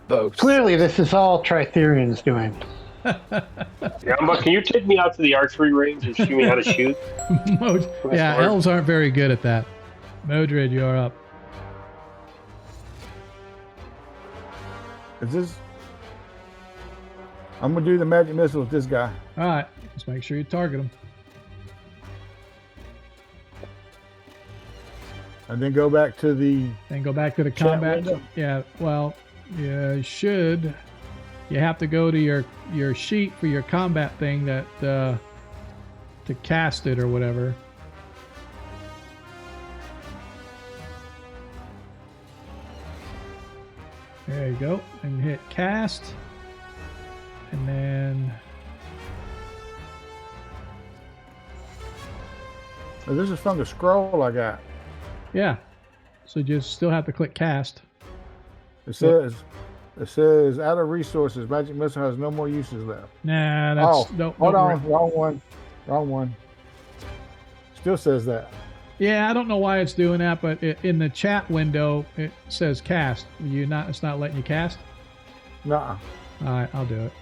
Both. Clearly, this is all Tritherion's doing. Yeah, but can you take me out to the archery range and show me how to shoot? Yeah, elves aren't very good at that. Modred, you're up. Is this? I'm gonna do the magic missile with this guy. All right, just make sure you target him. And then go back to the. Then go back to the Chat combat. window? Yeah, well, you should. You have to go to your sheet for your combat thing that to cast it or whatever. There you go, and hit cast, and then Oh, this is from the scroll I got. yeah. So you just still have to click cast. It says out of resources, magic missile has no more uses left. Nah, that's Hold on, wrong one. Still says that. Yeah, I don't know why it's doing that, but in the chat window it says cast. It's not letting you cast. Nuh-uh. All right, I'll do it.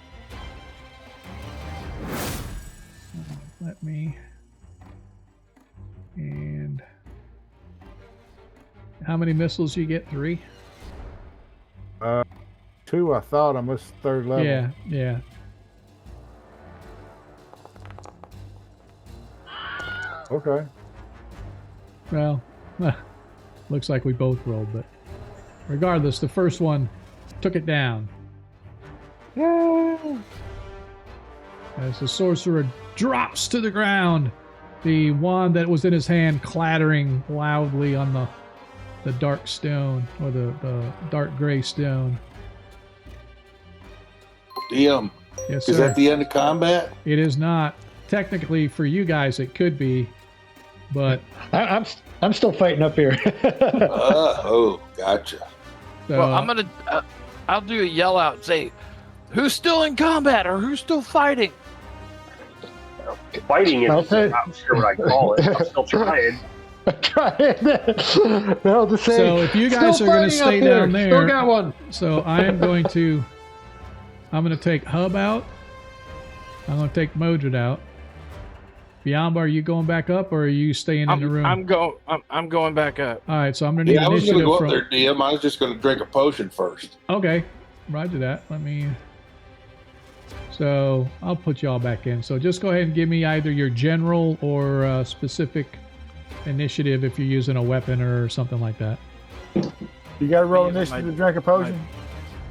Let me. And how many missiles you get? 3? 2, I thought. I missed third level. Yeah. Okay. Well, looks like we both rolled, but regardless, the first one took it down. As the sorcerer drops to the ground, the wand that was in his hand clattering loudly on the the dark stone or the dark gray stone. DM, Yes, is sir. that the end of combat? It is not. Technically, for you guys, it could be, but I'm still fighting up here. Oh, gotcha. so, Well, I'm gonna. I'll do a yell out and say, "Who's still in combat or who's still fighting?" Fighting is, I'll I'm say- not sure what I call it. I'm still trying. Try it. No, to say. So if you guys still are gonna fighting stay up here. down there- Still got one. so I'm going to take Hub out. I'm going to take Modred out. Biamba, are you going back up or are you staying in the room? I'm going back up. All right, so I'm going to need Yeah, I was going to initiative go up from. there, DM. I was just going to drink a potion first. Okay, roger that. Let me. So I'll put you all back in. So just go ahead and give me either your general or specific initiative if you're using a weapon or something like that. You got to roll Using initiative my- to drink a potion.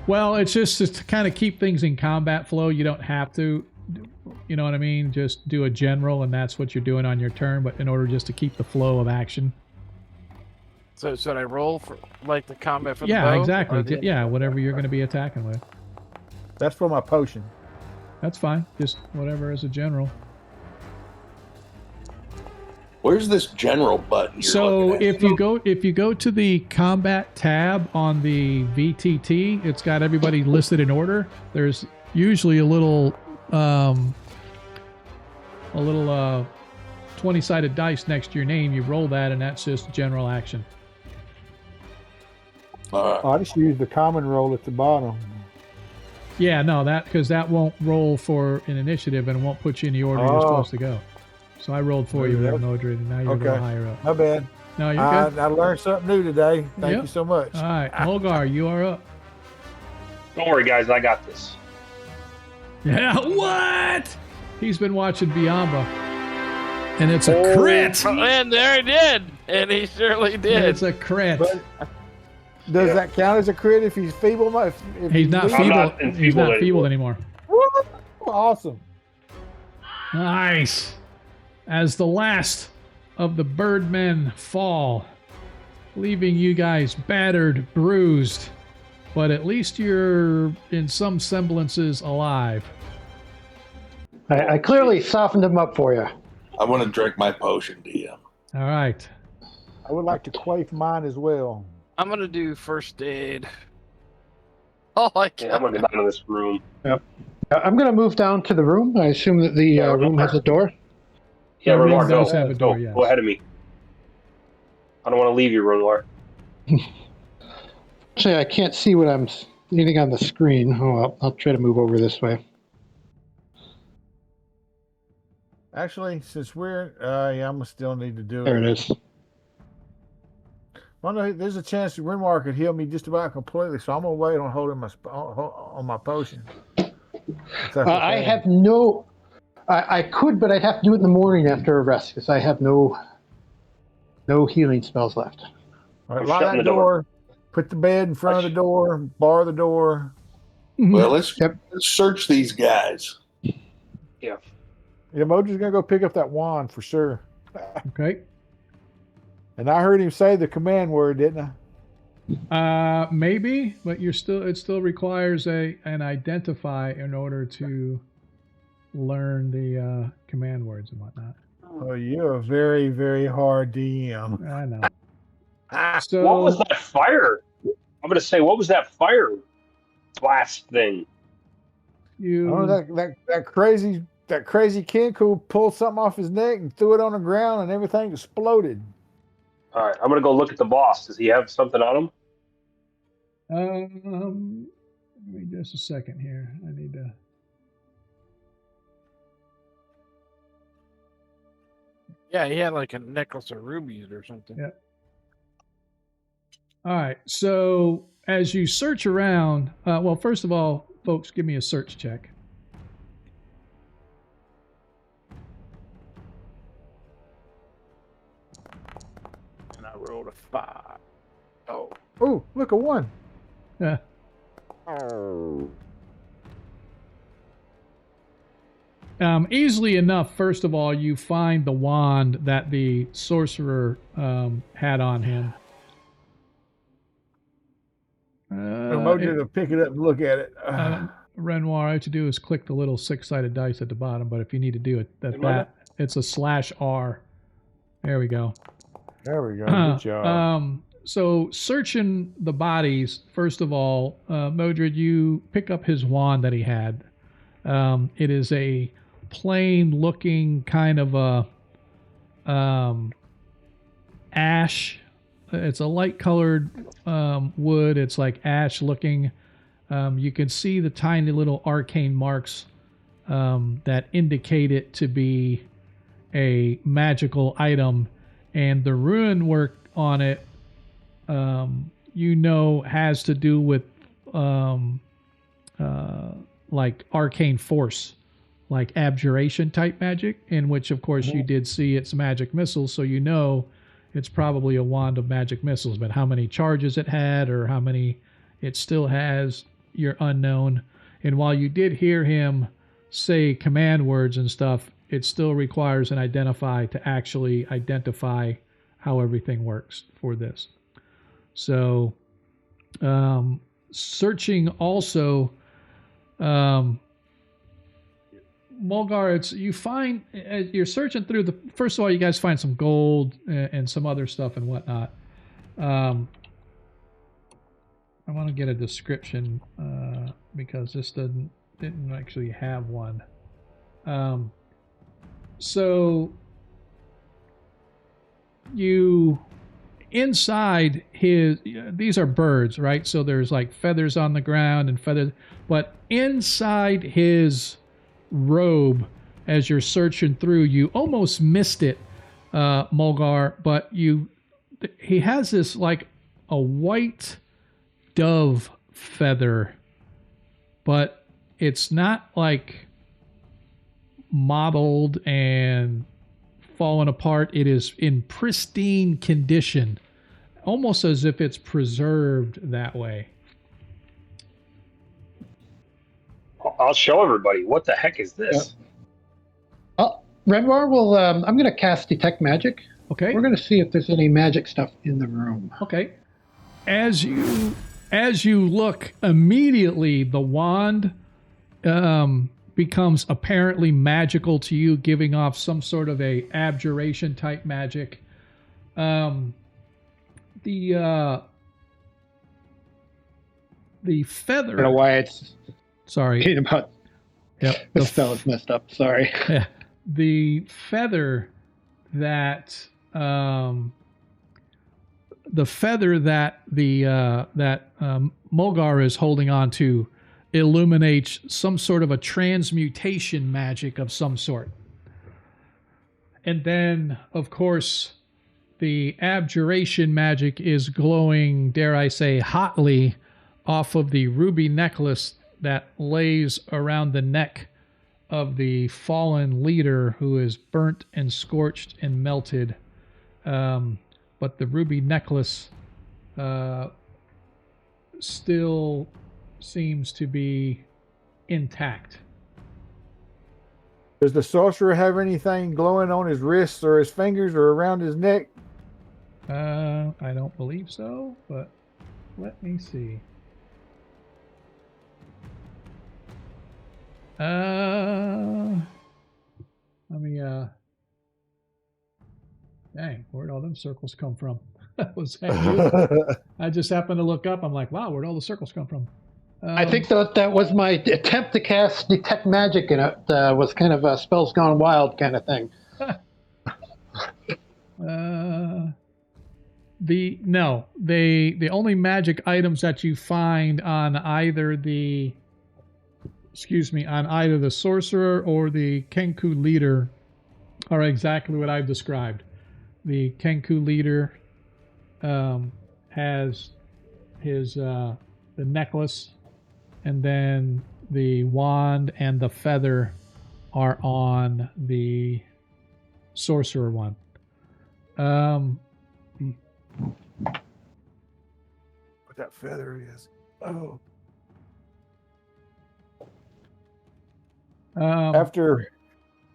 Well, it's just to kind of keep things in combat flow. You don't have to, you know what I mean? Just do a general, and that's what you're doing on your turn. But in order just to keep the flow of action. So should I roll for like the combat for the Yeah, bow? exactly. Or the- Yeah, whatever you're going to be attacking with. That's for my potion. That's fine. Just whatever as a general. Where's this general button? You're So looking at? if you go to the combat tab on the VTT, it's got everybody listed in order. There's usually a little 20-sided dice next to your name. You roll that, and that's just general action. All right. Oh, I just used the common roll at the bottom. Yeah, no, because that won't roll for an initiative and it won't put you in the order you're Oh. supposed to go. So I rolled for you, Yeah. Modred, and now you're a little Okay. higher up. My bad. No, you're I good. learned something new today. Thank Yep. you so much. All right, Holgar, you are up. Don't worry, guys. I got this. Yeah, what? He's been watching Biamba. And it's a crit. And there he did, and he surely did. It's a crit. But does that count as a crit if he's feeble? If He's not I'm feeble. not He's enfeebled not feeble anymore. Woo! Awesome. Nice. As the last of the birdmen fall, leaving you guys battered, bruised, but at least you're in some semblances alive. I clearly softened him up for you. I want to drink my potion, DM. All right. I would like to quaff mine as well. I'm gonna do first aid. Oh, I Yeah, can't. I'm gonna go down to this room. I'm going to move down to the room. I assume that the room has a door. Yeah, The room Renoir, does go. have a door, Go. yes. Go ahead of me. I don't want to leave you, Renoir. Actually, I can't see what I'm anything on the screen. Oh, I'll try to move over this way. Actually, since we're, yeah, I'm gonna still need to do There it. it is. Well, no, there's a chance that Renoir could heal me just about completely, so I'm gonna wait on holding my on my potion. If that's I okay. have no. I could, but I'd have to do it in the morning after a rest because I have no healing spells left. All right, I'm lock shutting that the door. door. Put the bed in front of the door. Bar the door. Well, let's Yep. search these guys. Yeah. Yeah, Mojo's gonna go pick up that wand for sure. Okay. And I heard him say the command word, didn't I? Maybe, but it still requires an identify in order to learn the command words and whatnot. Oh, you're a very, very hard DM. I know. So What was that fire? I'm gonna say, what was that fire blast thing? you Oh, that crazy Kenku pulled something off his neck and threw it on the ground, and everything exploded. All right, I'm gonna go look at the boss. Does he have something on him? give me just a second here. I need to. Yeah, he had like a necklace of rubies or something. Yeah. All right. So as you search around, well, first of all, folks, give me a search check. And I rolled a 5. Oh. Oh, look, a one. Yeah. Easily enough, first of all, you find the wand that the sorcerer had on him. Mojo to pick it up and look at it. Renoir, all you have to do is click the little 6-sided dice at the bottom, but if you need to do it, it's a /R. There we go. There we go. Good job. So searching the bodies, first of all, Modred, you pick up his wand that he had. It is a plain looking kind of a ash. It's a light colored wood. It's like ash looking. You can see the tiny little arcane marks that indicate it to be a magical item, and the rune work on it, has to do with like arcane force, like abjuration type magic, in which of course you did see its magic missiles, so it's probably a wand of magic missiles, but how many charges it had or how many it still has, you're unknown. And while you did hear him say command words and stuff, it still requires an identify to actually identify how everything works for this. So searching also, Mulgar, you find, as you're searching through first of all, you guys find some gold and some other stuff and whatnot. I want to get a description because this didn't actually have one. So you inside these are birds, right? So there's like feathers on the ground and feathers, but inside his robe, as you're searching through, you almost missed it, Mulgar, but he has this like a white dove feather, but it's not like mottled and fallen apart. It is in pristine condition, almost as if it's preserved that way. I'll show everybody. What the heck is this? Renoir will. I'm going to cast Detect Magic. Okay. We're going to see if there's any magic stuff in the room. Okay. As you look, immediately the wand becomes apparently magical to you, giving off some sort of a abjuration type magic. The feather. I don't know why it's. Sorry. About. Yep. The spell is messed up. Sorry. Yeah. The feather that Mulgar is holding on to illuminates some sort of a transmutation magic of some sort. And then, of course, the abjuration magic is glowing, dare I say, hotly off of the ruby necklace that lays around the neck of the fallen leader, who is burnt and scorched and melted. But the ruby necklace still seems to be intact. Does the sorcerer have anything glowing on his wrists or his fingers or around his neck? I don't believe so, but let me see. Dang, where'd all them circles come from? Was that you? I just happened to look up. I'm like, wow, where'd all the circles come from? I think that was my attempt to cast Detect Magic, and it was kind of a spells gone wild kind of thing. The only magic items that you find on either the sorcerer or the Kenku leader are exactly what I've described. The Kenku leader has his the necklace, and then the wand and the feather are on the sorcerer one. What that feather is. Oh.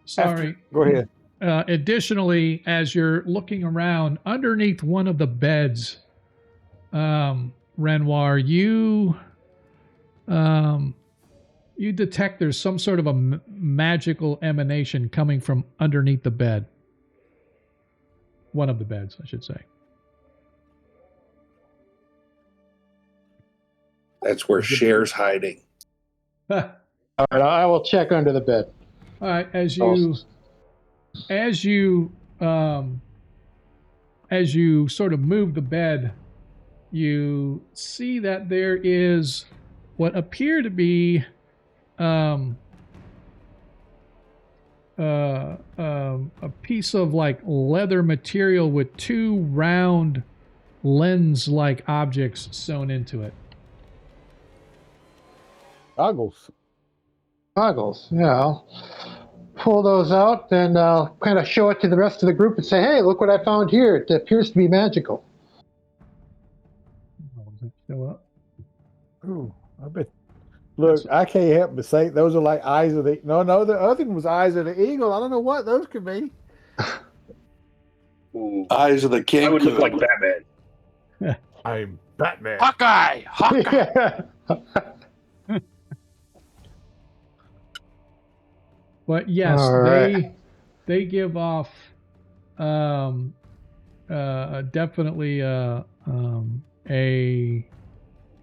Sorry. Go ahead. Additionally, as you're looking around, underneath one of the beds, Renoir, you you detect there's some sort of a magical emanation coming from underneath the bed. One of the beds, I should say. That's where Cher's hiding. All right, I will check under the bed. All right, as you sort of move the bed, you see that there is what appear to be a piece of like leather material with two round lens-like objects sewn into it. Goggles. Goggles. Yeah, I'll pull those out and I'll kind of show it to the rest of the group and say, "Hey, look what I found here. It appears to be magical." Oh, does it show up? Ooh, I bet. Look, I can't help but say those are like eyes of the. No, the other one was eyes of the eagle. I don't know what those could be. Ooh, Eyes of the Kenku. I would look like Batman. I'm Batman. Hawkeye! Hawkeye! But yes, All right. they give off definitely a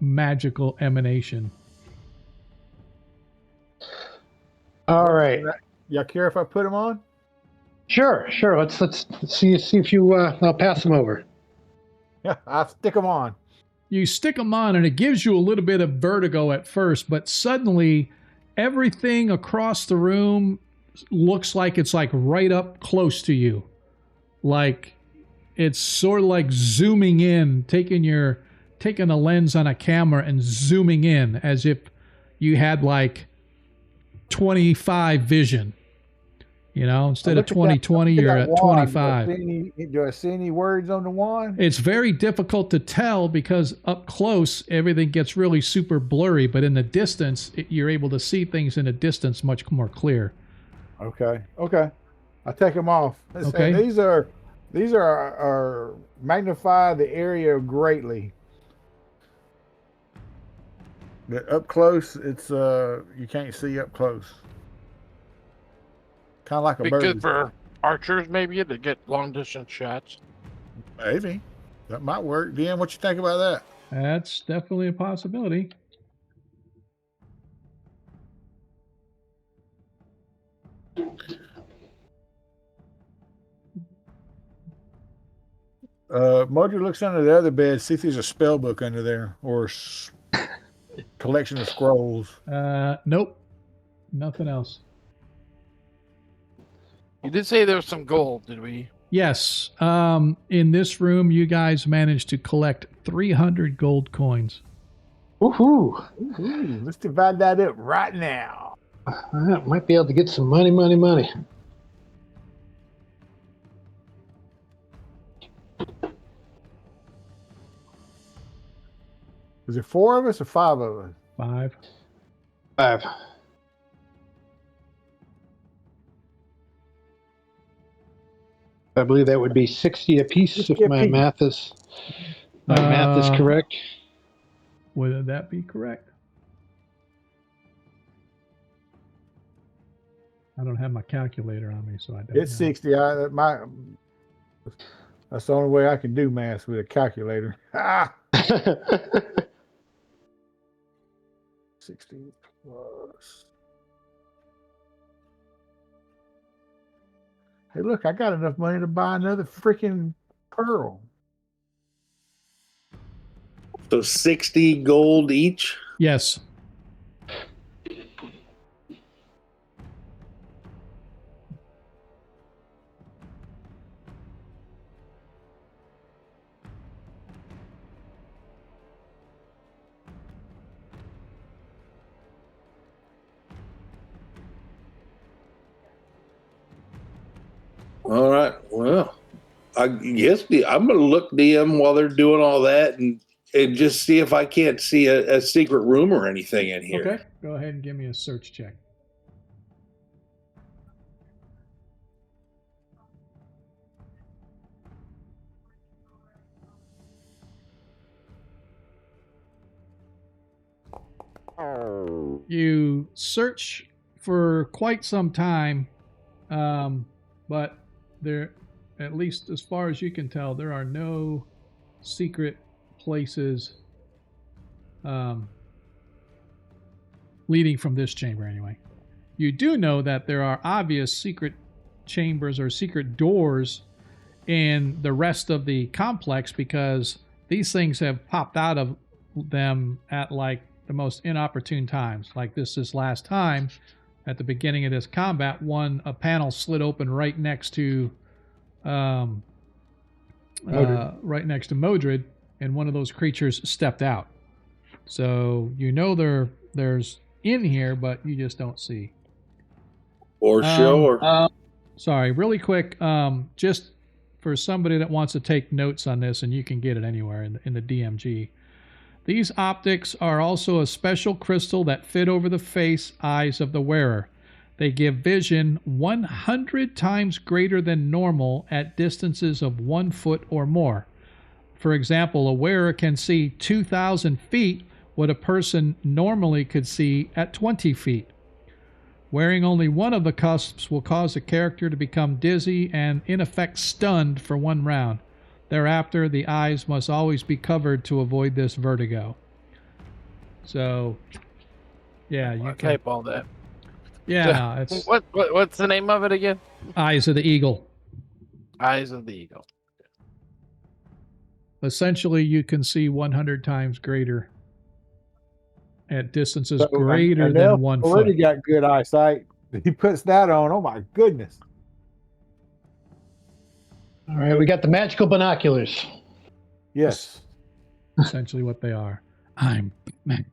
magical emanation. All right. Y'all care if I put them on? Sure. Let's see if you. I'll pass them over. Yeah, I'll stick them on. You stick them on, and it gives you a little bit of vertigo at first, but suddenly everything across the room looks like it's like right up close to you. Like it's sort of like zooming in, taking a lens on a camera and zooming in as if you had like 25 vision. You know, instead of 20/20, you're at 25. Do I see any words on the wand? It's very difficult to tell because up close, everything gets really super blurry. But in the distance, you're able to see things in the distance much more clear. Okay. I take them off. Okay. And these are magnify the area greatly. But up close, it's you can't see up close. Kind of like a Be bird. good for archers, maybe, to get long distance shots. Maybe that might work. Dan, what you think about that? That's definitely a possibility. Mojo looks under the other bed, see if there's a spell book under there or collection of scrolls. Nope. Nothing else. You did say there was some gold, did we? Yes. In this room, you guys managed to collect 300 gold coins. Woohoo! Ooh, let's divide that up right now. I might be able to get some money. Is it 4 of us or 5 of us? 5. 5. I believe that would be 60 apiece if my math is correct. Would that be correct? I don't have my calculator on me, so I don't It's know. 60. That's the only way I can do math with a calculator. 60 plus. Hey, look, I got enough money to buy another freaking pearl. So 60 gold each? Yes. All right. Well, I guess I'm going to look DM while they're doing all that and just see if I can't see a secret room or anything in here. Okay. Go ahead and give me a search check. You search for quite some time, but there, at least as far as you can tell, there are no secret places leading from this chamber anyway. You do know that there are obvious secret chambers or secret doors in the rest of the complex because these things have popped out of them at like the most inopportune times. Like this last time at the beginning of this combat, a panel slid open right next to Modred, and one of those creatures stepped out. So you know there's in here, but you just don't see. For sure. Sorry, really quick, just for somebody that wants to take notes on this, and you can get it anywhere in the DMG. These optics are also a special crystal that fit over the eyes of the wearer. They give vision 100 times greater than normal at distances of 1 foot or more. For example, a wearer can see 2,000 feet what a person normally could see at 20 feet. Wearing only one of the cusps will cause a character to become dizzy and, in effect, stunned for 1 round. Thereafter, the eyes must always be covered to avoid this vertigo. So, yeah, you can type all that. Yeah, it's what's the name of it again? Eyes of the Eagle. Eyes of the Eagle. Essentially, you can see 100 times greater at distances So, greater and than Nell 1 already foot. got good eyesight. He puts that on. Oh my goodness! All right, we got the magical binoculars. Yes. Essentially what they are. I'm Batman.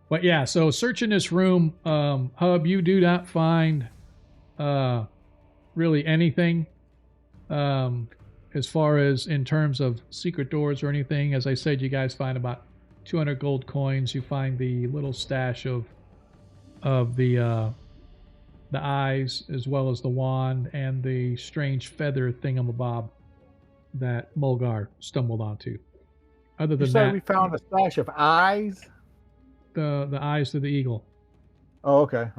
But yeah, so searching this room, Hub, you do not find really anything as far as in terms of secret doors or anything. As I said, you guys find about 200 gold coins. You find the little stash of the eyes, as well as the wand and the strange feather thingamabob that Mulgar stumbled onto. Other You than say that, we found a stash of eyes? the eyes of the eagle. Oh, okay.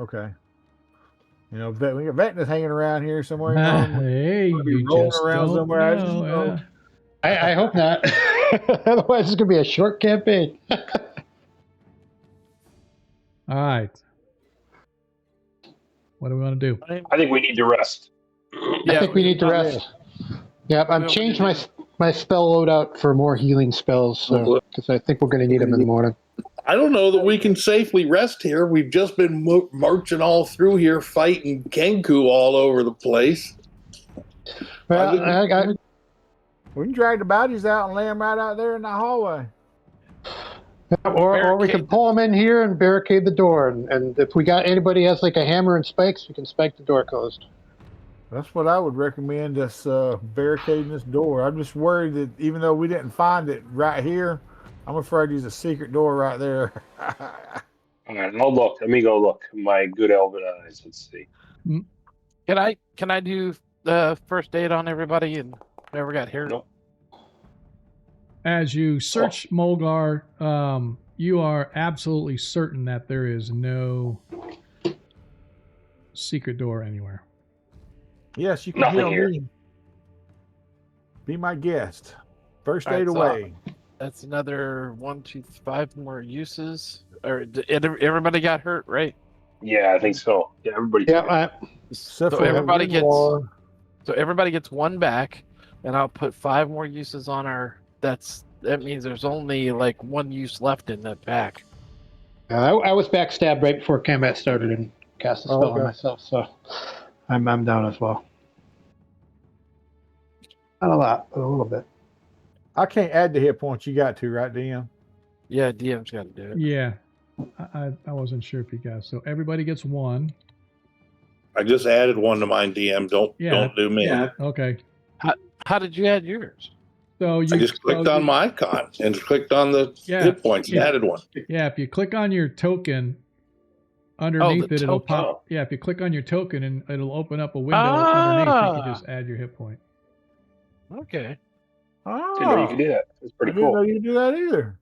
You know, we got Vecna's hanging around here somewhere. You know, Hey, I'll be you rolling just around don't somewhere. I just know. know. I hope not. Otherwise, it's going to be a short campaign. All right. What do we want to do? I think we need to rest. I think we need to rest. Yep, I've changed my spell loadout for more healing spells because I think we're going to need them in the morning. I don't know that we can safely rest here. We've just been marching all through here, fighting Kenku all over the place. Well, We can drag the bodies out and lay them right out there in the hallway. or we can pull them in here and barricade the door. And if we got anybody has like a hammer and spikes, we can spike the door closed. That's what I would recommend, us barricading this door. I'm just worried that even though we didn't find it right here, I'm afraid there's a secret door right there. All right, I'll look. Let me go look. My good elven eyes. Let's see. Can I do the first aid on everybody and whoever got hurt? Nope. As you search Mulgar, you are absolutely certain that there is no secret door anywhere. Yes, you can Nothing heal here. me. Be my guest. First All right, aid so away. That's another 1, 2, 5 more uses. Or everybody got hurt, right? Yeah, I think so. Yeah, everybody. Yeah, Except So for everybody one gets more. so everybody gets 1 back, and I'll put 5 more uses on our. That means there's only like 1 use left in that pack. I was backstabbed right before combat started and cast a spell on myself, so I'm down as well. Not a lot, but a little bit. I can't add the hit points. You got to, right, DM? Yeah, DM's got to do it. Yeah. I wasn't sure if you guys. So everybody gets 1. I just added one to mine, DM. Don't do me. Yeah. Okay. How did you add yours? So you I just clicked on my icon and clicked on the hit points and added one. Yeah, if you click on your token, underneath it, it'll token. pop. Yeah, if you click on your token, and it'll open up a window underneath. You can just add your hit point. Okay. Oh, Didn't know you could do that. It's I pretty didn't know cool. you could do that either.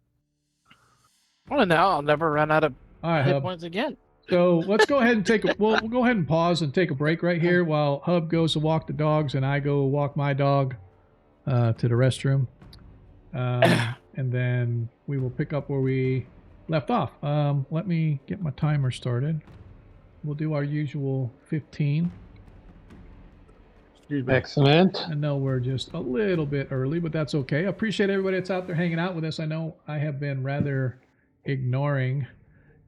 Well, now I'll never run out of All right, hit Hub. points again. So let's go ahead and we'll go ahead and pause and take a break right here while Hub goes to walk the dogs and I go walk my dog to the restroom. And then we will pick up where we left off. Let me get my timer started. We'll do our usual 15. Excuse me. Excellent. I know we're just a little bit early, but that's okay. I appreciate everybody that's out there hanging out with us. I know I have been rather ignoring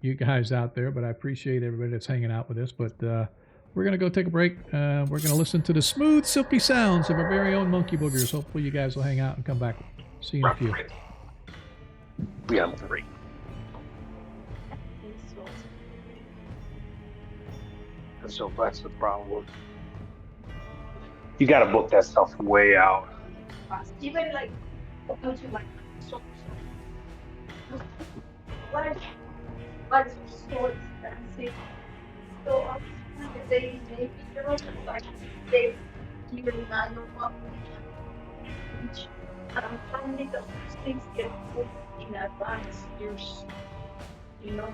you guys out there, but I appreciate everybody that's hanging out with us. But we're going to go take a break. We're going to listen to the smooth, silky sounds of our very own monkey boogers. Hopefully you guys will hang out and come back. See you in a few. Yeah, I'm free. And so that's the problem. You got to book that stuff way out. Even like, don't you like so what is so expensive? So obviously they maybe like they even I know what which finally those things get booked in advance. There's you know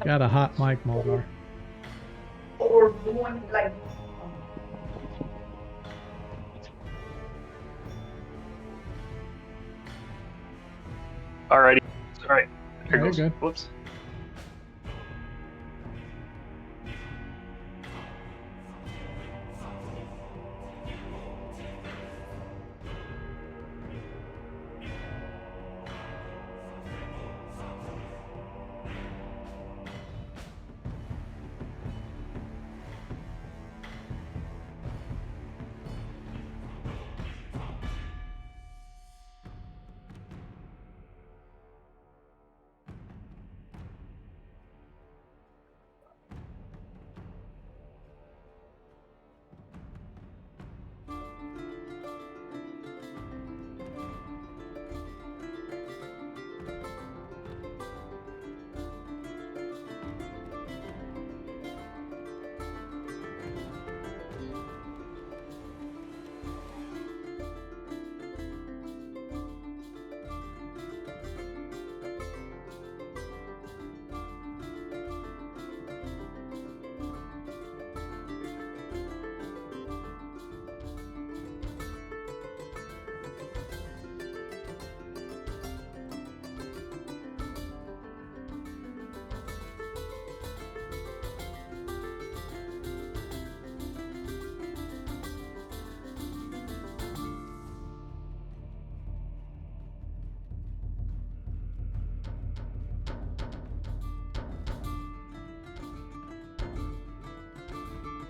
Got a hot mic, Mulgar. or doing like Alrighty. Alright. Here Very goes. good. Whoops.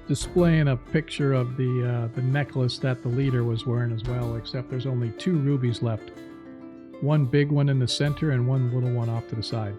Displaying a picture of the necklace that the leader was wearing as well, except there's only 2 rubies left. One big one in the center and one little one off to the side.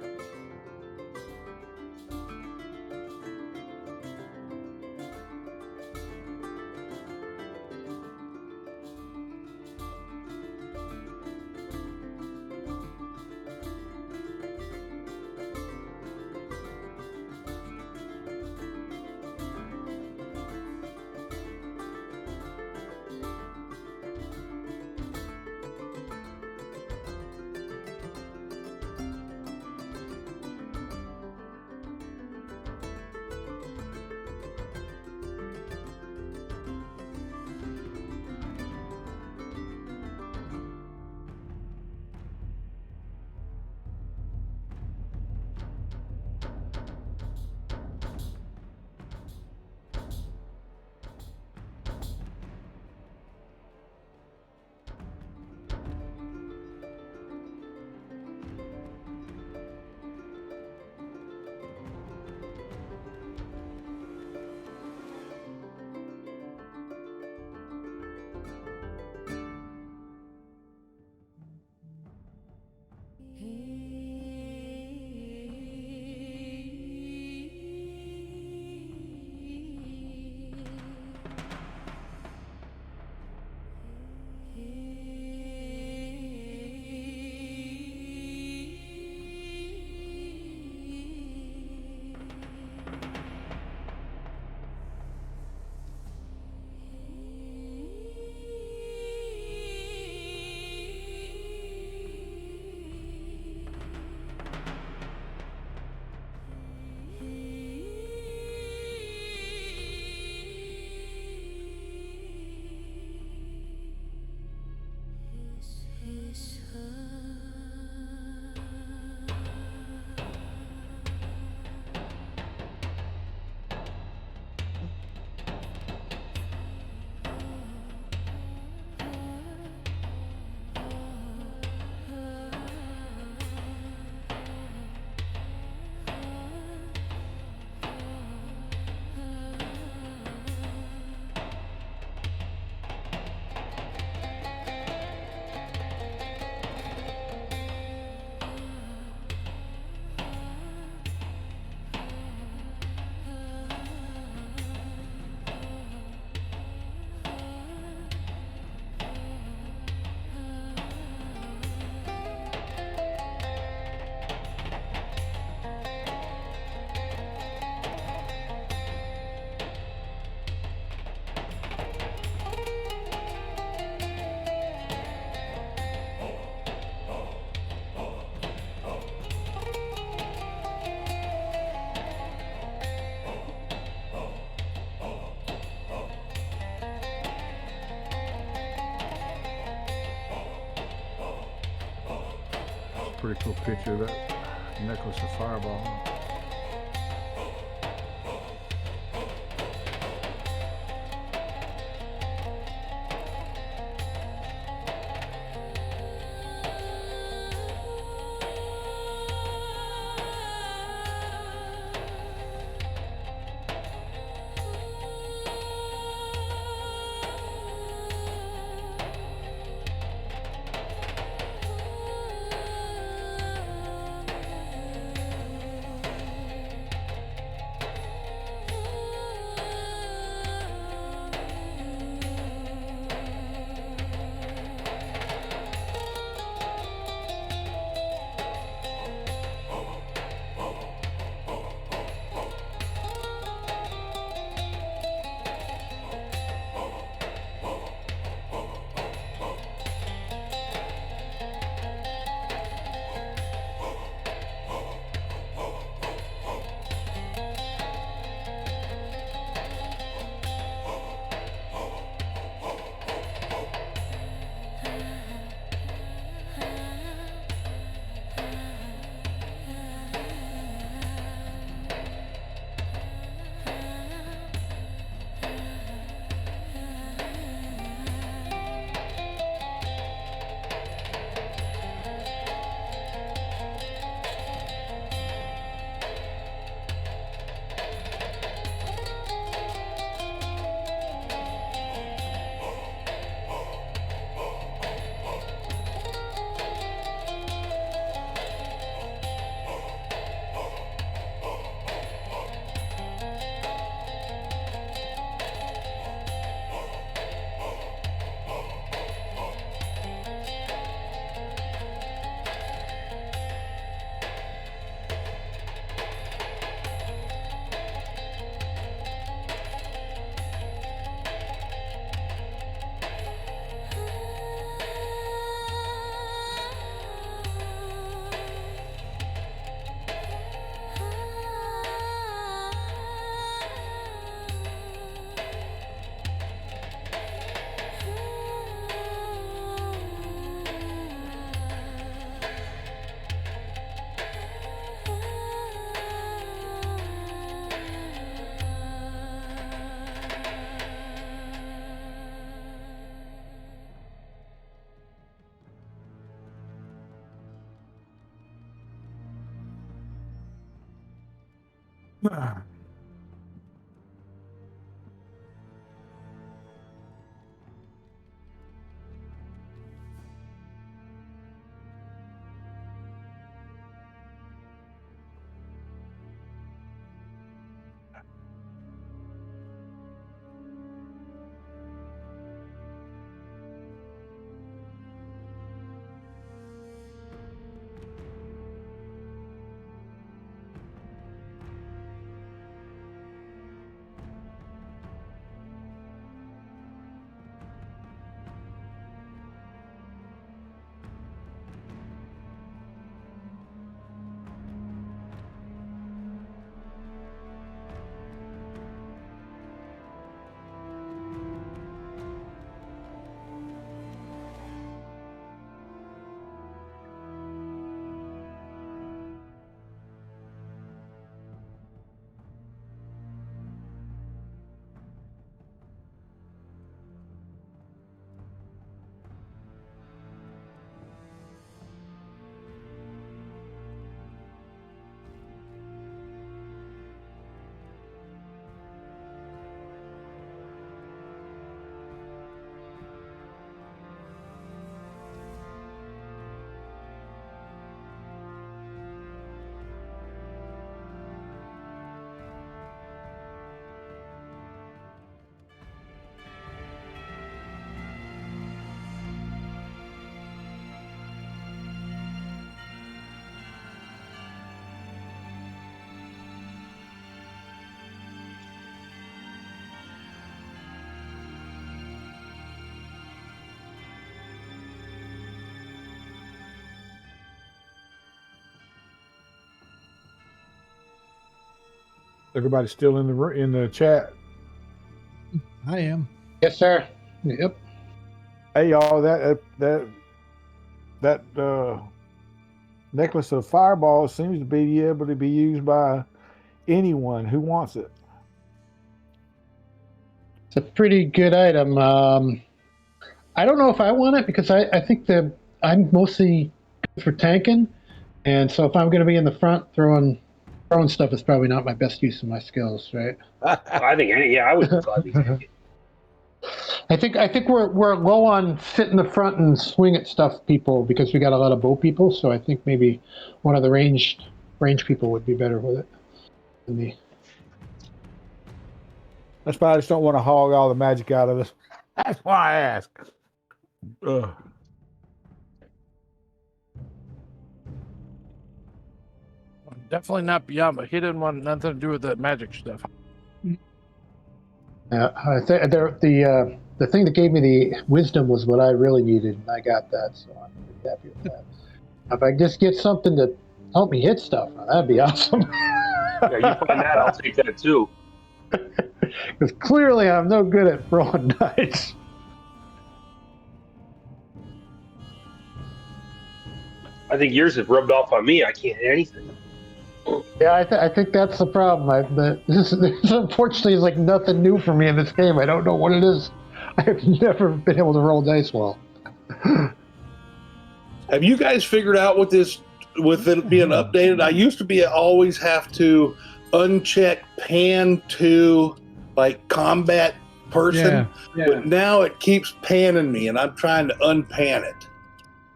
pretty cool picture of that necklace of fireball. Everybody's still in the chat. I am. Yes, sir. Yep. Hey, y'all, that Necklace of Fireballs seems to be able to be used by anyone who wants it. It's a pretty good item. I don't know if I want it because I think that I'm mostly good for tanking, and so if I'm going to be in the front throwing stuff is probably not my best use of my skills, right? I think, I would gladly take it. I think we're low on sit in the front and swing at stuff people because we got a lot of bow people. So I think maybe one of the range people would be better with it than me. That's why I just don't want to hog all the magic out of this. That's why I ask. Ugh. Definitely not beyond, but he didn't want nothing to do with the magic stuff. Yeah, the thing that gave me the wisdom was what I really needed, and I got that, so I'm pretty happy with that. If I just get something to help me hit stuff, that'd be awesome. Yeah, you find that, I'll take that too. Because clearly I'm no good at throwing dice. I think yours have rubbed off on me. I can't hit anything. Yeah, I think that's the problem. This unfortunately is like nothing new for me in this game. I don't know what it is. I've never been able to roll dice well. Have you guys figured out with it being updated? I used to always have to uncheck pan to like combat person, but now it keeps panning me, and I'm trying to unpan it.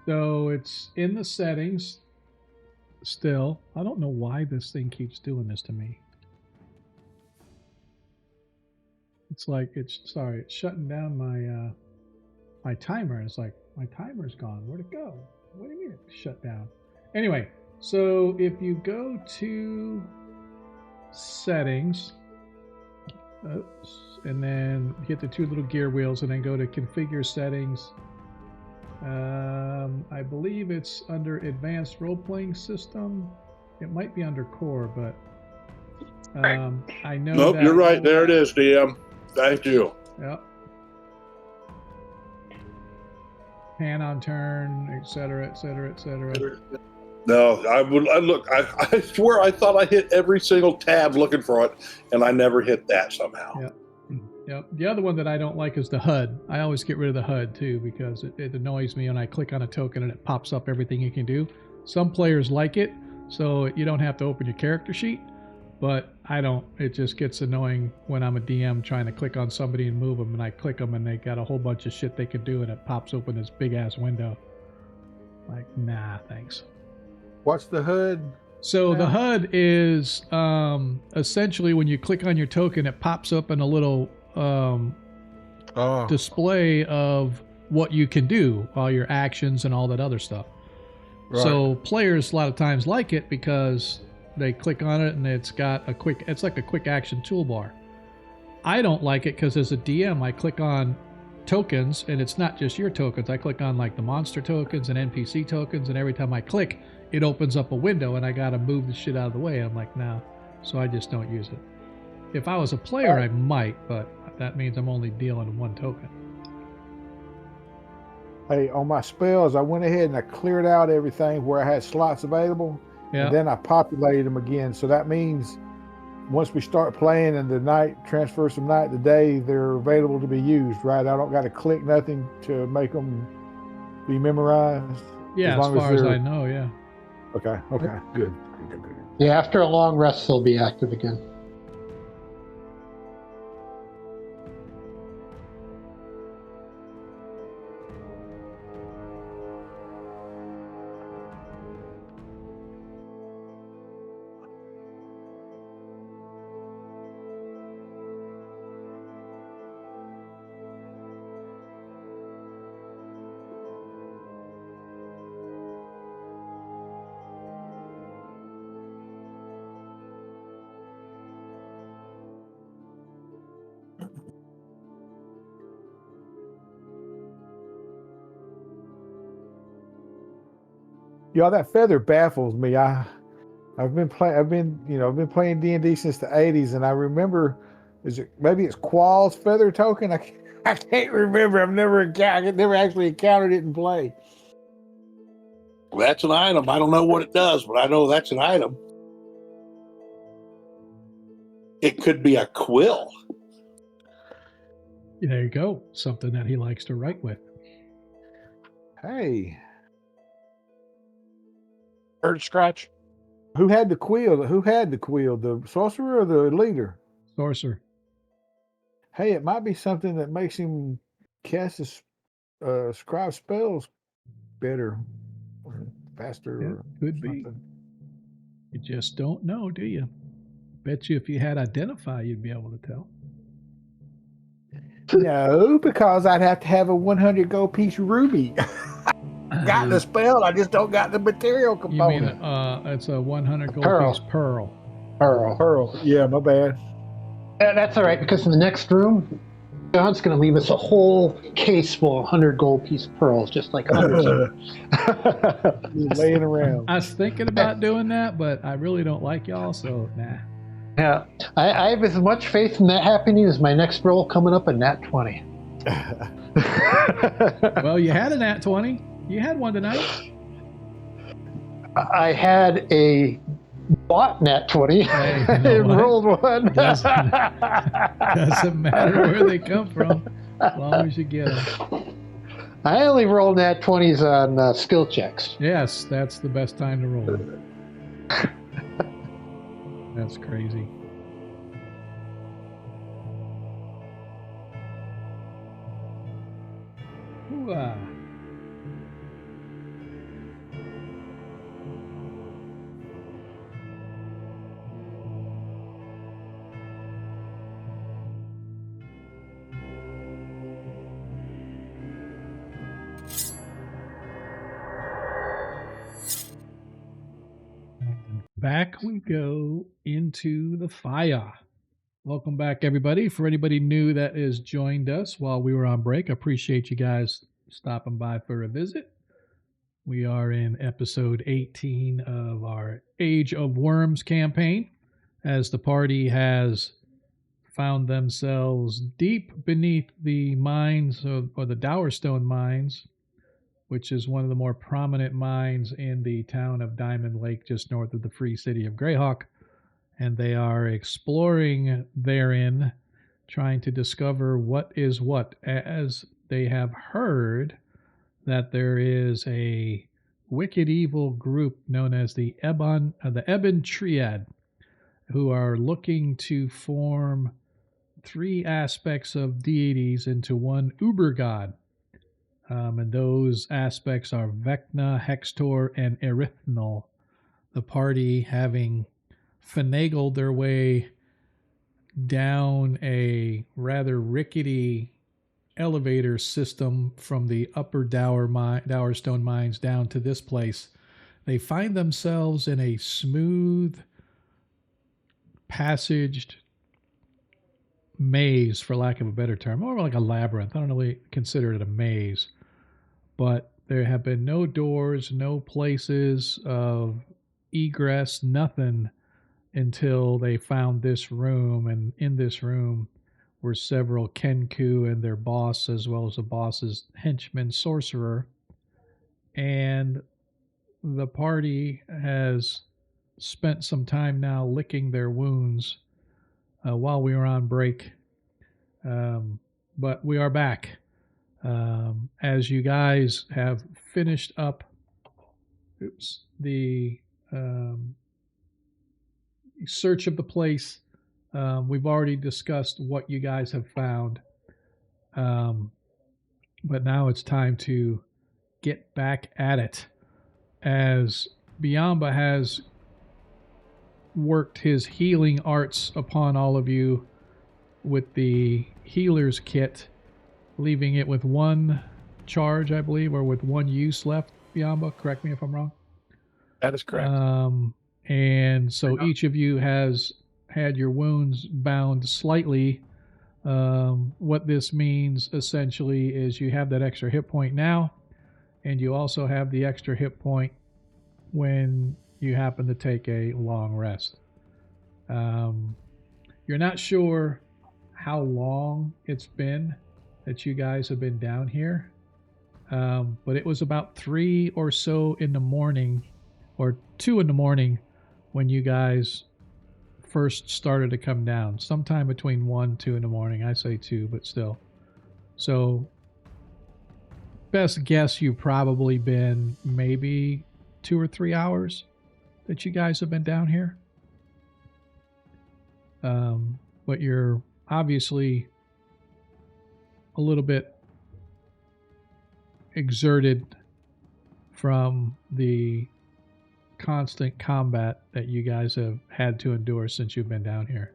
So it's in the settings still. I don't know why this thing keeps doing this to me. It's like it's shutting down my my timer. It's like my timer's gone. Where'd it go? What do you mean it shut down? Anyway, so if you go to settings, and then hit the two little gear wheels, and then go to configure settings. I believe it's under advanced role-playing system. It might be under core, but I know. Nope, you're right. There it is, DM. Thank you. Yep. Pan on turn, etc., etc., etc. No, I swear I thought I hit every single tab looking for it, and I never hit that somehow. Yep. Yep. The other one that I don't like is the HUD. I always get rid of the HUD too because it annoys me when I click on a token and it pops up everything you can do. Some players like it, so you don't have to open your character sheet, but I don't. It just gets annoying when I'm a DM trying to click on somebody and move them, and I click them and they got a whole bunch of shit they can do, and it pops open this big ass window. Like, nah, thanks. What's the HUD? So the HUD is essentially when you click on your token, it pops up in a little display of what you can do, all your actions and all that other stuff. Right. So players a lot of times like it because they click on it and it's like a quick action toolbar. I don't like it because as a DM, I click on tokens, and it's not just your tokens. I click on like the monster tokens and NPC tokens, and every time I click, it opens up a window, and I gotta move the shit out of the way. I'm like, no, so I just don't use it. If I was a player, I might, but that means I'm only dealing one token. Hey, on my spells, I went ahead and I cleared out everything where I had slots available, and then I populated them again. So that means once we start playing and the night transfers from night to day, they're available to be used, right? I don't got to click nothing to make them be memorized. Yeah, as far as I know, yeah. Okay, good. Yeah, after a long rest, they'll be active again. Yeah, that feather baffles me. I've been playing D&D since the 80s, and I remember, maybe it's Qual's feather token? I can't remember. I never actually encountered it in play. That's an item. I don't know what it does, but I know that's an item. It could be a quill. There you go. Something that he likes to write with. Hey, Bird scratch. who had the quill? Who had the quill? The sorcerer or the leader? Sorcerer. Hey, it might be something that makes him cast his scribe spells better, or faster, Yeah, or could be. something. You just don't know, do you? Bet you if you had identify, you'd be able to tell. No, because I'd have to have a 100 gold piece ruby. Got the spell, I just don't got the material You mean component. it's a 100 gold Pearl. piece pearl. Pearl. Yeah, my bad. That's all right, because in the next room, John's going to leave us a whole case full of 100 gold piece pearls, just like hundreds of them. Laying around. I was thinking about doing that, but I really don't like y'all, so nah. Yeah, I have as much faith in that happening as my next roll coming up in Nat 20. Well, you had a nat 20. You had one tonight. I had a bought Nat 20 Hey, you know and what? rolled one. Doesn't matter where they come from, as long as you get them. I only roll Nat 20s on skill checks. Yes, that's the best time to roll them. That's crazy. Ooh-ah. Back we go into the fire. Welcome back, everybody. For anybody new that has joined us while we were on break, I appreciate you guys stopping by for a visit. We are in episode 18 of our Age of Worms campaign, as the party has found themselves deep beneath the mines or the Dowerstone mines, which is one of the more prominent mines in the town of Diamond Lake, just north of the free city of Greyhawk. And they are exploring therein, trying to discover what is what, as they have heard that there is a wicked evil group known as the Ebon Triad, who are looking to form three aspects of deities into one uber god. And those aspects are Vecna, Hextor, and Erythnal. The party having finagled their way down a rather rickety elevator system from the upper Dowerstone mines down to this place. They find themselves in a smooth passaged maze, for lack of a better term, more like a labyrinth. I don't really consider it a maze. But there have been no doors, no places of egress, nothing until they found this room. And in this room were several Kenku and their boss, as well as the boss's henchman, Sorcerer. And the party has spent some time now licking their wounds while we were on break. But we are back. As you guys have finished up the search of the place, we've already discussed what you guys have found, but now it's time to get back at it, as Biamba has worked his healing arts upon all of you with the healer's kit, leaving it with one charge, I believe, or with one use left. Biamba, correct me if I'm wrong. That is correct. And so each of you has had your wounds bound slightly. What this means essentially is you have that extra hit point now, and you also have the extra hit point when you happen to take a long rest. You're not sure how long it's been that you guys have been down here. But it was about 3 or so in the morning, or 2 in the morning, when you guys first started to come down. Sometime between 1, 2 in the morning. I say 2, but still. So, best guess, you've probably been maybe 2 or 3 hours that you guys have been down here. But you're obviously a little bit exerted from the constant combat that you guys have had to endure since you've been down here.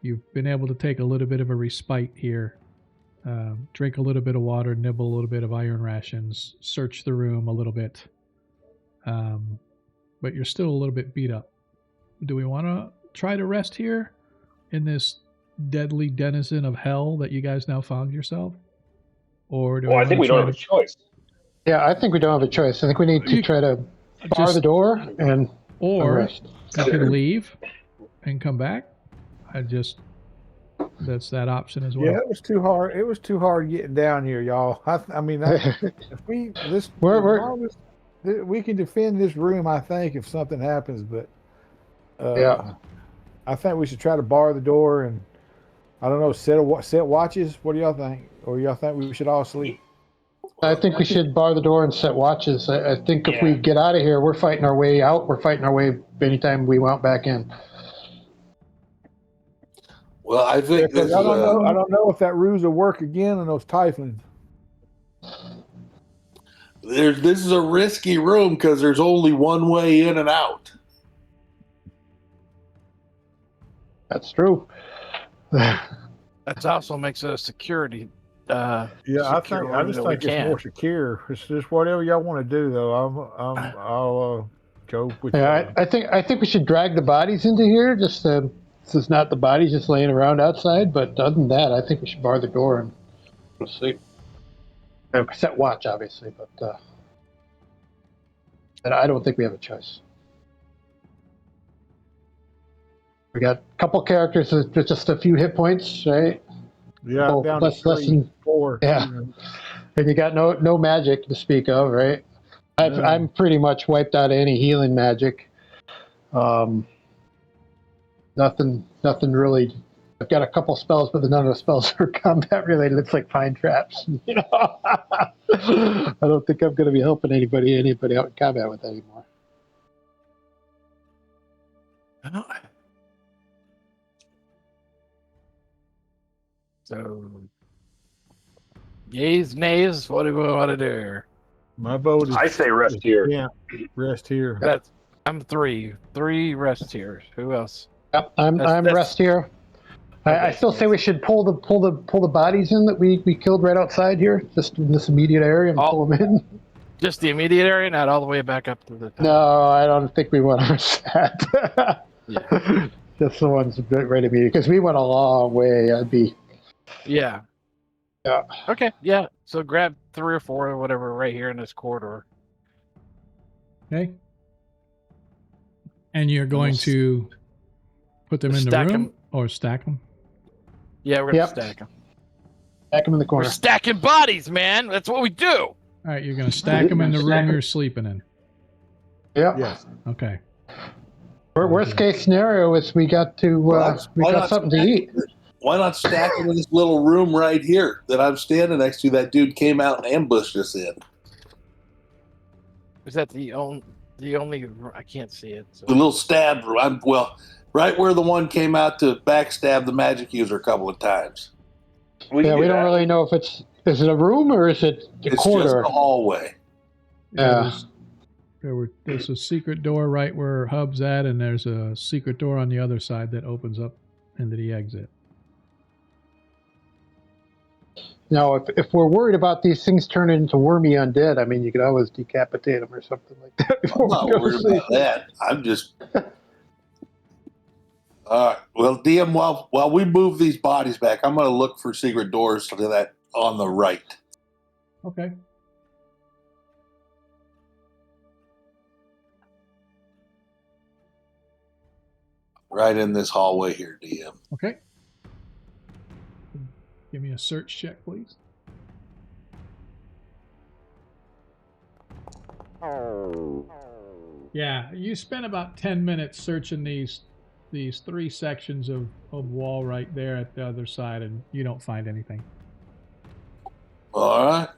You've been able to take a little bit of a respite here, drink a little bit of water, nibble a little bit of iron rations, search the room a little bit, but you're still a little bit beat up. Do we want to try to rest here in this deadly denizen of hell that you guys now found yourself? Or do I think we don't have a choice. Yeah, I think we don't have a choice. I think we need to try to bar the door and rest. You can leave and come back. That's that option as well. Yeah, it was too hard. It was too hard getting down here, y'all. I mean, if we we can defend this room, I think, if something happens. But I think we should try to bar the door and I don't know, set watches. What do y'all think? Or y'all think we should all sleep? I think we should bar the door and set watches. I think if we get out of here, we're fighting our way out. We're fighting our way anytime we want back in. Well, I think I don't know if that ruse will work again in those typhoons. This is a risky room because there's only one way in and out. That's true. That also makes it a security. I just think it's more secure. It's just whatever y'all want to do, though. I'll go with. Yeah, I think we should drag the bodies into here. Just this is not the bodies just laying around outside. But other than that, I think we should bar the door and go to sleep. Set watch, obviously, but I don't think we have a choice. We got a couple characters with just a few hit points, right? Yeah, down less to 3, than 4. Yeah, and you got no magic to speak of, right? I'm pretty much wiped out any healing magic. Nothing really. I've got a couple spells, but none of the spells are combat related. It's like pine traps. You know, I don't think I'm going to be helping anybody out in combat with that anymore. So, yays, nays, what do we want to do? My vote is. I say rest here. Yeah, rest here. I'm 3 rest here. Who else? Yep, I'm rest here. Okay. I still say we should pull the bodies in that we killed right outside here, just in this immediate area, and pull them in. Just the immediate area, not all the way back up to the top. No, I don't think we want to risk that. Yeah. Just the ones right immediate, because we went a long way. Yeah. Yeah. Okay. Yeah. So grab 3 or 4 or whatever right here in this corridor. Okay. And you're going to put them in the room or stack them? Yeah, we're going to stack them. Stack them in the corner. We're stacking bodies, man. That's what we do. All right, you're going to stack them in the room you're sleeping in. Yep. Yes. Okay. Worst case scenario is we got something to eat. Why not stack it in this little room right here that I'm standing next to? That dude came out and ambushed us in. Is that the only? I can't see it. So. The little stab room. Right where the one came out to backstab the magic user a couple of times. We don't really know if is it a room or is it a corridor? It's just a hallway. Yeah. There's a secret door right where Hub's at, and there's a secret door on the other side that opens up into the exit. Now, if we're worried about these things turning into wormy undead, I mean, you could always decapitate them or something like that. I'm not worried about that. I'm just... well, DM, while we move these bodies back, I'm going to look for secret doors to that on the right. Okay. Right in this hallway here, DM. Okay. Give me a search check, please. Yeah, you spent about 10 minutes searching these three sections of wall right there at the other side, and you don't find anything. All right.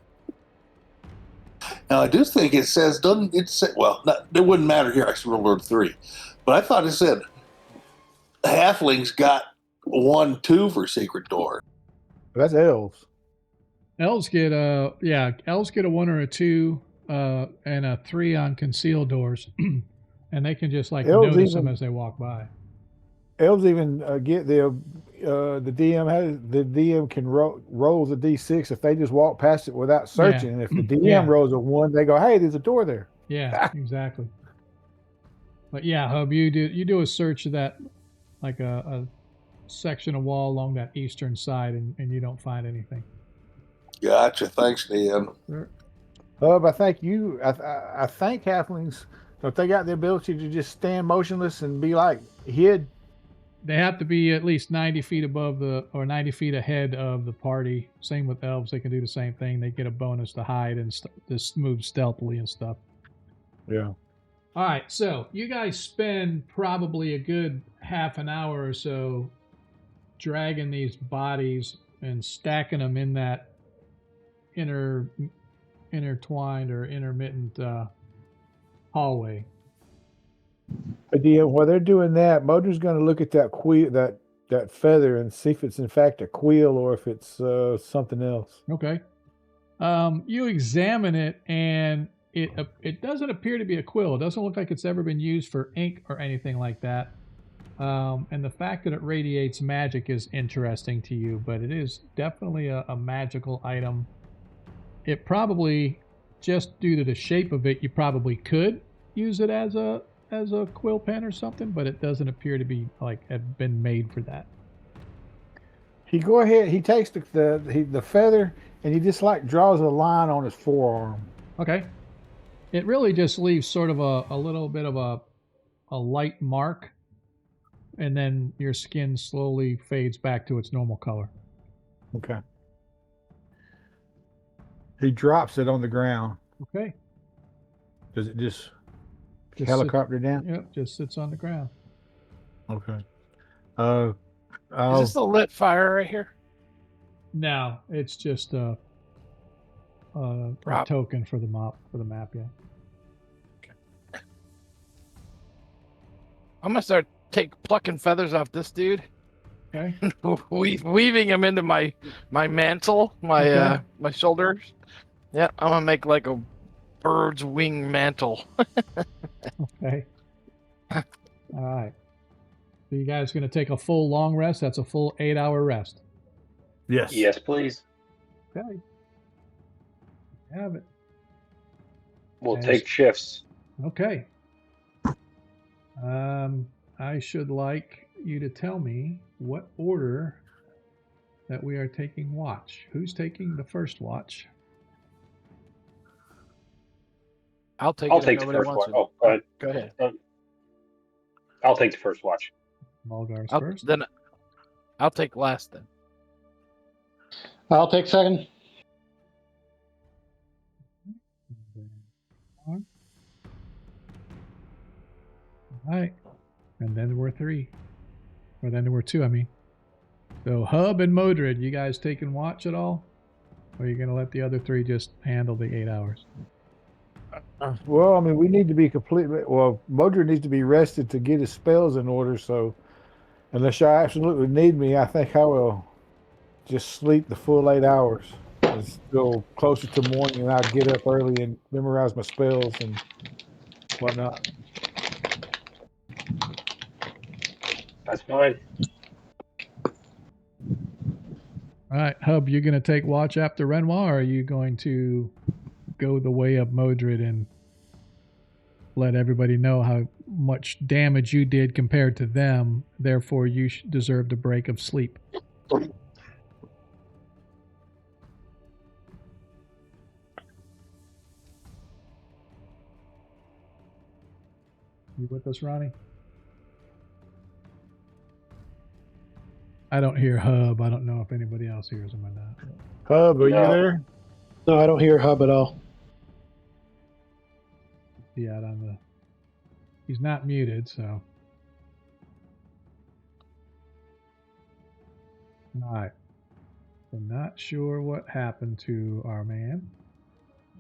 Now I do think it says, doesn't it say? Well, not, it wouldn't matter here. I rolled 3, but I thought it said halflings got 1, 2 for secret door. That's elves. Elves get a 1 or a 2 and a 3 on concealed doors, and they can just like Elves notice even- them as they walk by. Elves even get the DM can roll the D6 if they just walk past it without searching. And if the DM Yeah. rolls a 1, they go, "Hey, there's a door there." Yeah, exactly. But yeah, Hub, you do a search of that, like a section of wall along that eastern side, and you don't find anything. Gotcha. Thanks, Dan. Hub, I think I think halflings, if they got the ability to just stand motionless and be like hid. They have to be at least 90 feet above or 90 feet ahead of the party. Same with elves; they can do the same thing. They get a bonus to hide and just move stealthily and stuff. Yeah. All right, so you guys spend probably a good half an hour or so dragging these bodies and stacking them in that intertwined or intermittent hallway. DM, while they're doing that, Motor's going to look at that that feather and see if it's in fact a quill or if it's something else. Okay. You examine it, and it doesn't appear to be a quill. It doesn't look like it's ever been used for ink or anything like that. And the fact that it radiates magic is interesting to you, but it is definitely a magical item. It probably, just due to the shape of it, you probably could use it as a quill pen or something, but it doesn't appear to be like had been made for that. He takes the feather and he just like draws a line on his forearm. Okay. It really just leaves sort of a little bit of a light mark, and then your skin slowly fades back to its normal color. Okay. He drops it on the ground. Okay. Does it just Just helicopter down? Yep, just sits on the ground. Okay. Is this the lit fire right here? No, it's just a token for the map, yeah. I'm gonna start plucking feathers off this dude, Okay. weaving them into my mantle, my shoulders. Yeah, I'm gonna make like a bird's wing mantle. Okay. All right. So you guys going to take a full long rest? That's a full 8-hour rest. Yes. Yes, please. Okay. Have it. We'll Yes. take shifts. Okay. I should like you to tell me what order that we are taking watch. Who's taking the first watch? I'll take I'll it. take the Nobody first wants one. it. Oh, go ahead. Go ahead. I'll take the first watch. Mulgar's I'll, first. then I'll take last then. I'll take second. All right. And then there were 3. Or then there were 2, I mean. So Hub and Modred, you guys taking watch at all? Or are you going to let the other 3 just handle the 8 hours? Well, I mean, we need to be completely. Well, Modred needs to be rested to get his spells in order. So, unless y'all absolutely need me, I think I will just sleep the full 8 hours. It's still closer to morning, and I'll get up early and memorize my spells and whatnot. That's fine. All right, Hub, you going to take watch after Renoir, or are you going to go the way of Modred and let everybody know how much damage you did compared to them? Therefore, you deserved a break of sleep. You with us, Ronnie? I don't hear Hub. I don't know if anybody else hears him or not. Hub, are you No. there? No, I don't hear Hub at all. be out on the. He's not muted, so. All right. I'm not sure what happened to our man,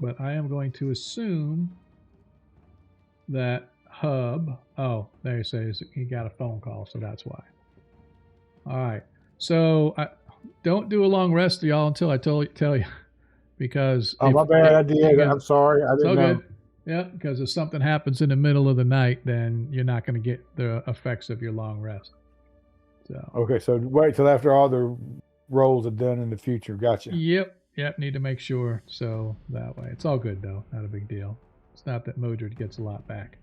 but I am going to assume that Hub. Oh, there he says he got a phone call, so that's why. All right. So don't do a long rest, y'all, until I tell you, because Oh, my bad. I did. I'm sorry. I it's all didn't know. good. Yeah, because if something happens in the middle of the night, then you're not going to get the effects of your long rest. So. Okay, so wait till after all the rolls are done in the future. Gotcha. Yep. Need to make sure. So that way, it's all good though. Not a big deal. It's not that Modred gets a lot back.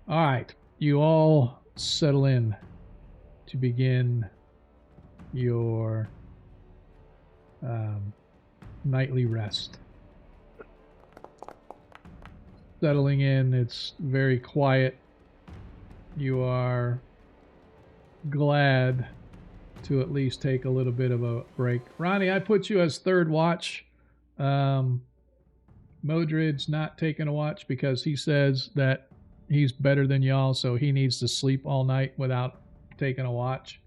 All right, you all settle in to begin your nightly rest. Settling in, it's very quiet. You are glad to at least take a little bit of a break. Ronnie, I put you as third watch. Modred's not taking a watch because he says that he's better than y'all, so he needs to sleep all night without taking a watch.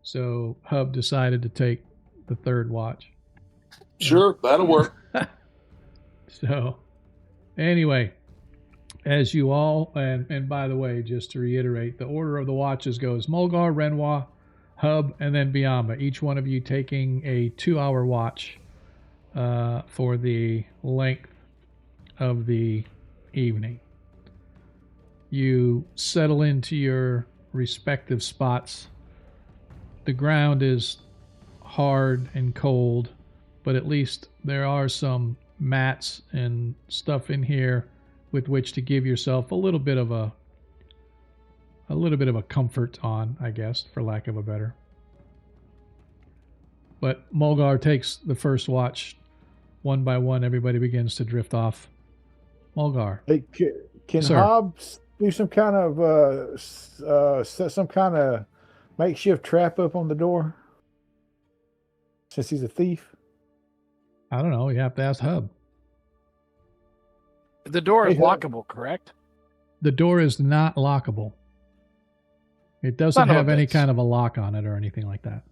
So Hub decided to take the third watch. Sure, that'll work. So anyway, as you all, and by the way, just to reiterate, the order of the watches goes Mulgar, Renoir, Hub, and then Biamba. Each one of you taking a 2-hour watch for the length of the evening. You settle into your respective spots. The ground is hard and cold, but at least there are some mats and stuff in here with which to give yourself a little bit of a comfort on, I guess, for lack of a better. But Mulgar takes the first watch. One by one, everybody begins to drift off. Mulgar. Hey, can Sir. Hobbs do some kind of set some kind of makeshift trap up on the door? Since he's a thief. I don't know. You have to ask Hub. The door is Hey, Hub. lockable, correct? The door is not lockable. It doesn't Son of a have any bitch. kind of a lock on it or anything like that.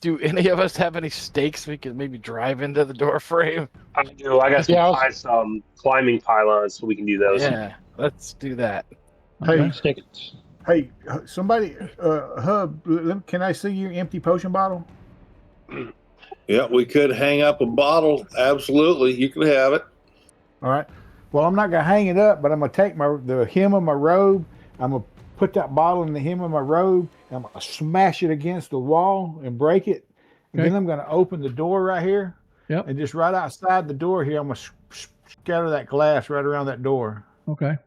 Do any of us have any stakes we could maybe drive into the door frame? I do. I got Yeah, I some climbing pylons, so we can do those. Yeah, let's do that. Hey, Stick it. hey, somebody, Hub, can I see your empty potion bottle? Yeah, we could hang up a bottle. Absolutely, you can have it. All right. Well, I'm not gonna hang it up, but I'm gonna take the hem of my robe. I'm gonna put that bottle in the hem of my robe. And I'm gonna smash it against the wall and break it. And Okay. then I'm gonna open the door right here. Yep. And just right outside the door here, I'm gonna scatter that glass right around that door. Okay.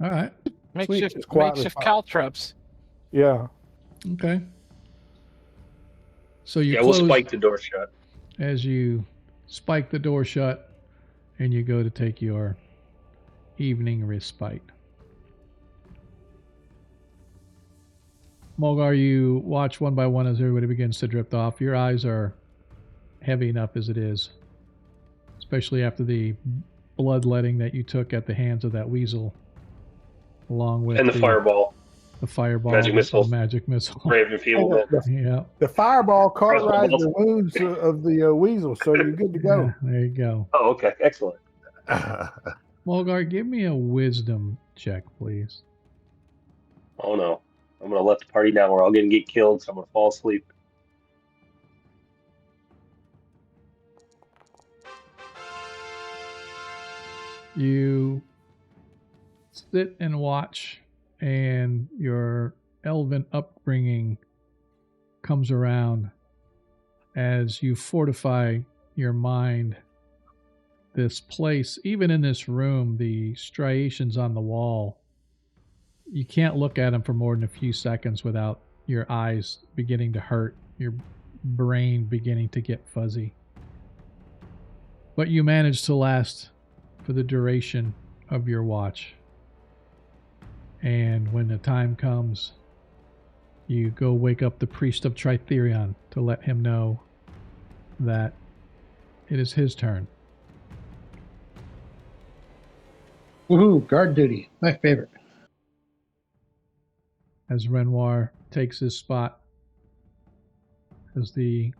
All right. Makeshift It's quietly fine. caltrops. Yeah. Okay. So you Yeah, we'll close spike the door shut. as you spike the door shut, and you go to take your evening respite. Mulgar, you watch one by one as everybody begins to drift off. Your eyes are heavy enough as it is, especially after the bloodletting that you took at the hands of that weasel, along with And the fireball. the fireball, Magic missile. the magic missile. Brave enfeeblement. Yeah, The fireball cauterized Crossbow the wounds of the weasel, so you're good to go. yeah, there you go. Oh, okay. Excellent. Mulgar, give me a wisdom check, please. Oh, no. I'm going to let the party down. We're all going to get killed, so I'm going to fall asleep. You sit and watch, and your elven upbringing comes around as you fortify your mind. This place, even in this room, the striations on the wall, you can't look at them for more than a few seconds without your eyes beginning to hurt, your brain beginning to get fuzzy. But you manage to last for the duration of your watch. And when the time comes, you go wake up the priest of Tritherion to let him know that it is his turn. Woohoo! Guard duty, my favorite. As Renoir takes his spot as the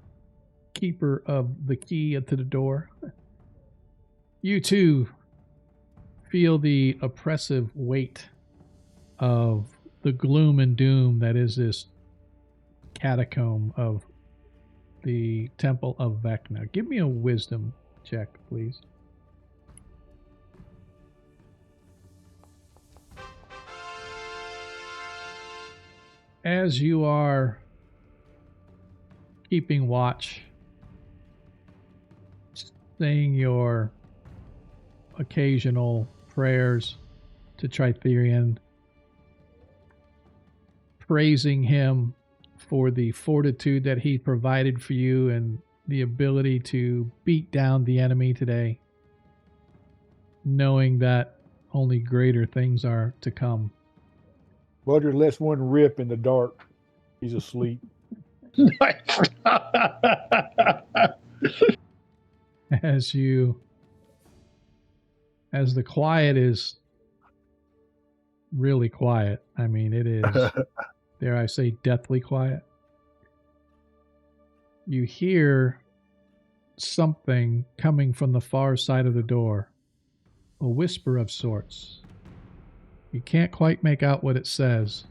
keeper of the key to the door, you too feel the oppressive weight of the gloom and doom that is this catacomb of the Temple of Vecna. Give me a wisdom check, please. As you are keeping watch, saying your occasional prayers to Tritherion, praising him for the fortitude that he provided for you and the ability to beat down the enemy today, knowing that only greater things are to come. Butter lets one rip in the dark. He's asleep. As the quiet is really quiet. I mean, it is, dare I say, deathly quiet. You hear something coming from the far side of the door, a whisper of sorts. You can't quite make out what it says,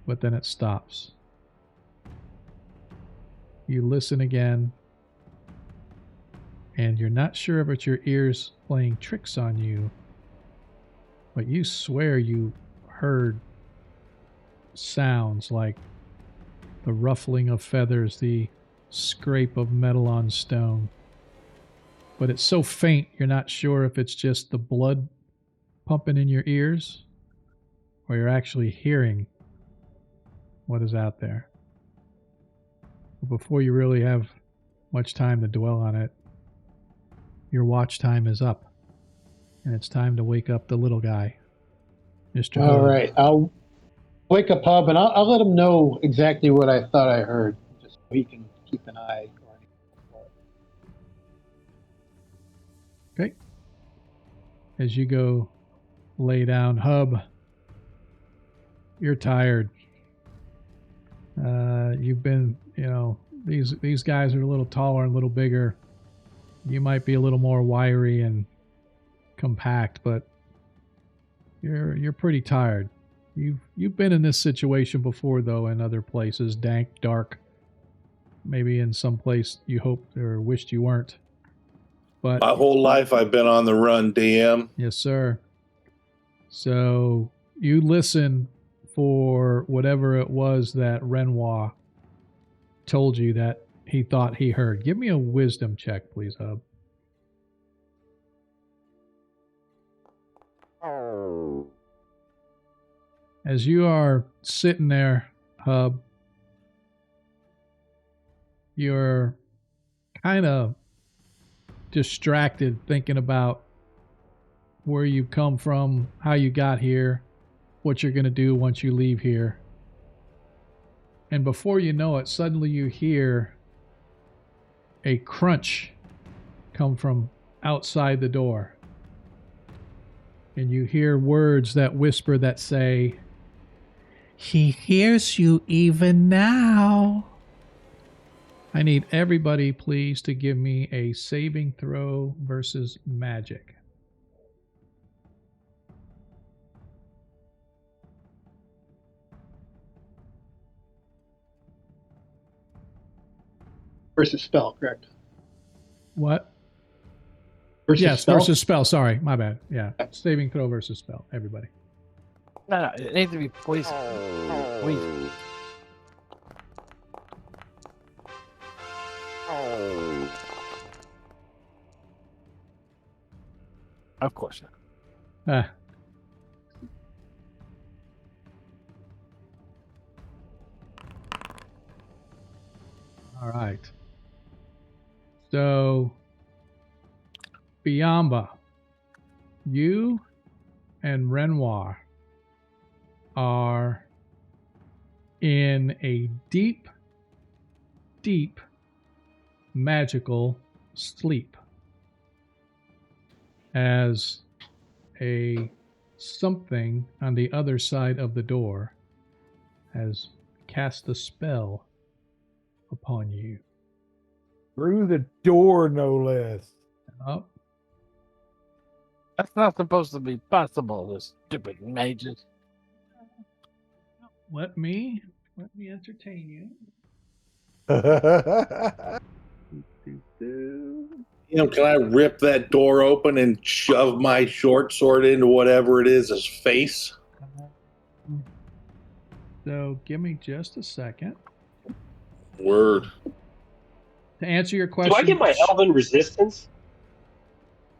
but then it stops. You listen again, and you're not sure if it's your ears playing tricks on you, but you swear you heard sounds like the ruffling of feathers, the scrape of metal on stone. But it's so faint, you're not sure if it's just the blood pumping in your ears or you're actually hearing what is out there. But before you really have much time to dwell on it, your watch time is up, and it's time to wake up the little guy, Mr. All Hood. right, I'll wake up Hub, and I'll let him know exactly what I thought I heard, just so he can keep an eye on it. Okay. As you go lay down, Hub, you're tired. You've been, these guys are a little taller and a little bigger. You might be a little more wiry and compact, but you're pretty tired. You've been in this situation before, though, in other places, dank, dark, maybe in some place you hoped or wished you weren't. But my whole life I've been on the run, DM. yes, sir. So you listen for whatever it was that Renoir told you that he thought he heard. Give me a wisdom check, please, Hub. As you are sitting there, Hub, you're kind of distracted thinking about where you've come from, how you got here, what you're going to do once you leave here. And before you know it, suddenly you hear a crunch come from outside the door. And you hear words that whisper that say, "He hears you even now." I need everybody, please, to give me a saving throw versus magic. Versus spell, correct? What? Versus Yes, spell? versus spell. Sorry, my bad. Yeah, saving throw versus spell. Everybody. No, it needs to be poison. Poison. Of course not. Ah. All right. So, Biamba, you and Renoir are in a deep, deep magical sleep as a something on the other side of the door has cast a spell upon you. Through the door, no less. Oh, That's not supposed to be possible, this stupid mages. let me entertain you. Can I rip that door open and shove my short sword into whatever it is his face? So give me just a second. Word. To answer your question, Do I get my elven resistance?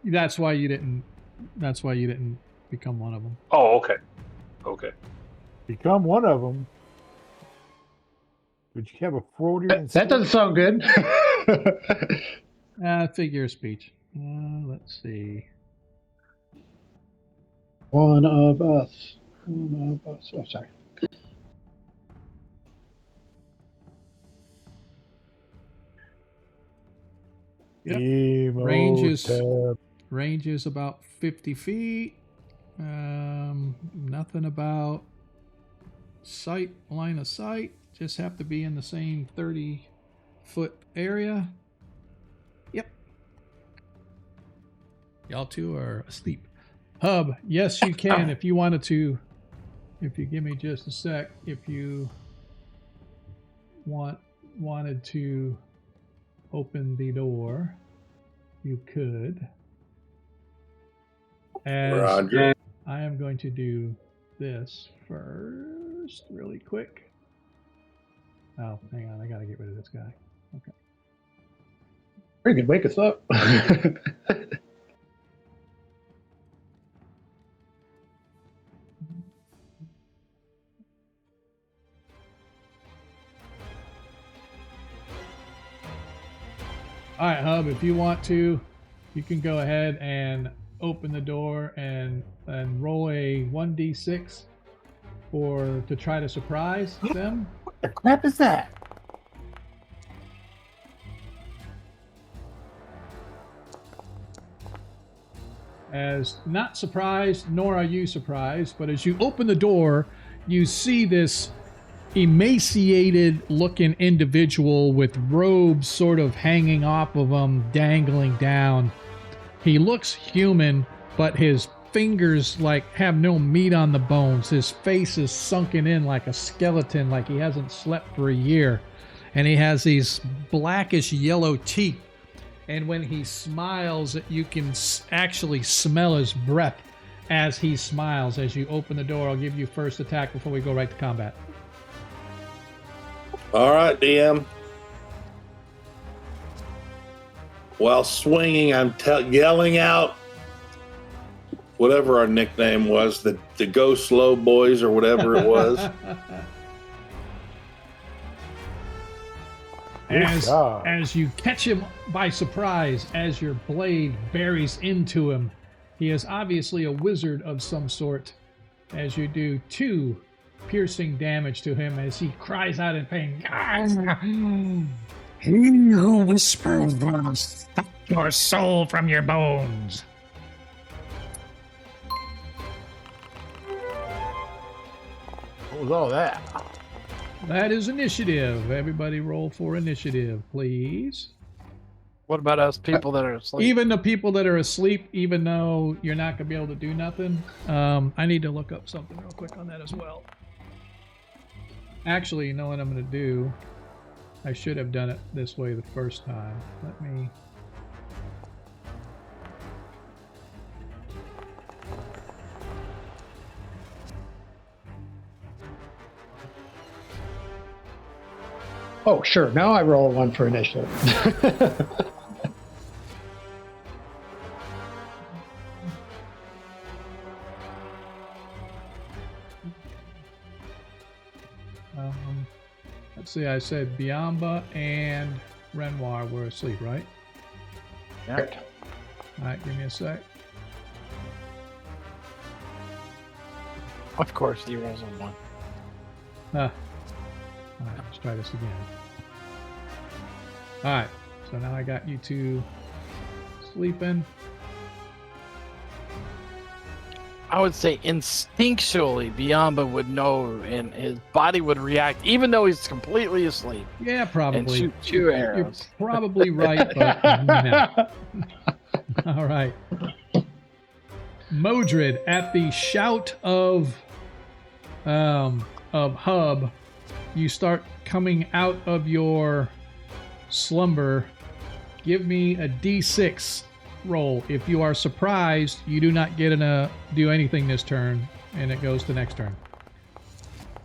That's why you didn't become one of them. Oh, okay. Okay. Become one of them. Would you have a Freudian? That doesn't sound good. Figure of speech. Let's see. One of us. One of us. Oh, sorry. Yep. Emotep. Range is about 50 feet. Nothing about line of sight. Just have to be in the same 30-foot area. Yep. Y'all two are asleep. Hub, yes, you can if you wanted to. If you give me just a sec, if you wanted to open the door, you could. Roger. I am going to do this first, really quick. Oh, hang on, I gotta get rid of this guy. Okay. You can wake us up. All right, Hub, if you want to, you can go ahead and open the door and roll a 1d6 to try to surprise them. What the crap is that? As not surprised, nor are you surprised, but as you open the door, you see this emaciated looking individual with robes sort of hanging off of him, dangling down. He looks human, but his fingers have no meat on the bones. His face is sunken in like a skeleton, like he hasn't slept for a year. And he has these blackish yellow teeth. And when he smiles, you can actually smell his breath as he smiles. As you open the door, I'll give you first attack before we go right to combat. All right, DM. While swinging, I'm yelling out whatever our nickname was, the Go Slow Boys or whatever it was. As you catch him by surprise, as your blade buries into him, he is obviously a wizard of some sort. As you do 2 piercing damage to him, as he cries out in pain. He who whispers will suck your soul from your bones. What was all that? That is initiative. Everybody roll for initiative, please. What about us people that are asleep? Even the people that are asleep, even though you're not going to be able to do nothing. I need to look up something real quick on that as well. Actually, you know what I'm going to do? I should have done it this way the first time. Let me... Oh, sure. Now I roll 1 for initiative. Let's see, I said Biamba and Renoir were asleep, right? Yeah. All right, give me a sec. Of course, he rolls on 1. All right, let's try this again. All right, so now I got you two sleeping. I would say instinctually, Biamba would know, and his body would react, even though he's completely asleep. Yeah, probably. And shoot 2 arrows. You're probably right, but no. All right. Modred, at the shout of Hub, you start coming out of your slumber. Give me a D6 roll. If you are surprised, you do not get do anything this turn, and it goes to next turn.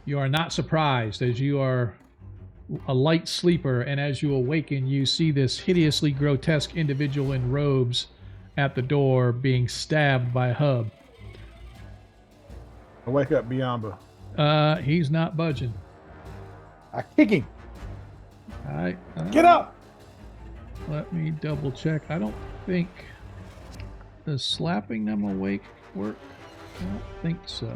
You are not surprised, as you are a light sleeper, and as you awaken, you see this hideously grotesque individual in robes at the door being stabbed by Hub. I wake up Biamba. He's not budging. I kick him. All right. Get up! Let me double check. I don't think does slapping them awake work? I don't think so.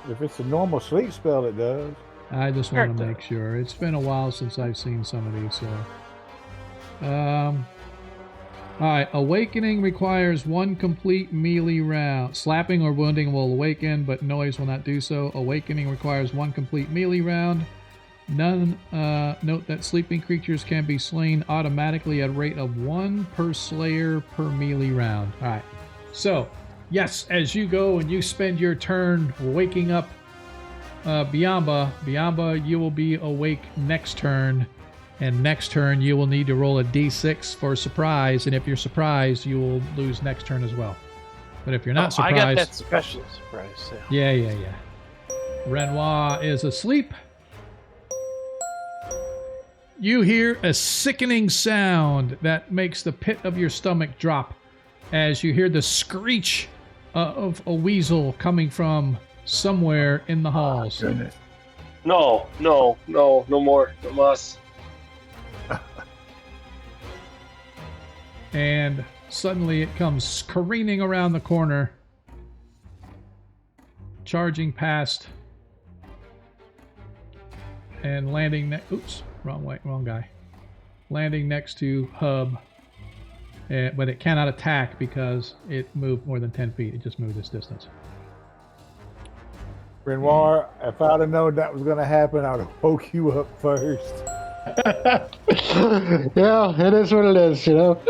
If it's a normal sleep spell, it does. I just want to make sure. It's been a while since I've seen some of these, so. Alright, awakening requires 1 complete melee round. Slapping or wounding will awaken, but noise will not do so. Awakening requires 1 complete melee round. Note that sleeping creatures can be slain automatically at a rate of 1 per slayer per melee round. Alright, so, yes, as you go and you spend your turn waking up Biamba, you will be awake next turn. And next turn, you will need to roll a d6 for surprise. And if you're surprised, you will lose next turn as well. But if you're not surprised... I got that special surprise. Yeah. Renoir is asleep. You hear a sickening sound that makes the pit of your stomach drop as you hear the screech of a weasel coming from somewhere in the halls. Oh, goodness. No more. No mas. And suddenly it comes careening around the corner, charging past, and landing oops, wrong guy. Landing next to Hub, but it cannot attack because it moved more than 10 feet. It just moved this distance. Renoir, if I'd have known that was going to happen, I would have woke you up first. Yeah, it is what it is, you know.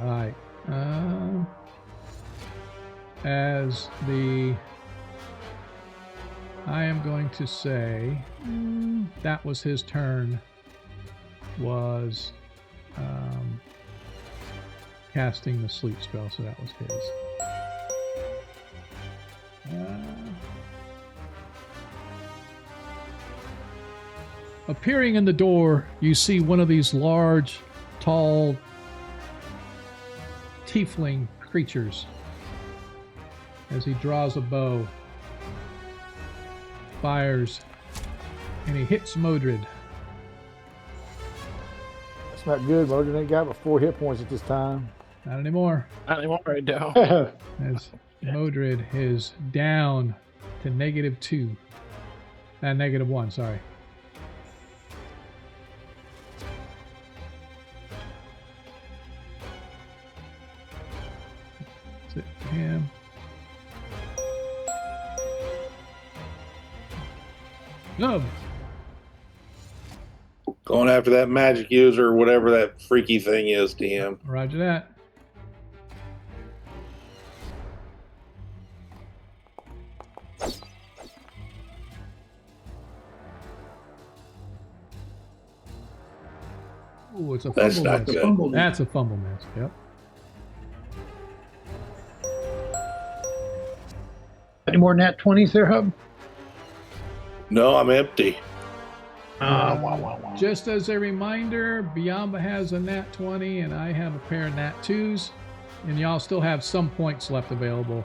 All right. I am going to say that was his turn. Was casting the sleep spell, so that was his. Appearing in the door, you see one of these large, tall, tiefling creatures as he draws a bow, fires, and he hits Modred. That's not good. Modred ain't got but 4 hit points at this time. Not anymore. Not anymore right now. As Modred is down to -2. -1, sorry. That's it for him. Nub. Going after that magic user or whatever that freaky thing is, DM. Roger that. Ooh, it's a That's fumble not miss. good. That's a fumble miss. Yep. Any more nat 20s there, Hub? No, I'm empty. Wow. Just as a reminder, Biamba has a nat 20 and I have a pair of nat 2s, and y'all still have some points left available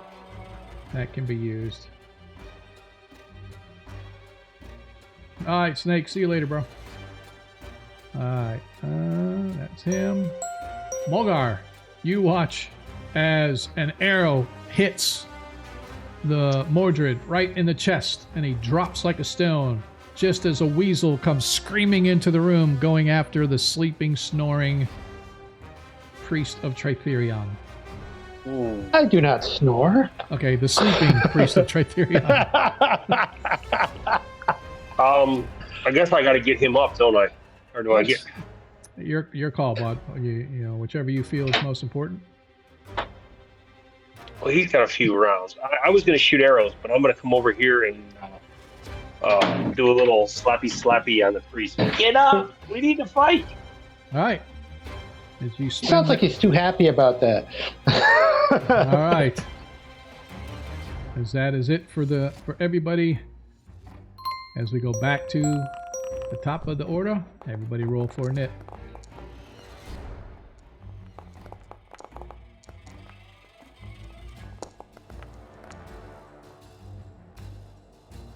that can be used. All right, Snake, see you later, bro. All right, that's him. Mulgar, you watch as an arrow hits the Mordred right in the chest, and he drops like a stone, just as a weasel comes screaming into the room, going after the sleeping, snoring priest of Tritherion. Ooh. I do not snore. Okay, the sleeping priest of Tritherion. I guess I got to get him up, don't I? Or do I get? Your call, bud. You know, whichever you feel is most important. Well, he's got a few rounds. I was going to shoot arrows, but I'm going to come over here and do a little slappy on the priest. Get up! We need to fight. All right. As you Sounds like he's too happy about that. All right. As that is it for everybody. As we go back to the top of the order, everybody roll for a knit.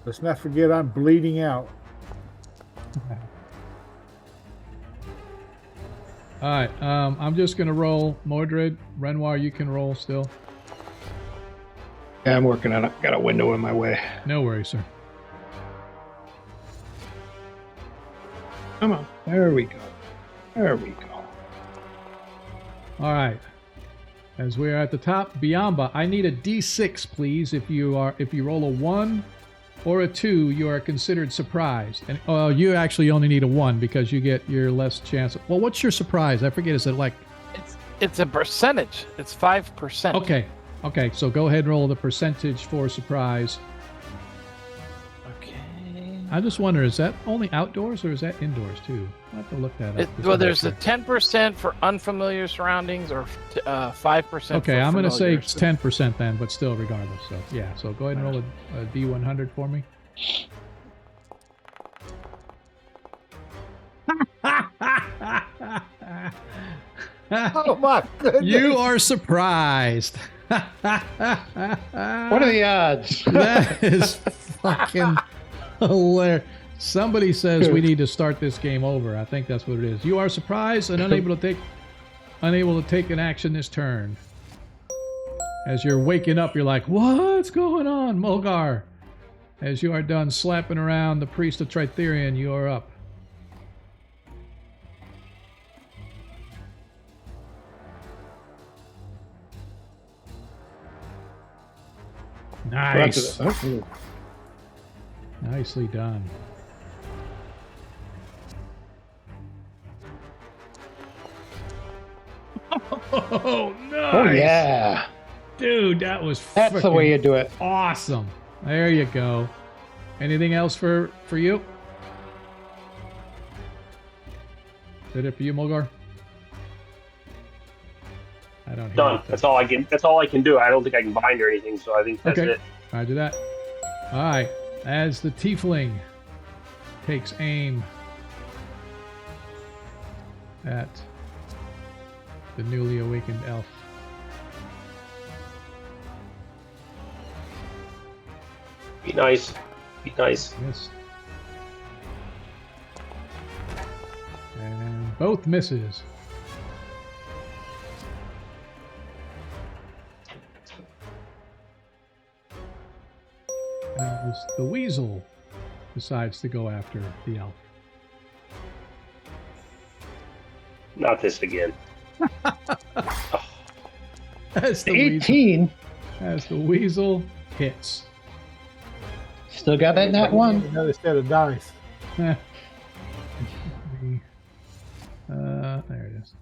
Let's not forget I'm bleeding out. All right, I'm just gonna roll. Mordred, Renoir, you can roll still. Yeah, I'm working on it. Got a window in my way. No worries, sir. Come on. There we go. There we go. All right. As we are at the top, Biamba, I need a D6, please. If you roll a 1 or a 2, you are considered surprised. And you actually only need a 1 because you get your less chance. Well, what's your surprise? I forget. Is it like? It's a percentage. It's 5%. Okay. Okay. So go ahead and roll the percentage for surprise. Okay. I just wonder, is that only outdoors or is that indoors too? I have to look that up. Well, there's a 10% for unfamiliar surroundings, or 5%. Okay, for I'm going to say familiar. it's 10% then, but still, regardless. So yeah. So go ahead and roll a D100 for me. Oh my goodness! You are surprised. What are the odds? That is fucking hilarious. Somebody says we need to start this game over. I think that's what it is. You are surprised and unable to take an action this turn. As you're waking up, you're like, what's going on, Mulgar? As you are done slapping around the priest of Tritherion, you are up. Nice. Nicely done. Oh, nice. Oh, yeah. Dude, that was That's the way you do it. awesome. There you go. Anything else for you? Is that it for you, Mulgar? I don't hear Done. it. That's all I can. That's all I can do. I don't think I can bind or anything, so I think that's Okay. it. Roger that. All right. As the tiefling takes aim at the newly awakened elf. Be nice. Be nice. Miss. And both misses. As the weasel decides to go after the elf. Not this again. As the 18. As the weasel hits. Still got that nat one. Another set of dice. There it is.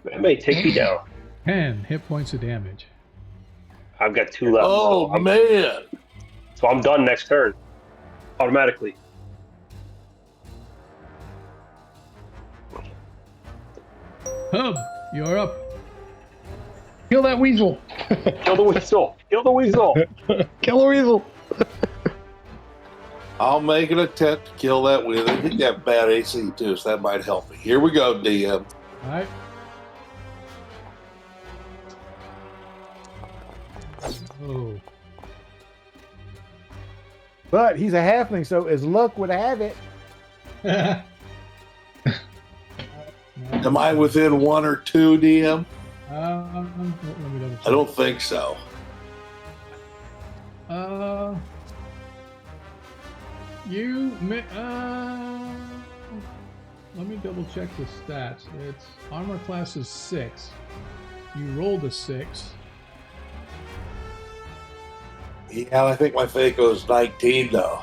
That may take me down. 10 hit points of damage. I've got 2 left. Oh, so man. So I'm done next turn. Automatically. Hub, you're up. Kill that weasel. Kill the weasel. Kill the weasel. Kill the weasel. I'll make an attempt to kill that with it. He got bad AC too, so that might help me. Here we go, DM. All right. Oh. But he's a halfling, so as luck would have it, Am I within 1 or 2, DM? let me double check. I don't think so. let me double check the stats. It's armor class is 6. You rolled a 6. Yeah, I think my FACO is 19 though.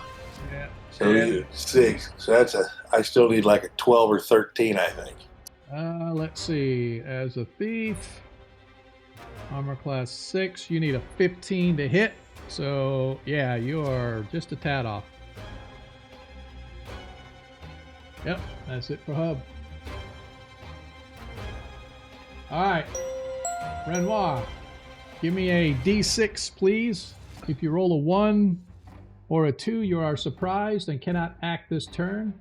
Yeah. So you 6. So I still need like a 12 or 13, I think. Let's see. As a thief, armor class 6, you need a 15 to hit. So yeah, you are just a tad off. Yep, that's it for Hub. All right, Renoir, give me a D6, please. If you roll a 1 or a 2, you are surprised and cannot act this turn.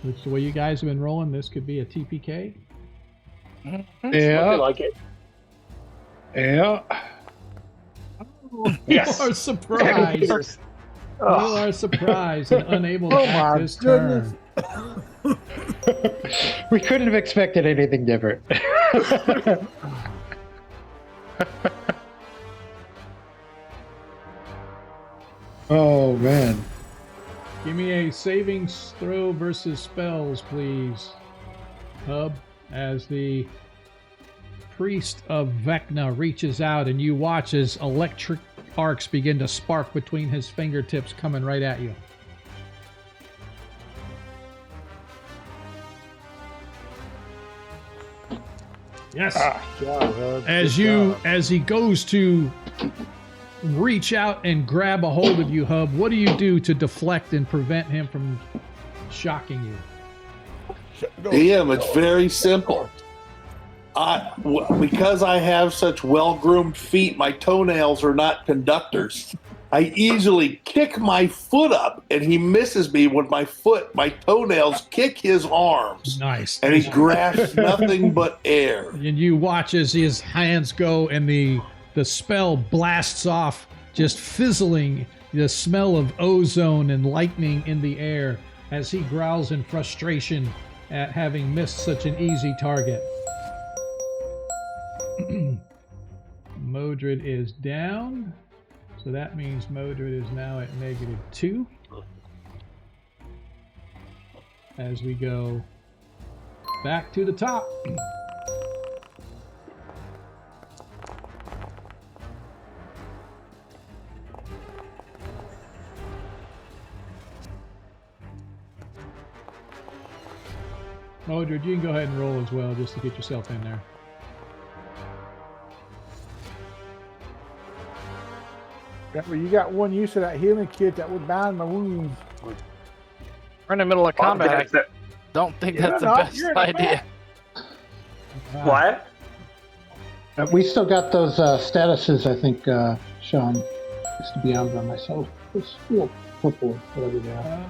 Which, the way you guys have been rolling, this could be a TPK. Yeah. Looking like it. Yeah. Yes. You are surprised. You are surprised and unable to act this turn. We couldn't have expected anything different. Oh, man. Give me a savings throw versus spells, please. Hub, as the priest of Vecna reaches out and you watch as electric arcs begin to spark between his fingertips coming right at you. Yes. As he goes to reach out and grab a hold of you, Hub, what do you do to deflect and prevent him from shocking you? DM, it's very simple. Because I have such well-groomed feet, my toenails are not conductors. I easily kick my foot up, and he misses me when my toenails kick his arms. Nice. And he grasps nothing but air. And you watch as his hands go and the spell blasts off, just fizzling the smell of ozone and lightning in the air as he growls in frustration at having missed such an easy target. Modred is down, so that means Modred is now at -2. As we go back to the top. Modred, you can go ahead and roll as well just to get yourself in there. You got one use of that healing kit that would bind my wounds. We're in the middle of combat. I don't think that's the best idea. What? We still got those statuses, I think, Sean. Used to be on by myself. Those little purple, whatever they are.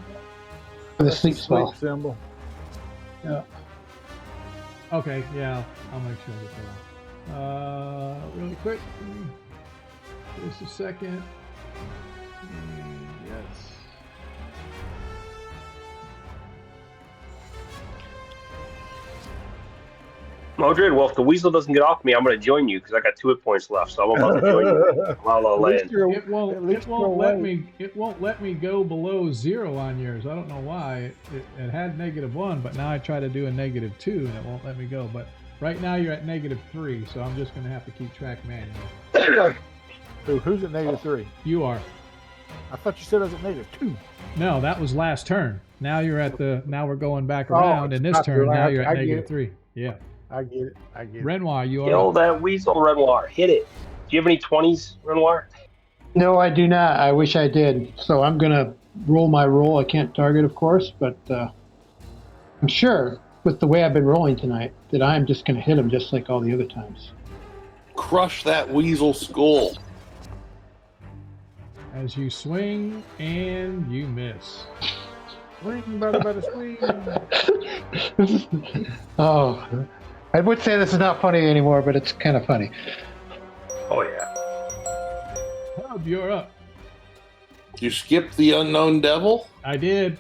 For the sleep spell. Sleep symbol. Yeah. Okay, yeah, I'll make sure I get that. Really quick. Just a second. Yes. Modred, well, if the weasel doesn't get off me, I'm going to join you because I got 2 hit points left, so I'm about to join you. La La Land. It won't let me go below 0 on yours. I don't know why. It had -1, but now I try to do a -2 and it won't let me go. But right now you're at -3, so I'm just going to have to keep track manually. Who's at -3? You are. I thought you said I was at -2. No, that was last turn. Now you're at now we're going back around, and this turn now you're at -3. Yeah. I get it. Renoir, you are. Kill that weasel, Renoir. Hit it. Do you have any 20s, Renoir? No, I do not. I wish I did. So I'm going to roll my roll. I can't target, of course, but I'm sure with the way I've been rolling tonight that I'm just going to hit him just like all the other times. Crush that weasel skull. As you swing and you miss. Swing, buddy, swing. Oh, I would say this is not funny anymore, but it's kind of funny. Oh, yeah. Hub, you're up. You skipped the unknown devil? I did.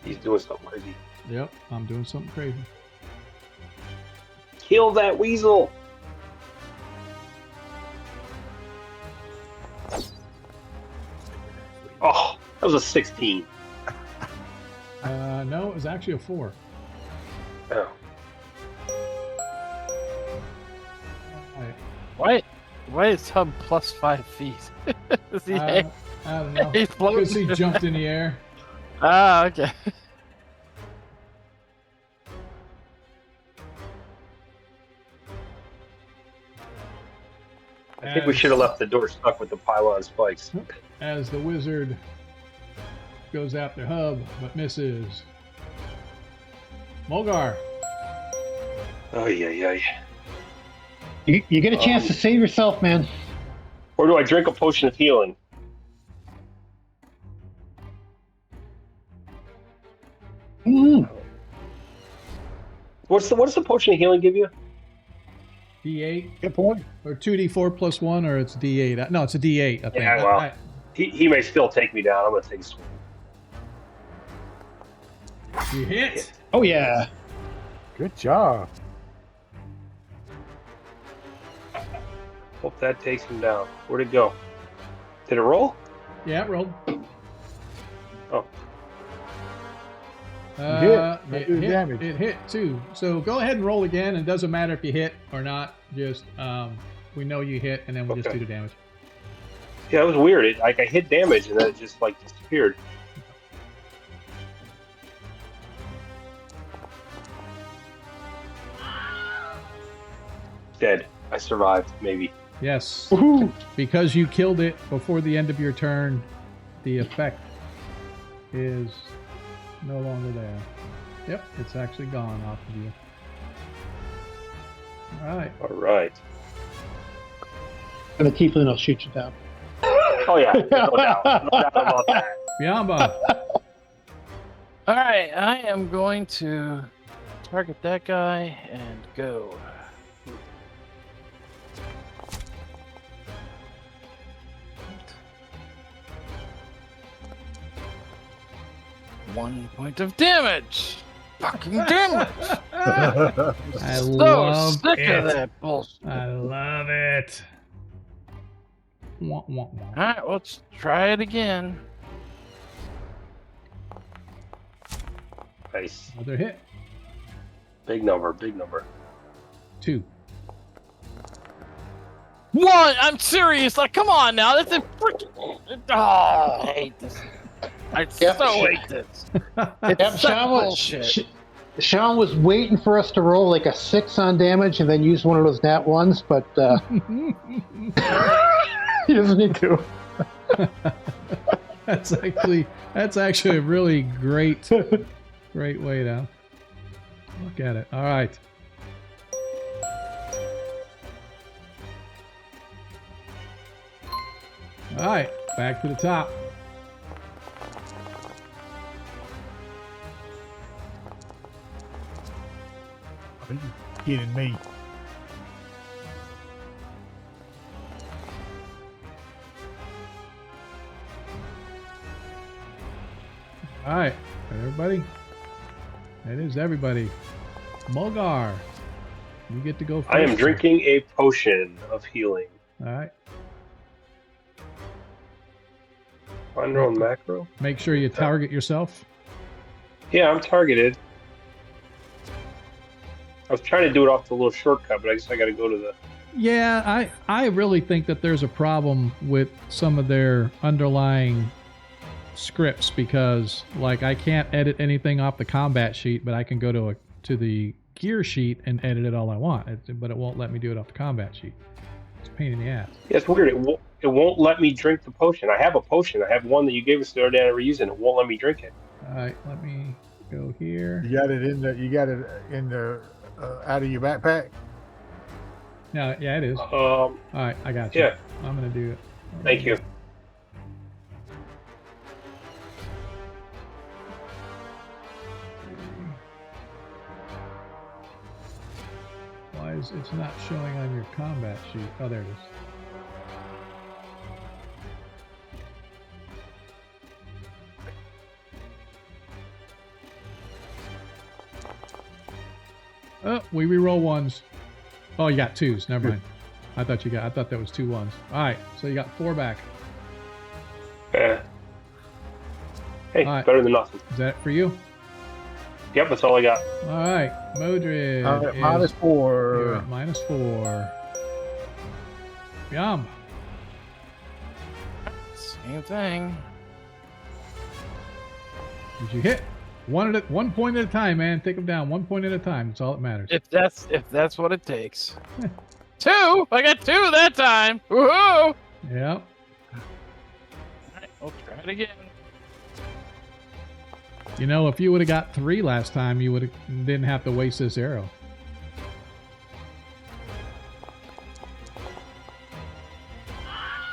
He's doing something crazy. Yep, I'm doing something crazy. Kill that weasel. Oh, that was a 16. No, it was actually a 4. Oh. Alright. Why is Hub plus 5 feet? Is he, I don't know. he's floating. Because he jumped in the air. Ah, okay. I think we should have left the door stuck with the pylon spikes. As the wizard goes after Hub, but misses. Mulgar. Oh, yeah. You get a chance to save yourself, man. Or do I drink a potion of healing? Mm. What does the potion of healing give you? D8 Good point. or 2D4 plus 1, or it's D8. No, it's a D8. I think. Yeah, well, he may still take me down. I'm gonna take a swing. You hit. Oh yeah. Good job. Hope that takes him down. Where'd it go? Did it roll? Yeah, it rolled. Oh. It hit too. So go ahead and roll again. And it doesn't matter if you hit or not. Just we know you hit, and then we'll just do the damage. Yeah, it was weird. I hit damage, and then it just like disappeared. Dead. I survived, maybe. Yes. Woohoo! Because you killed it before the end of your turn, the effect is no longer there. Yep, it's actually gone off of you. All right. All right. And the tiefling will shoot you down. Oh yeah, no doubt. No doubt about that. Biamba. All right, I am going to target that guy and go. One point of damage. Fucking damage. I So love sick it. of that bullshit. I love it. Wah, wah, wah. All right, let's try it again. Nice. Another hit. Big number. Big number. 2. One. I'm serious. Like, come on now. That's a freaking. Oh, I hate this. I Yep. so hate this. Yep, Such bullshit. Sean was waiting for us to roll like a 6 on damage and then use one of those nat ones, but he doesn't need to. That's actually a really great way to look at it. All right. All right, back to the top. Are you kidding me? All right, everybody. That is everybody. Mulgar, you get to go first. I am drinking a potion of healing. All right. Finder on macro? Make sure you target yourself. Yeah, I'm targeted. I was trying to do it off the little shortcut, but I guess I got to go to the... Yeah, I really think that there's a problem with some of their underlying scripts because, like, I can't edit anything off the combat sheet, but I can go to the gear sheet and edit it all I want, but it won't let me do it off the combat sheet. It's a pain in the ass. Yeah, it's weird. It won't let me drink the potion. I have a potion. I have one that you gave us the other day and I never used it. It won't let me drink it. All right, let me go here. You got it in the out of your backpack. Yeah, it is. Um, All right, I got you. yeah. I'm gonna do it. Thank you. Why is it's not showing on your combat sheet? Oh, there it is. Oh, we reroll ones. Oh, you got 2s. Never mind. I thought that was 2 1s. All right, so you got 4 back. Hey, All right. better than nothing. Is that it for you? Yep, that's all I got. All right, Modred. I'm at is- minus You're 4. at -4. Yum. Same thing. Did you hit? One point at a time, man. Take them down 1 point at a time. That's all that matters. If that's what it takes. 2. I got 2 that time. Woohoo! Yep. Alright, we'll try it again. You know, if you would have got 3 last time, you didn't have to waste this arrow.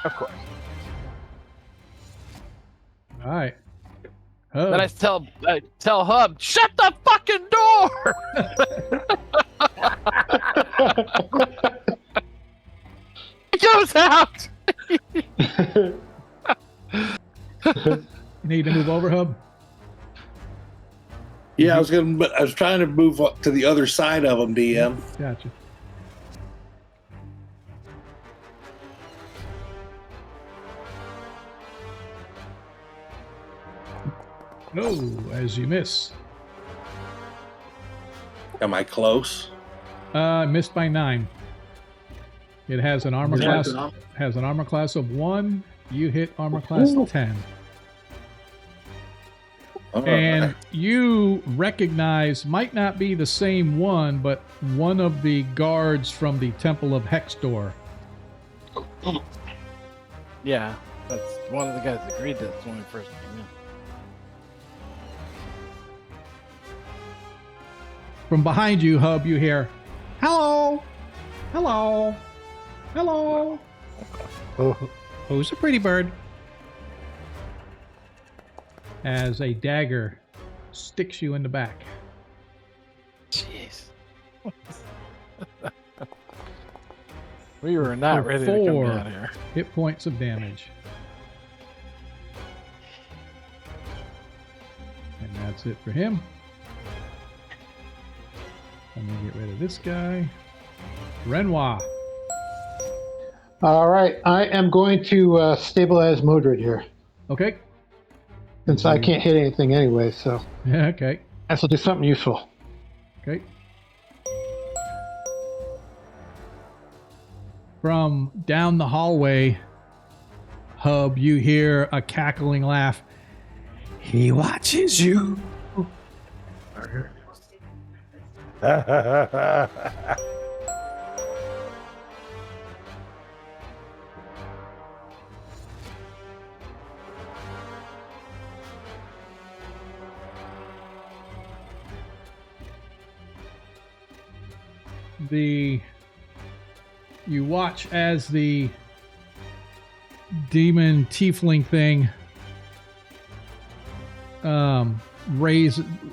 Of course. All right. Then I tell Hub, shut the fucking door. He goes out. You need to move over, Hub. Yeah, I was trying to move up to the other side of them, DM. Gotcha. Oh, as you miss. Am I close? Missed by 9. It has an armor class. Has an armor class of 1. You hit armor class 10. All And right. you recognize, might not be the same one, but one of the guards from the Temple of Hexdor. Yeah, that's one of the guys that agreed to this when we first came in. From behind you, Hub, you hear, "Hello, hello, hello." Who's a pretty bird? As a dagger sticks you in the back. Jeez. We were not For ready to come 4 down here. hit points of damage. And that's it for him. I'm going to get rid of this guy. Renoir. All right, I am going to stabilize Modred here, Okay. since I can't hit anything anyway, so Yeah, okay. this will do something useful. Okay. From down the hallway, Hub, you hear a cackling laugh. He watches you. You watch as the demon tiefling thing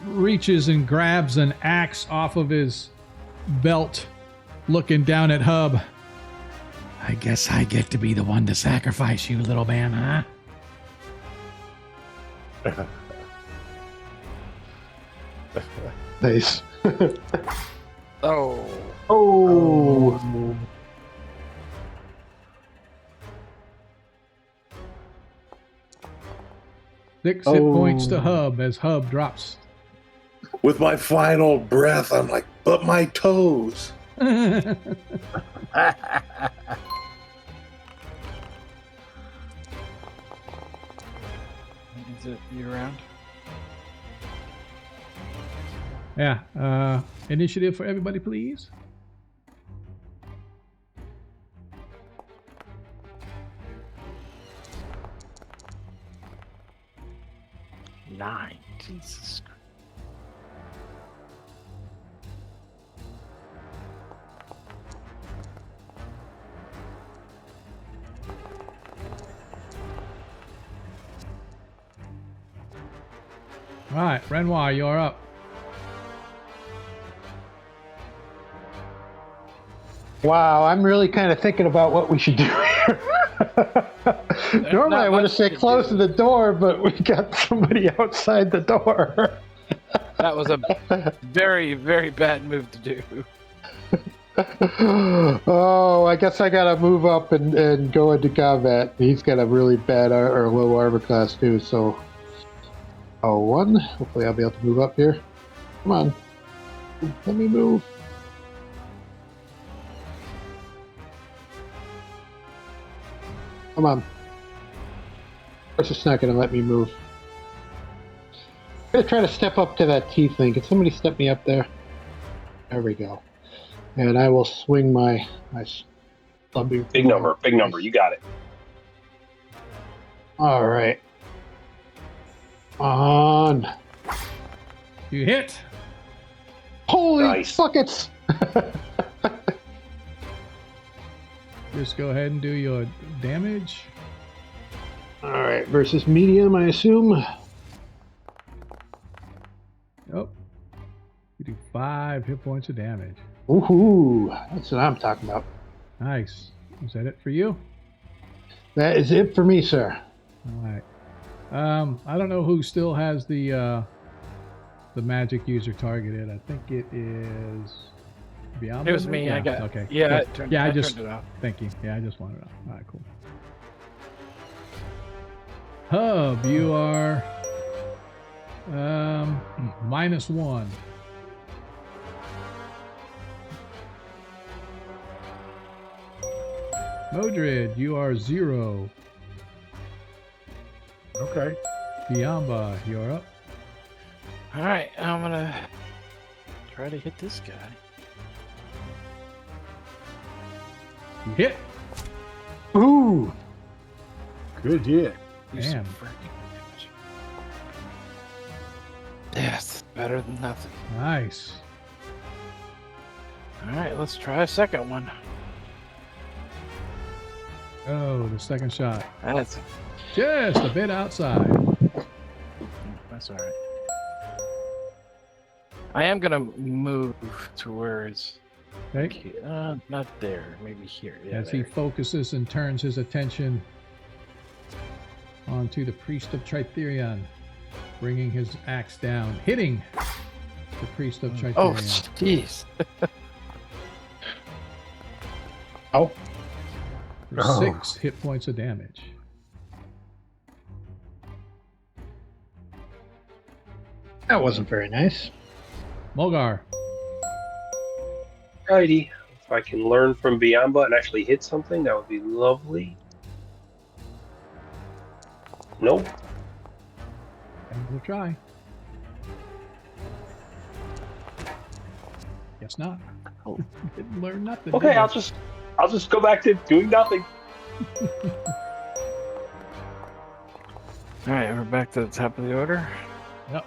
reaches and grabs an axe off of his belt, looking down at Hub. I guess I get to be the one to sacrifice you, little man, huh? Nice. Oh. Oh. Six hit points to Hub as Hub drops. With my final breath, I'm like, but my toes. Is it you around? Yeah. Initiative for everybody, please. Nine. Jesus Christ. All right, Renoir, you're up. Wow, I'm really kind of thinking about what we should do here. Normally I would have stayed close to the door, but we got somebody outside the door. That was a very, very bad move to do. Oh, I guess I gotta move up and go into combat. He's got a really bad or low armor class too, so... Oh, 1. Hopefully I'll be able to move up here. Come on. Let me move. Come on. Of course, it's not going to let me move. I'm going to try to step up to that T thing. Can somebody step me up there? There we go. And I will swing my stubby. Big number. You got it. All right. On. You hit. Holy Nice. buckets! Just go ahead and do your damage. All right, versus medium, I assume. Oh. You do 5 hit points of damage. Woohoo! That's what I'm talking about. Nice. Is that it for you? That is it for me, sir. All right. I don't know who still has the magic user targeted. I think it is Beyond. It was me. Yeah. I got. Okay. Yeah. Good. I just turned it off. thank you. Yeah, I just wanted it off. All right, cool. Hub, you are -1. Modred, you are 0. Okay. Biamba, you're up. All right, I'm gonna try to hit this guy. You hit. Ooh! Good hit. Do some Damn. freaking damage. Yes, better than nothing. Nice. All right, let's try a second one. Oh, the second shot. That's Just a bit outside. all right. I am gonna move towards. Okay. Not there. Maybe here. Yeah. As he there. focuses and turns his attention onto the priest of Tritherion, bringing his axe down, hitting the priest of Tritherion. Oh, jeez. Oh. For 6 hit points of damage. That wasn't very nice. Mulgar. Alrighty. If I can learn from Biamba and actually hit something, that would be lovely. Nope. And we'll try. Guess not. Oh, didn't learn nothing. Okay, did I'll you? just go back to doing nothing. All right, we're back to the top of the order. Yep.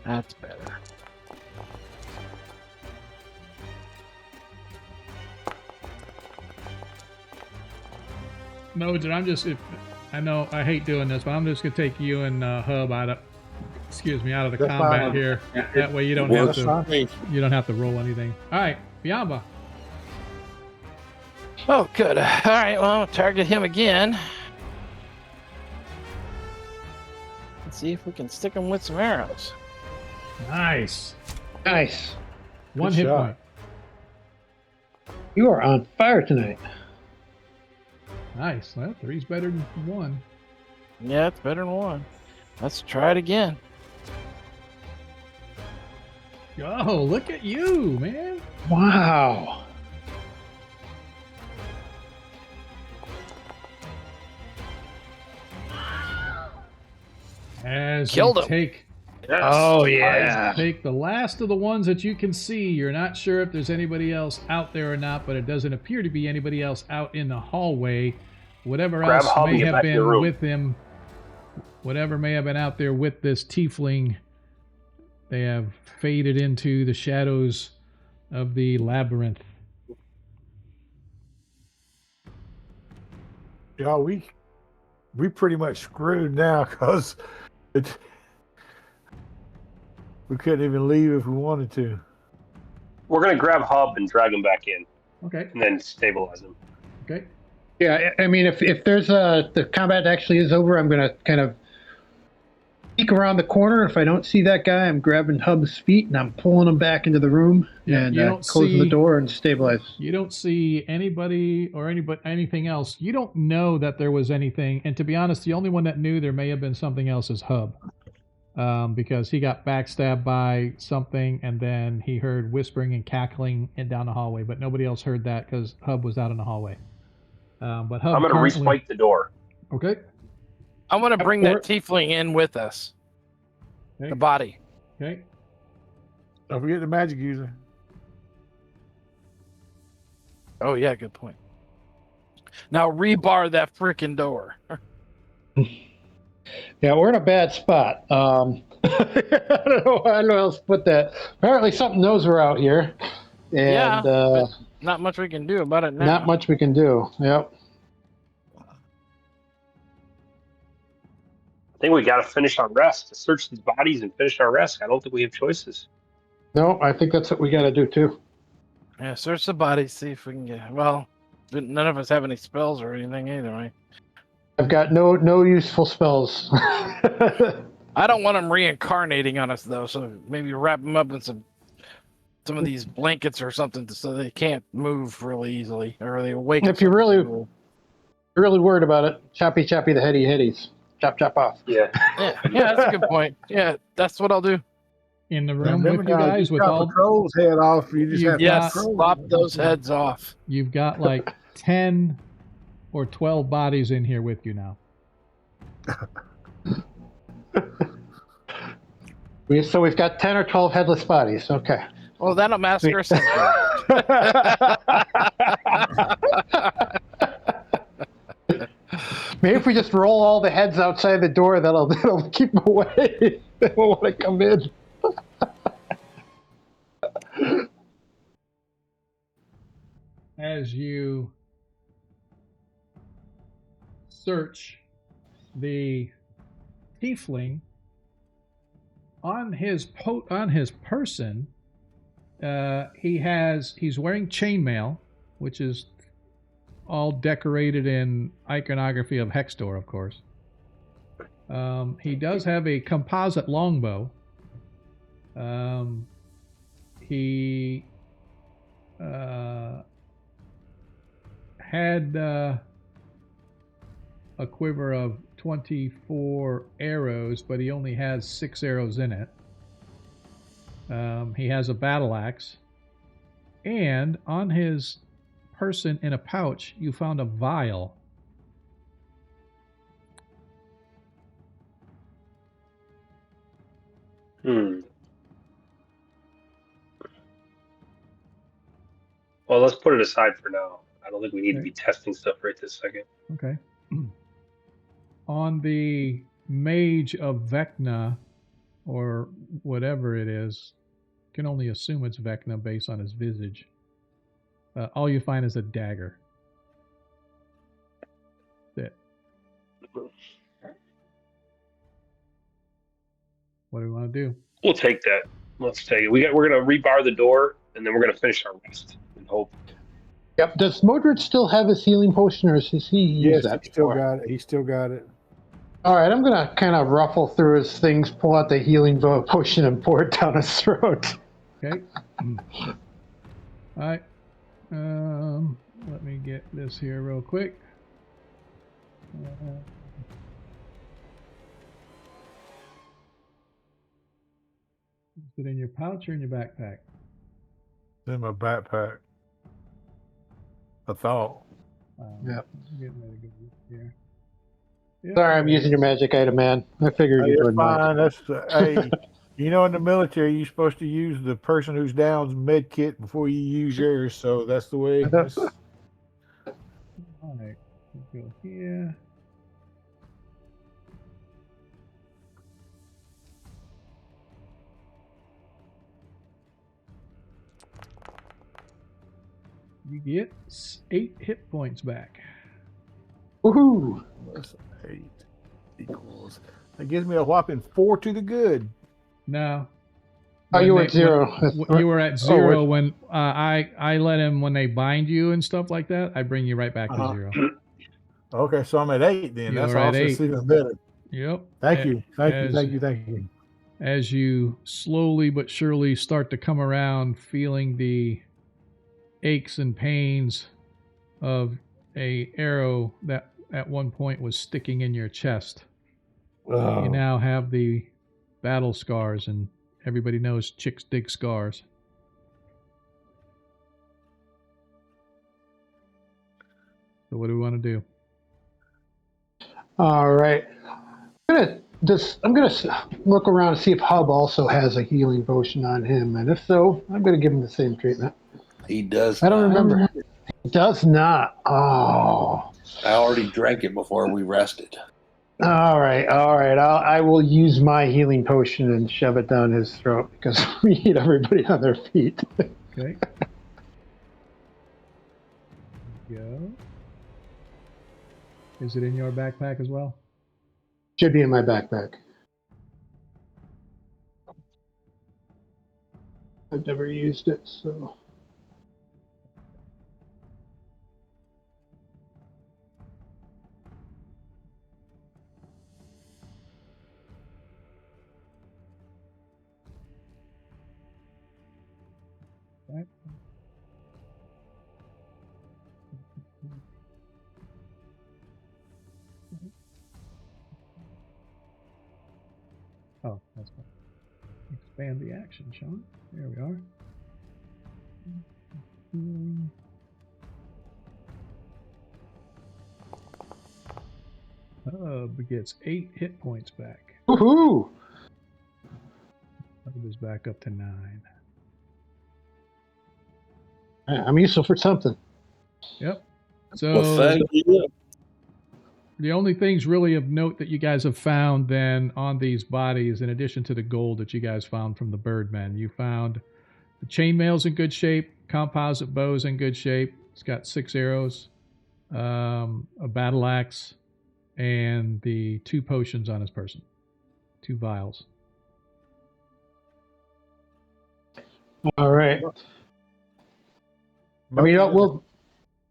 That's better. No, I'm just. I know I hate doing this, but I'm just gonna take you and Hub out of. Excuse me, out of the That's combat fine. here. That way you don't Well, have that's to. fine. You don't have to roll anything. All right, Biamba. Oh, good. All right, well, I'll target him again. Let's see if we can stick him with some arrows. Nice. Nice. 1 Good hit shot. point. You are on fire tonight. Nice. Well, 3's better than 1. Yeah, it's better than 1. Let's try it again. Oh, look at you, man. Wow. As Killed you him. take Yes. Oh, yeah. take the last of the ones that you can see. You're not sure if there's anybody else out there or not, but it doesn't appear to be anybody else out in the hallway. Whatever Grab else Hub and may get have back to your been room. with him, whatever may have been out there with this tiefling, they have faded into the shadows of the labyrinth. Yeah, we pretty much screwed now because we couldn't even leave if we wanted to. We're gonna grab Hub and drag him back in, Okay. and then stabilize him. Okay. Yeah, I mean, if there's the combat actually is over, I'm going to kind of peek around the corner. If I don't see that guy, I'm grabbing Hub's feet and I'm pulling him back into the room and closing the door and stabilize. You don't see anybody or anything else. You don't know that there was anything. And to be honest, the only one that knew there may have been something else is Hub. Because he got backstabbed by something, and then he heard whispering and cackling down the hallway, but nobody else heard that because Hub was out in the hallway. But Hub I'm going to respite the door. Okay. I'm going to bring that tiefling in with us. Okay. The body. Okay. Don't forget the magic user. Oh, yeah, good point. Now rebar that freaking door. Yeah, we're in a bad spot. I don't know how else to put that. Apparently something knows we're out here. And but not much we can do about it now. Not much we can do. Yep. I think we got to finish our rest. To search these bodies and finish our rest. I don't think we have choices. No, I think that's what we got to do too. Yeah, search the bodies, see if we can get... Well, none of us have any spells or anything either, right? I've got no useful spells. I don't want them reincarnating on us, though, so maybe wrap them up in some of these blankets or something so they can't move really easily, or they wake up. If you're really worried about it, choppy the headies. Chop off. Yeah. Yeah, that's a good point. Yeah, that's what I'll do. In the room with you guys with all trolls head off. You just have yes, lop those heads off. You've got like 10 or 12 bodies in here with you now. So we've got 10 or 12 headless bodies. Okay. Well, that'll master us. Maybe if we just roll all the heads outside the door, that'll keep them away. They won't want to come in. As you search the tiefling on his person, he's wearing chainmail, which is all decorated in iconography of Hextor, of course. He does have a composite longbow. He had a quiver of 24 arrows, but he only has 6 arrows in it. He has a battle axe, and on his person in a pouch, you found a vial. Well, let's put it aside for now. I don't think we need to be testing stuff right this second. Okay. On the Mage of Vecna, or whatever it is, can only assume it's Vecna based on his visage. All you find is a dagger. That's it. What do we want to do? We'll take that. Let's take it. We're gonna rebar the door, and then we're gonna finish our rest and hope. Yep. Does Modred still have his healing potion, or has he used that? He still got it. He still got it. All right, I'm gonna kind of ruffle through his things, pull out the healing potion, and pour it down his throat. Okay. All right. Let me get this here real quick. Is it in your pouch or in your backpack? It's in my backpack. I thought. Yep. Getting ready to go here. Yep. Sorry, I'm using your magic item, man. I figured you wouldn't fine. mind. That's hey. You know, in the military, you're supposed to use the person who's down's med kit before you use yours. So that's the way. All right. Let's go here. You get 8 hit points back. Woohoo! Plus 8 equals. That gives me a whopping 4 to the good. No. Oh, you were at 0. You were at 0 when I let him, when they bind you and stuff like that, I bring you right back to 0. Okay, so I'm at 8 then. You That's are at also 8. even better. Yep. Thank you. As Thank you. as you slowly but surely start to come around, feeling the aches and pains of a arrow that at one point was sticking in your chest. Oh. You now have the battle scars, and everybody knows chicks dig scars. So what do we want to do? All right. I'm gonna look around and see if Hub also has a healing potion on him, and if so, I'm gonna give him the same treatment. He does. I don't not. remember. He does not. Oh. I already drank it before we rested. All right. I will use my healing potion and shove it down his throat because we need everybody on their feet. Okay. Go. Is it in your backpack as well? Should be in my backpack. I've never used it, so. Right. Oh, that's fine. Expand the action, Sean. There we are. Gets 8 hit points back. Woohoo! That is back up to 9. I'm useful for something. Yep. So Well, thank you. the only things really of note that you guys have found then on these bodies, in addition to the gold that you guys found from the Birdmen, you found the chainmail's in good shape, composite bow's in good shape. It's got 6 arrows, a battle axe, and the 2 potions on his person, 2 vials. All right. I mean, we'll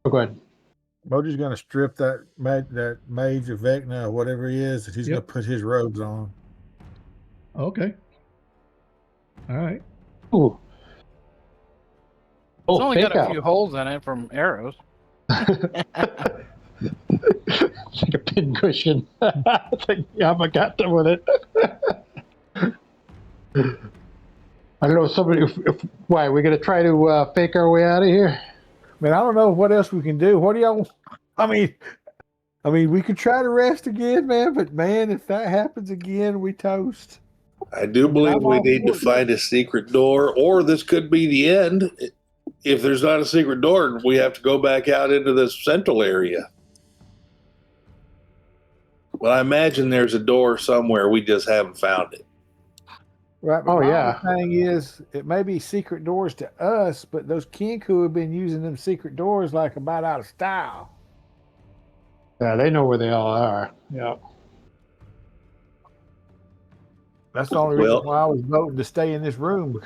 go ahead. Moji's going to strip that mage of Vecna or whatever he is, that he's going to put his robes on. Okay. All right. Ooh. It's only got a out. few holes in it from arrows. It's like a pin cushion. It's like Yamagata with it. I don't know, somebody. Why we're gonna try to fake our way out of here? Man, I don't know what else we can do. What do y'all? I mean, we could try to rest again, man. But man, if that happens again, we toast. I do believe we need to find a secret door, or this could be the end. If there's not a secret door, we have to go back out into this central area. Well, I imagine there's a door somewhere. We just haven't found it. Right. But Oh, my yeah. thing is, it may be secret doors to us, but those Kenku have been using them secret doors like about out of style. Yeah, they know where they all are. Yeah. That's the only reason why I was voting to stay in this room.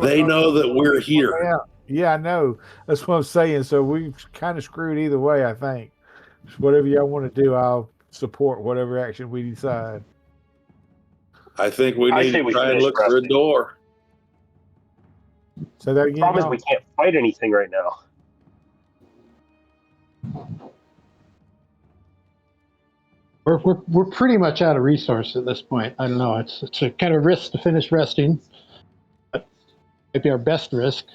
They know that we're here. Yeah, I know. That's what I'm saying. So we've kind of screwed either way, I think. So whatever y'all want to do, I'll support whatever action we decide. I think we need to try and look for a door. So there The problem is we can't fight anything right now. We're pretty much out of resource at this point. I don't know. It's a kind of risk to finish resting. But maybe our best risk.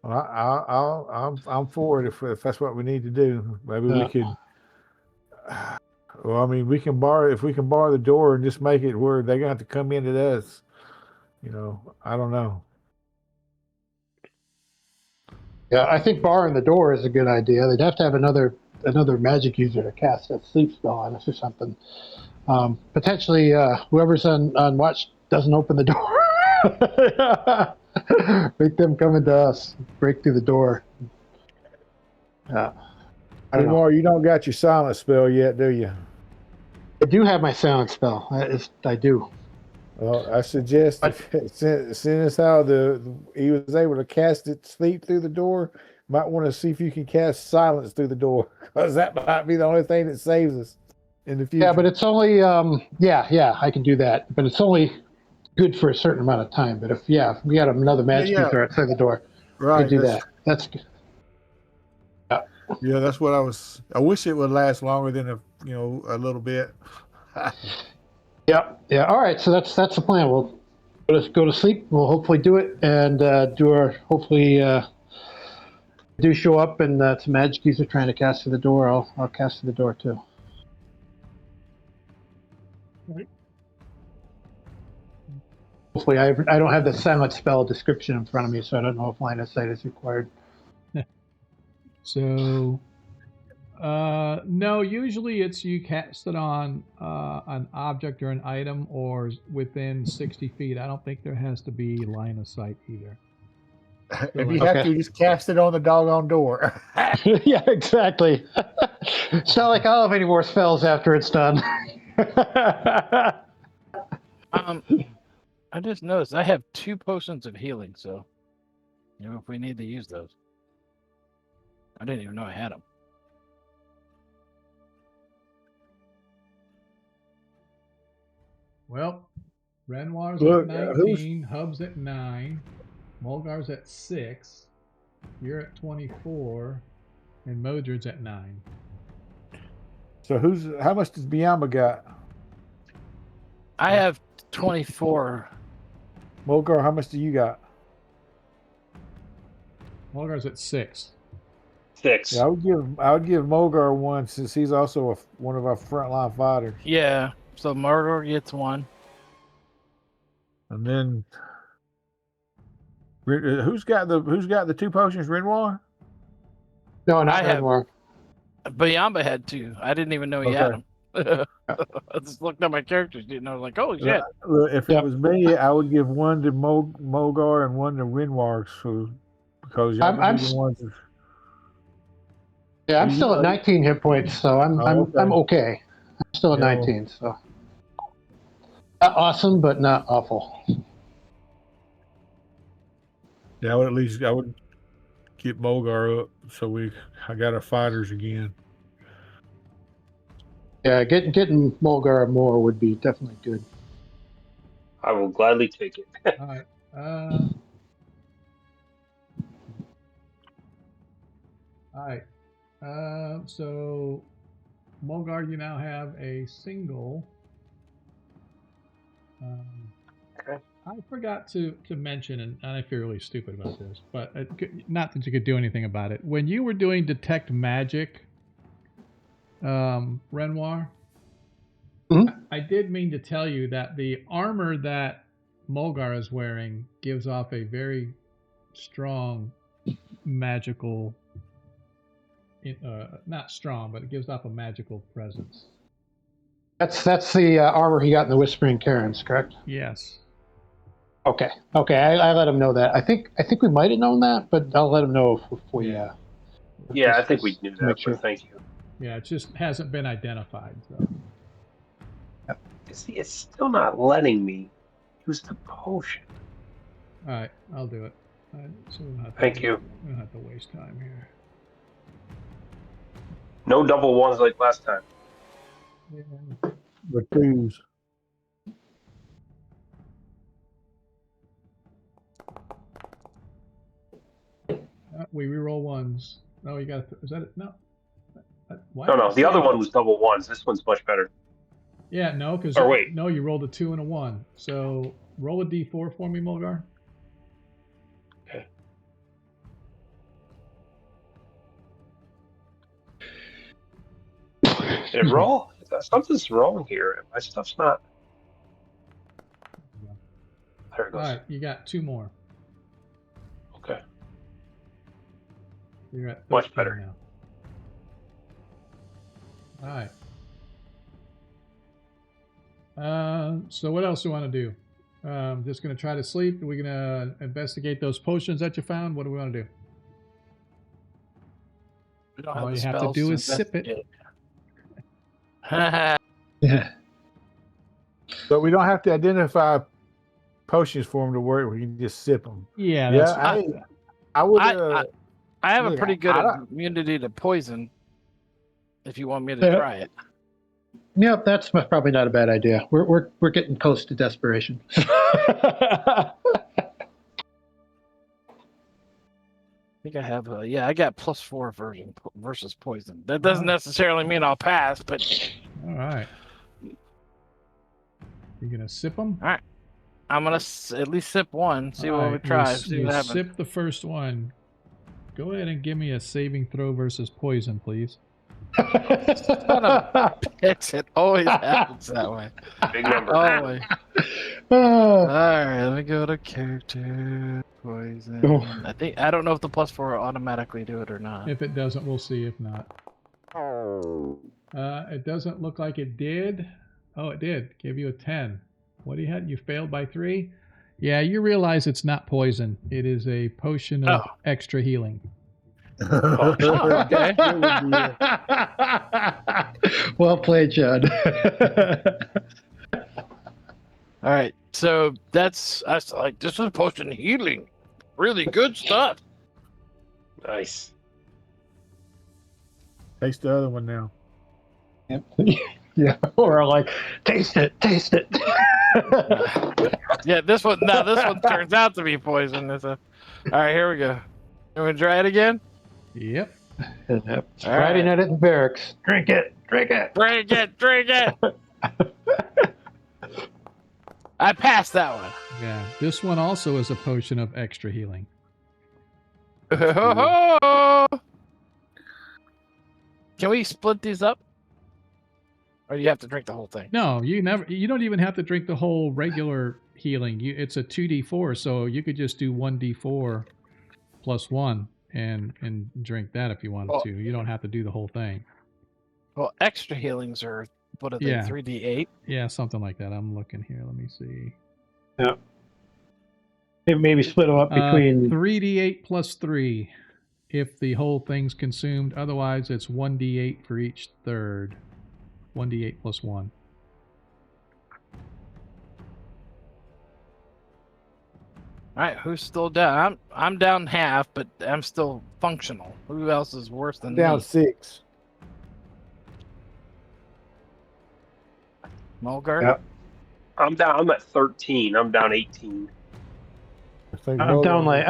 Well, I'm for it if that's what we need to do. Maybe we could. Well, I mean, we can borrow the door and just make it where they're gonna have to come into us. You know, I don't know. Yeah, I think barring the door is a good idea. They'd have to have another magic user to cast that sleep spell on us or something. Potentially, whoever's on watch doesn't open the door. Make them come into us, break through the door. I don't know. You don't got your silence spell yet, do you? I do have my silence spell. I do. Well, I suggest seeing as how he was able to cast it sleep through the door, might want to see if you can cast silence through the door, because that might be the only thing that saves us. in the future. Yeah, but it's only I can do that, but it's only good for a certain amount of time. But if we got another magic user outside the door, I right. can do that. That's good. Yeah, that's what I was. I wish it would last longer than a little bit. Yeah. All right, so that's the plan. We'll go to sleep. We'll hopefully do it and hopefully do show up and some magic user trying to cast through the door. I'll cast through the door too. Right. Hopefully, I don't have the silent spell description in front of me, so I don't know if line of sight is required. So, no, usually it's you cast it on an object or an item or within 60 feet. I don't think there has to be line of sight either. If you have to, just cast it on the doggone door. Yeah, exactly. It's not like I'll have any more spells after it's done. I just noticed I have 2 potions of healing, so if we need to use those. I didn't even know I had them. Well, Renoir's at 19, Hub's at 9, Mulgar's at 6, you're at 24, and Modred's at 9. So how much does Biamba got? I have 24. Mulgar, how much do you got? Mulgar's at 6. 6. Yeah, I would give Mulgar 1 since he's also one of our frontline fighters. Yeah, so Murder gets 1. And then who's got the 2 potions? Renoir? No, not I have. Renoir. Bayamba had 2. I didn't even know he had them. I just looked at my character sheet and I was like, "Holy shit!" If it was me, I would give 1 to Mulgar and 1 to Renoir, because I'm still at 19 hit points, so I'm okay. I'm still at 19, so not awesome, but not awful. Yeah, I would get Mulgar up so I got our fighters again. Yeah, getting Mulgar more would be definitely good. I will gladly take it. All right. All right. So, Mulgar, you now have a single. Okay. I forgot to mention, and I feel really stupid about this, but not that you could do anything about it. When you were doing Detect Magic, Renoir, I did mean to tell you that the armor that Mulgar is wearing gives off a very strong magical, not strong, but it gives off a magical presence. That's the armor he got in the Whispering Cairns, correct? Yes. Okay. I let him know that. I think we might have known that, but I'll let him know if we. Yeah, I think we knew that. Sure. But thank you. Yeah, it just hasn't been identified. So. See, it's still not letting me use the potion. All right, I'll do it. Thank you. We don't have to waste time here. No double ones like last time. Yeah. The 2s. We reroll 1s. No, you got. Is that it? No. What? No. The other one was double 1s. This one's much better. Yeah, no, because no, you rolled a 2 and a 1. So roll a d4 for me, Mulgar. Okay. Did it roll? Something's wrong here. My stuff's not. There it goes. All right, you got 2 more. Okay. You're at Much better now. All right. So what else do you want to do? Just going to try to sleep? Are we going to investigate those potions that you found? What do we want to do? All you have to do is sip it. Yeah. But we don't have to identify potions for them to work. We can just sip them. Yeah. That's I would. I have a pretty good immunity to poison. If you want me to try it. Yep, that's probably not a bad idea. We're getting close to desperation. I think I have. I got +4 versus poison. That doesn't necessarily mean I'll pass, but All right. You gonna sip them? all right. I'm gonna at least sip one. See what we try. See what happens. Sip the first one. Go ahead and give me a saving throw versus poison, please. It always happens that way. Big number. Always. All right, let me go to character poison. I don't know if the +4 will automatically do it or not. If it doesn't, we'll see. If not, it doesn't look like it did. Oh, it did. Gave you a 10. What do you had? You failed by 3. Yeah, you realize it's not poison. It is a potion of extra healing. Okay. Well played, John. All right, so that's like this is potion healing, really good stuff. Nice. Taste the other one now. Yeah, or like, taste it. Yeah, this one turns out to be poison. All right, here we go. You want to try it again? Yep. Friday night at the barracks. Drink it. Drink it. I passed that one. Yeah. This one also is a potion of extra healing. Can we split these up? Or do you have to drink the whole thing? No, you don't even have to drink the whole regular healing. It's a 2d4, so you could just do 1d4 plus 1 and drink that if you wanted to. You don't have to do the whole thing. Well, extra healings are, what are they, 3d8? Yeah, something like that. I'm looking here. Let me see. Yeah. Maybe split them up between 3d8 plus 3 if the whole thing's consumed. Otherwise, it's 1d8 for each third. 1d8 plus 1. All right, who's still down? I'm down half, but I'm still functional. Who else is worse than Down me? 6. Mulgar? Yep. I'm down. I'm at 13. I'm down 18. I'm down like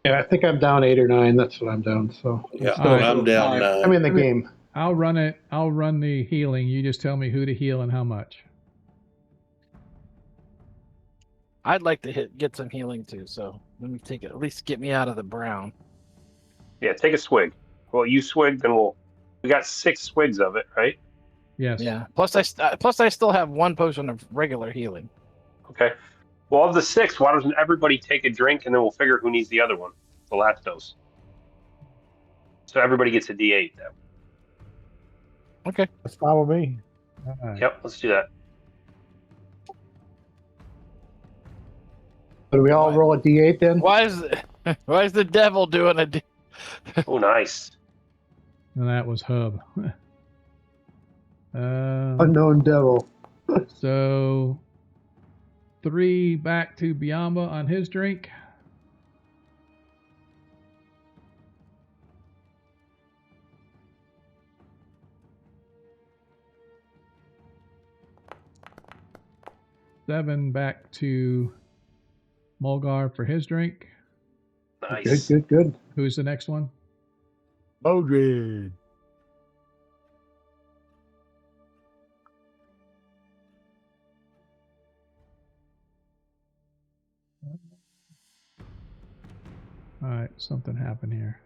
I think I'm down 8 or 9. That's what I'm down. So Yeah, Alright. I'm down 9. I'm in the game. I'll run it. I'll run the healing. You just tell me who to heal and how much. I'd like to get some healing too, so let me take it. At least get me out of the brown. Yeah, take a swig. Well, you swig, then we got 6 swigs of it, right? Yes. Yeah. Plus, I still have 1 potion of regular healing. Okay. Well, of the 6, why doesn't everybody take a drink and then we'll figure who needs the other one, the last dose. So everybody gets a D8 then. Okay. That's fine with me. All right. Yep, let's do that. So do we all roll a d8 then? Why is the devil doing a? Oh, nice. And that was Hub. Unknown devil. So 3 back to Biamba on his drink. Seven back to Mulgar for his drink. Nice. Good. Who's the next one? Bodred. All right, something happened here.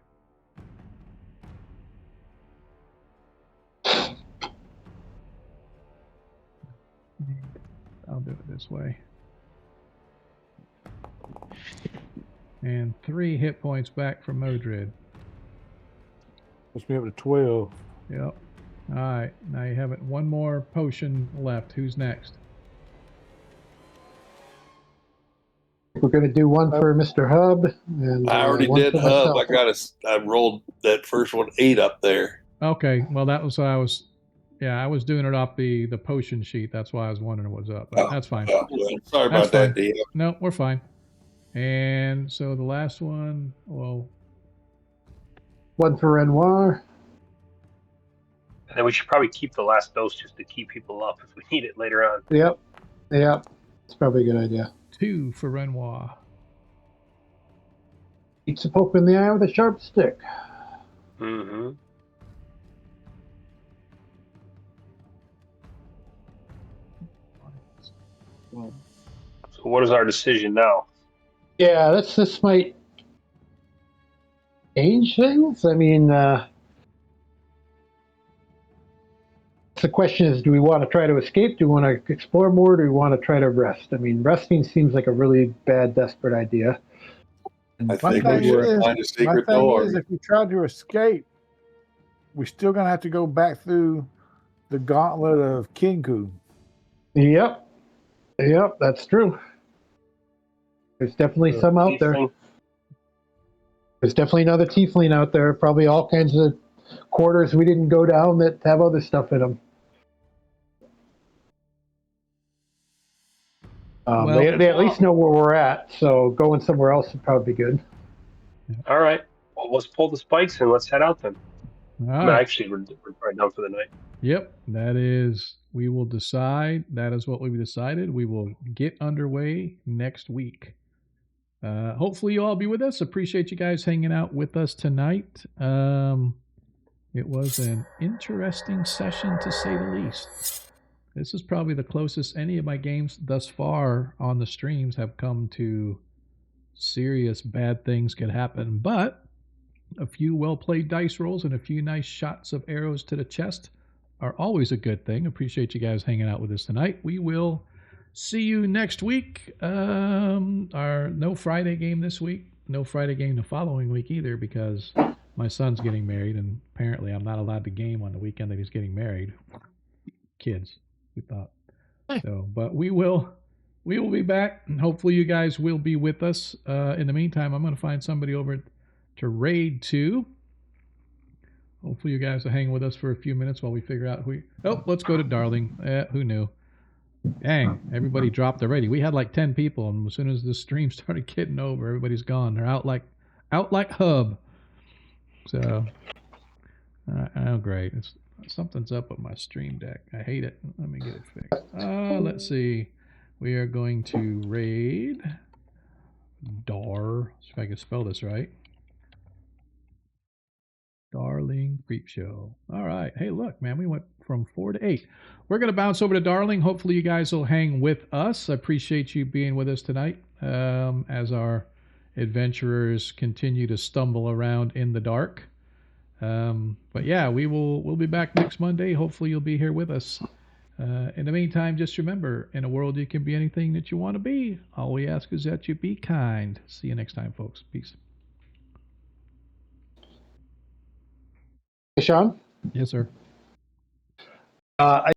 I'll do it this way. And 3 hit points back from Modred. Puts me up to 12. Yep. All right, now you have it. 1 more potion left. Who's next? We're going to do one for Mr. Hub. And, I already one did for Hub. myself. I rolled that first one 8 up there. Okay, well that was I was doing it off the potion sheet. That's why I was wondering what's up. But that's fine. Well, sorry That's about that, fine. Dave. No, we're fine. And so the last one, well, One for Renoir. And then we should probably keep the last dose just to keep people up if we need it later on. Yep. It's probably a good idea. 2 for Renoir. Eats a poke in the eye with a sharp stick. Mm-hmm. So what is our decision now? Yeah, this might change things. I mean, the question is, do we want to try to escape? Do we want to explore more? Do we want to try to rest? I mean, resting seems like a really bad, desperate idea. I My think thing we should is, find a secret my thing door. is, if we try to escape, we're still gonna have to go back through the gauntlet of Kenku. Yep, that's true. There's definitely some out there. There's definitely another tiefling out there. Probably all kinds of quarters we didn't go down that have other stuff in them. Well- they at least know where we're at, so going somewhere else would probably be good. All right. Well, let's pull the spikes and let's head out then. All No, right. actually, we're probably done for the night. Yep, that is, we will decide. That is what we've decided. We will get underway next week. Hopefully you all be with us. Appreciate you guys hanging out with us tonight. It was an interesting session to say the least. This is probably the closest any of my games thus far on the streams have come to serious bad things could happen, but a few well-played dice rolls and a few nice shots of arrows to the chest are always a good thing. Appreciate you guys hanging out with us tonight. We will see you next week. Our no Friday game this week, no Friday game the following week either, because my son's getting married, and apparently I'm not allowed to game on the weekend that he's getting married. Kids, we thought. So, but we will be back, and hopefully you guys will be with us. In the meantime, I'm going to find somebody over to raid 2. Hopefully you guys will hang with us for a few minutes while we figure out who. Oh, let's go to Darling. Who knew? Dang, everybody dropped already. We had like 10 people, and as soon as the stream started getting over, everybody's gone. They're out like hub. So, oh great, something's up with my stream deck. I hate it. Let me get it fixed. Let's see. We are going to raid Dar. See if I can spell this right. Darling Creep Show. All right. Hey, look, man, we went from 4 to 8. We're going to bounce over to Darling. Hopefully you guys will hang with us. I appreciate you being with us tonight as our adventurers continue to stumble around in the dark. But yeah, we'll be back next Monday. Hopefully you'll be here with us. In the meantime, just remember, in a world you can be anything that you want to be. All we ask is that you be kind. See you next time, folks. Peace. Hey, Sean? Yes, sir. I